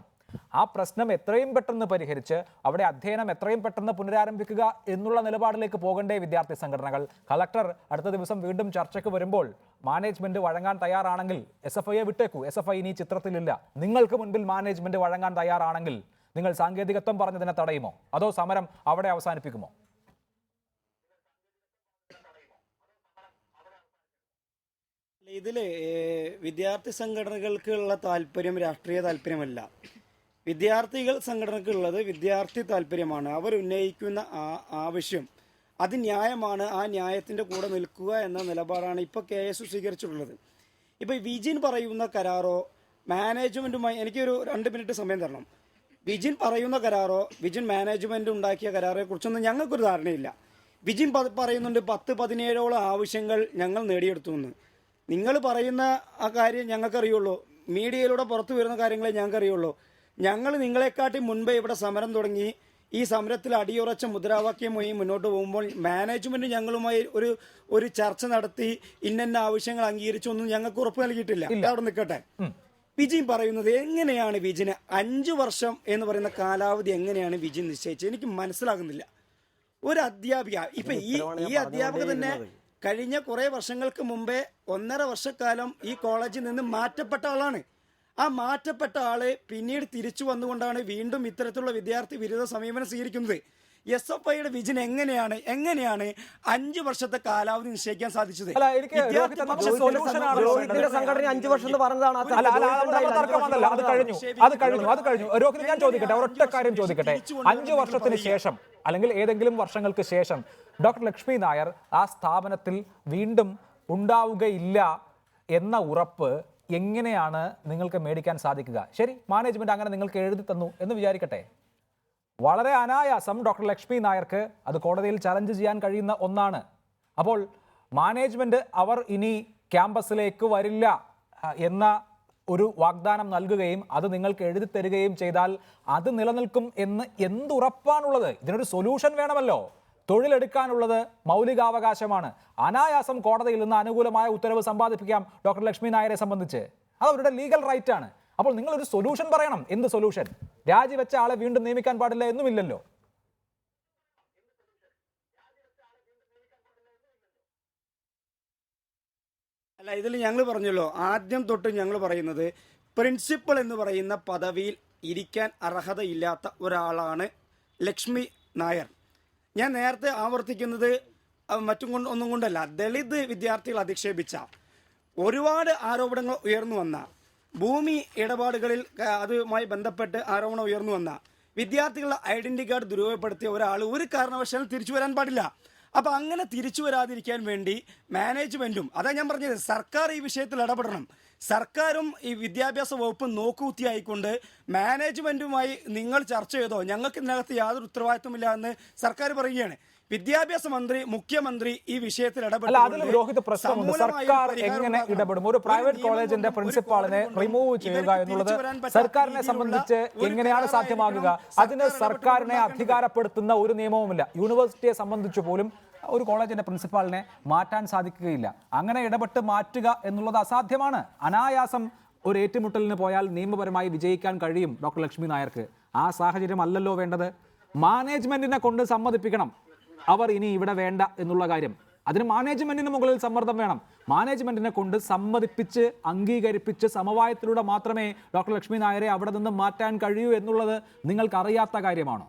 ആ പ്രശ്നം എത്രയും പെട്ടെന്ന് പരിഹരിച്ച് അവിടെ അധ്യയനം എത്രയും പെട്ടെന്ന് പുനരാരംഭിക്കുക എന്നുള്ള നിലപാടിലേക്ക് പോകണ്ടേ വിദ്യാർത്ഥി സംഘടനകൾ? കളക്ടർ അടുത്ത ദിവസം വീണ്ടും ചർച്ചയ്ക്ക് വരുമ്പോൾ മാനേജ്മെന്റ് വഴങ്ങാൻ തയ്യാറാണെങ്കിൽ SFIയെ വിട്ടേക്കൂ. SFI ഇനി ചിത്രത്തിലില്ല. നിങ്ങൾക്ക് മുൻപിൽ മാനേജ്മെന്റ് വഴങ്ങാൻ തയ്യാറാണെങ്കിൽ നിങ്ങൾ സാങ്കേതികത്വം പറഞ്ഞതിനെ തടയുമോ, അതോ സമരം അവിടെ അവസാനിപ്പിക്കുമോ? ഇതില് വിദ്യാർത്ഥി സംഘടനകൾക്കുള്ള താല്പര്യം രാഷ്ട്രീയ താല്പര്യമല്ല. വിദ്യാർത്ഥികൾ സംഘടനക്കുള്ളത് വിദ്യാർത്ഥി താല്പര്യമാണ്. അവർ ഉന്നയിക്കുന്ന ആവശ്യം അത് ന്യായമാണ്. ആ ന്യായത്തിൻ്റെ കൂടെ നിൽക്കുക എന്ന നിലപാടാണ് ഇപ്പോൾ KSU സ്വീകരിച്ചിട്ടുള്ളത്. ഇപ്പോൾ വിജിൻ പറയുന്ന കരാറോ മാനേജ്മെൻറ്റുമായി എനിക്കൊരു 2 മിനിറ്റ് സമയം തരണം. വിജിൻ പറയുന്ന കരാറോ വിജിൻ മാനേജ്മെൻറ്റ് ഉണ്ടാക്കിയ കരാറെ കുറിച്ചൊന്നും ഞങ്ങൾക്കൊരു ധാരണയില്ല. വിജിൻ പറയുന്നുണ്ട് 10-17ഓളം ആവശ്യങ്ങൾ ഞങ്ങൾ നേടിയെടുത്തു എന്ന്. നിങ്ങൾ പറയുന്ന ആ കാര്യം ഞങ്ങൾക്കറിയുള്ളൂ. മീഡിയയിലൂടെ പുറത്തു വരുന്ന കാര്യങ്ങളെ ഞങ്ങൾക്കറിയുള്ളൂ. ഞങ്ങൾ നിങ്ങളെക്കാട്ടി മുൻപേ ഇവിടെ സമരം തുടങ്ങി ഈ സമരത്തിൽ അടിയുറച്ച മുദ്രാവാക്യമായി മുന്നോട്ട് പോകുമ്പോൾ മാനേജ്മെന്റ് ഞങ്ങളുമായി ഒരു ചർച്ച നടത്തി ഇന്ന ആവശ്യങ്ങൾ അംഗീകരിച്ചൊന്നും ഞങ്ങൾക്ക് ഉറപ്പ് നൽകിയിട്ടില്ല. അവിടെ നിൽക്കട്ടെ. വിജിൻ പറയുന്നത് എങ്ങനെയാണ് വിജിന് 5 വർഷം എന്ന് പറയുന്ന കാലാവധി എങ്ങനെയാണ് വിജിൻ നിശ്ചയിച്ചത്? എനിക്ക് മനസ്സിലാകുന്നില്ല. ഒരു അധ്യാപിക ഇപ്പൊ ഈ അധ്യാപക തന്നെ കഴിഞ്ഞ കുറെ വർഷങ്ങൾക്ക് മുമ്പേ 1.5 വർഷക്കാലം ഈ കോളേജിൽ നിന്ന് മാറ്റപ്പെട്ട ആളാണ്. ആ മാറ്റപ്പെട്ട ആള് പിന്നീട് തിരിച്ചു വന്നുകൊണ്ടാണ് വീണ്ടും ഇത്തരത്തിലുള്ള വിദ്യാർത്ഥി വിരുദ്ധ സമീപനം സ്വീകരിക്കുന്നത്. SFIയുടെ വിജൻ എങ്ങനെയാണ് 5 വർഷത്തെ കാലാവധി നിശ്ചയിക്കാൻ സാധിച്ചത്? സംഘടന 5 വർഷം എന്ന് പറഞ്ഞതാണ്. അത് കഴിഞ്ഞു. രോഹിത്, ഞാൻ ചോദിക്കട്ടെ, ഒരൊറ്റ കാര്യം ചോദിക്കട്ടെ. 5 വർഷത്തിന് ശേഷം അല്ലെങ്കിൽ ഏതെങ്കിലും വർഷങ്ങൾക്ക് ശേഷം ഡോക്ടർ ലക്ഷ്മി നായർ ആ സ്ഥാപനത്തിൽ വീണ്ടും ഉണ്ടാവുകയില്ല എന്ന ഉറപ്പ് എങ്ങനെയാണ് നിങ്ങൾക്ക് മേടിക്കാൻ സാധിക്കുക? ശരി, മാനേജ്മെന്റ് അങ്ങനെ നിങ്ങൾക്ക് എഴുതി തന്നു എന്ന് വിചാരിക്കട്ടെ. വളരെ അനായാസം ഡോക്ടർ ലക്ഷ്മി നായർക്ക് അത് കോടതിയിൽ ചലഞ്ച് ചെയ്യാൻ കഴിയുന്ന ഒന്നാണ്. അപ്പോൾ മാനേജ്മെന്റ് അവർ ഇനി ക്യാമ്പസിലേക്ക് വരില്ല എന്ന ഒരു വാഗ്ദാനം നൽകുകയും അത് നിങ്ങൾക്ക് എഴുതി തരികയും ചെയ്താൽ അത് നിലനിൽക്കും എന്ന് എന്തുറപ്പാണുള്ളത്? ഇതിനൊരു സൊല്യൂഷൻ വേണമല്ലോ. തൊഴിലെടുക്കാനുള്ളത് മൗലികാവകാശമാണ്. അനായാസം കോടതിയിൽ നിന്ന് അനുകൂലമായ ഉത്തരവ് സമ്പാദിപ്പിക്കാം ഡോക്ടർ ലക്ഷ്മി നായരെ സംബന്ധിച്ച്. അത് അവരുടെ ലീഗൽ റൈറ്റ് ആണ്. അപ്പോൾ നിങ്ങളൊരു സൊല്യൂഷൻ പറയണം. എന്ത് സൊല്യൂഷൻ? രാജിവെച്ച ആളെ വീണ്ടും നിയമിക്കാൻ പാടില്ല എന്നുമില്ലല്ലോ. അല്ല, ഇതിൽ ഞങ്ങൾ പറഞ്ഞല്ലോ, ആദ്യം തൊട്ട് ഞങ്ങൾ പറയുന്നത് പ്രിൻസിപ്പൽ എന്ന് പറയുന്ന പദവിയിൽ ഇരിക്കാൻ അർഹതയില്ലാത്ത ഒരാളാണ് ലക്ഷ്മി നായർ. ഞാൻ നേരത്തെ ആവർത്തിക്കുന്നത് ഒന്നും കൊണ്ടല്ല. ദളിത് വിദ്യാർത്ഥികൾ അധിക്ഷേപിച്ച ഒരുപാട് ആരോപണങ്ങൾ ഉയർന്നു വന്ന, ഭൂമി ഇടപാടുകളിൽ അതുമായി ബന്ധപ്പെട്ട് ആരോപണം ഉയർന്നു വന്ന, വിദ്യാർത്ഥികളുടെ ഐഡന്റിറ്റി കാർഡ് ദുരുപയോഗപ്പെടുത്തിയ ഒരാൾ ഒരു കാരണവശാലും തിരിച്ചു വരാൻ പാടില്ല. അപ്പം അങ്ങനെ തിരിച്ചു വരാതിരിക്കാൻ വേണ്ടി മാനേജ്മെന്റും, അതാ ഞാൻ പറഞ്ഞത്, സർക്കാർ ഈ വിഷയത്തിൽ ഇടപെടണം. സർക്കാരും ഈ വിദ്യാഭ്യാസ വകുപ്പും നോക്കുകുത്തിയായിക്കൊണ്ട് മാനേജ്മെന്റുമായി നിങ്ങൾ ചർച്ച ചെയ്തോ, ഞങ്ങൾക്ക് ഇതിനകത്ത് യാതൊരു ഉത്തരവാദിത്വമില്ല എന്ന് സർക്കാർ പറയുകയാണ്. വിദ്യാഭ്യാസ മന്ത്രി, മുഖ്യമന്ത്രി ഈ വിഷയത്തിൽ അല്ല, അതിലും രോഹിത് പ്രശ്നമുണ്ട്. സർക്കാർ എങ്ങനെ ഇടപെടും? ഒരു പ്രൈവറ്റ് കോളേജിന്റെ പ്രിൻസിപ്പാളിനെ റിമൂവ് ചെയ്യുക എന്നുള്ളത് സർക്കാരിനെ സംബന്ധിച്ച് എങ്ങനെയാണ് സാധ്യമാകുക? അതിന് സർക്കാരിനെ അധികാരപ്പെടുത്തുന്ന ഒരു നിയമവുമില്ല. യൂണിവേഴ്സിറ്റിയെ സംബന്ധിച്ച് പോലും ഒരു കോളേജിന്റെ പ്രിൻസിപ്പാളിനെ മാറ്റാൻ സാധിക്കുകയില്ല. അങ്ങനെ ഇടപെട്ട് മാറ്റുക എന്നുള്ളത് അസാധ്യമാണ്. അനായാസം ഒരു ഏറ്റുമുട്ടലിന് പോയാൽ നിയമപരമായി വിജയിക്കാൻ കഴിയും ഡോക്ടർ ലക്ഷ്മി നായർക്ക്. ആ സാഹചര്യം അല്ലല്ലോ വേണ്ടത്. മാനേജ്മെന്റിനെ കൊണ്ട് സമ്മതിപ്പിക്കണം അവർ ഇനി ഇവിടെ വേണ്ട എന്നുള്ള കാര്യം. അതിന് മാനേജ്മെന്റിന് മുകളിൽ സമ്മർദ്ദം വേണം. മാനേജ്മെന്റിനെ കൊണ്ട് സമ്മതിപ്പിച്ച് അംഗീകരിപ്പിച്ച് സമവായത്തിലൂടെ മാത്രമേ ഡോക്ടർ ലക്ഷ്മി നായരെ അവിടെ നിന്ന് മാറ്റാൻ കഴിയൂ എന്നുള്ളത് നിങ്ങൾക്ക് അറിയാത്ത കാര്യമാണോ?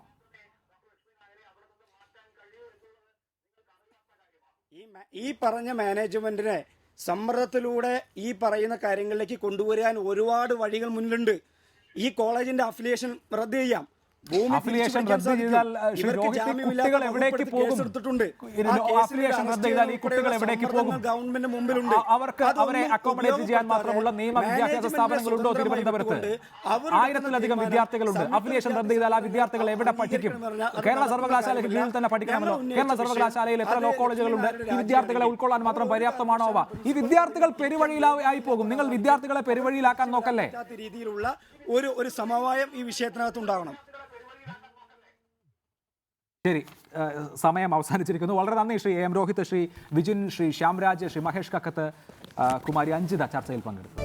ഈ പറഞ്ഞ മാനേജ്മെന്റിനെ സമ്മർദ്ദത്തിലൂടെ ഈ പറയുന്ന കാര്യങ്ങളിലേക്ക് കൊണ്ടുവരാൻ ഒരുപാട് വഴികൾ മുന്നിലുണ്ട്. ഈ കോളേജിന്റെ അഫിലിയേഷൻ റദ്ദ് ചെയ്യാം. അഫിലിയേഷൻ റദ്ദ് ചെയ്താൽ കുട്ടികൾ എവിടേക്ക് പോകും? അഫിലിയേഷൻ റദ്ദ് ചെയ്താൽ ഈ കുട്ടികൾ എവിടേക്ക് പോകും? ഗവൺമെന്റ് മുമ്പിലുണ്ട്. അവർക്ക് അവരെ അക്കോമഡേറ്റ് ചെയ്യാൻ മാത്രമുള്ള നിയമ വിദ്യാഭ്യാസ സ്ഥാപനങ്ങളുണ്ടോ തിരുവനന്തപുരത്ത്? 1000-ലധികം വിദ്യാർത്ഥികളുണ്ട്. അഫിലിയേഷൻ റദ്ദ് ചെയ്താൽ ആ വിദ്യാർത്ഥികൾ എവിടെ പഠിക്കും? കേരള സർവകലാശാലയ്ക്ക് കീഴിൽ തന്നെ പഠിക്കണമല്ലോ. കേരള സർവകലാശാലയിൽ എത്ര ലോ കോളേജുകളുണ്ട്? ഈ വിദ്യാർത്ഥികളെ ഉൾക്കൊള്ളാൻ മാത്രം പര്യാപ്തമാണോ അവ? ഈ വിദ്യാർത്ഥികൾ പെരുവഴിയിലായി പോകും. നിങ്ങൾ വിദ്യാർത്ഥികളെ പെരുവഴിയിലാക്കാൻ നോക്കല്ലേ? രീതിയിലുള്ള ഒരു സമവായം ഈ വിഷയത്തിനകത്ത് ഉണ്ടാവണം. ശരി, സമയം അവസാനിച്ചിരിക്കുന്നു. വളരെ നന്ദി ശ്രീ എം രോഹിത്, ശ്രീ വിജിൻ, ശ്രീ ശ്യാംരാജ്, ശ്രീ മഹേഷ് കക്കത്ത്, കുമാരി അഞ്ജിത ചർച്ചയിൽ പങ്കെടുത്തു.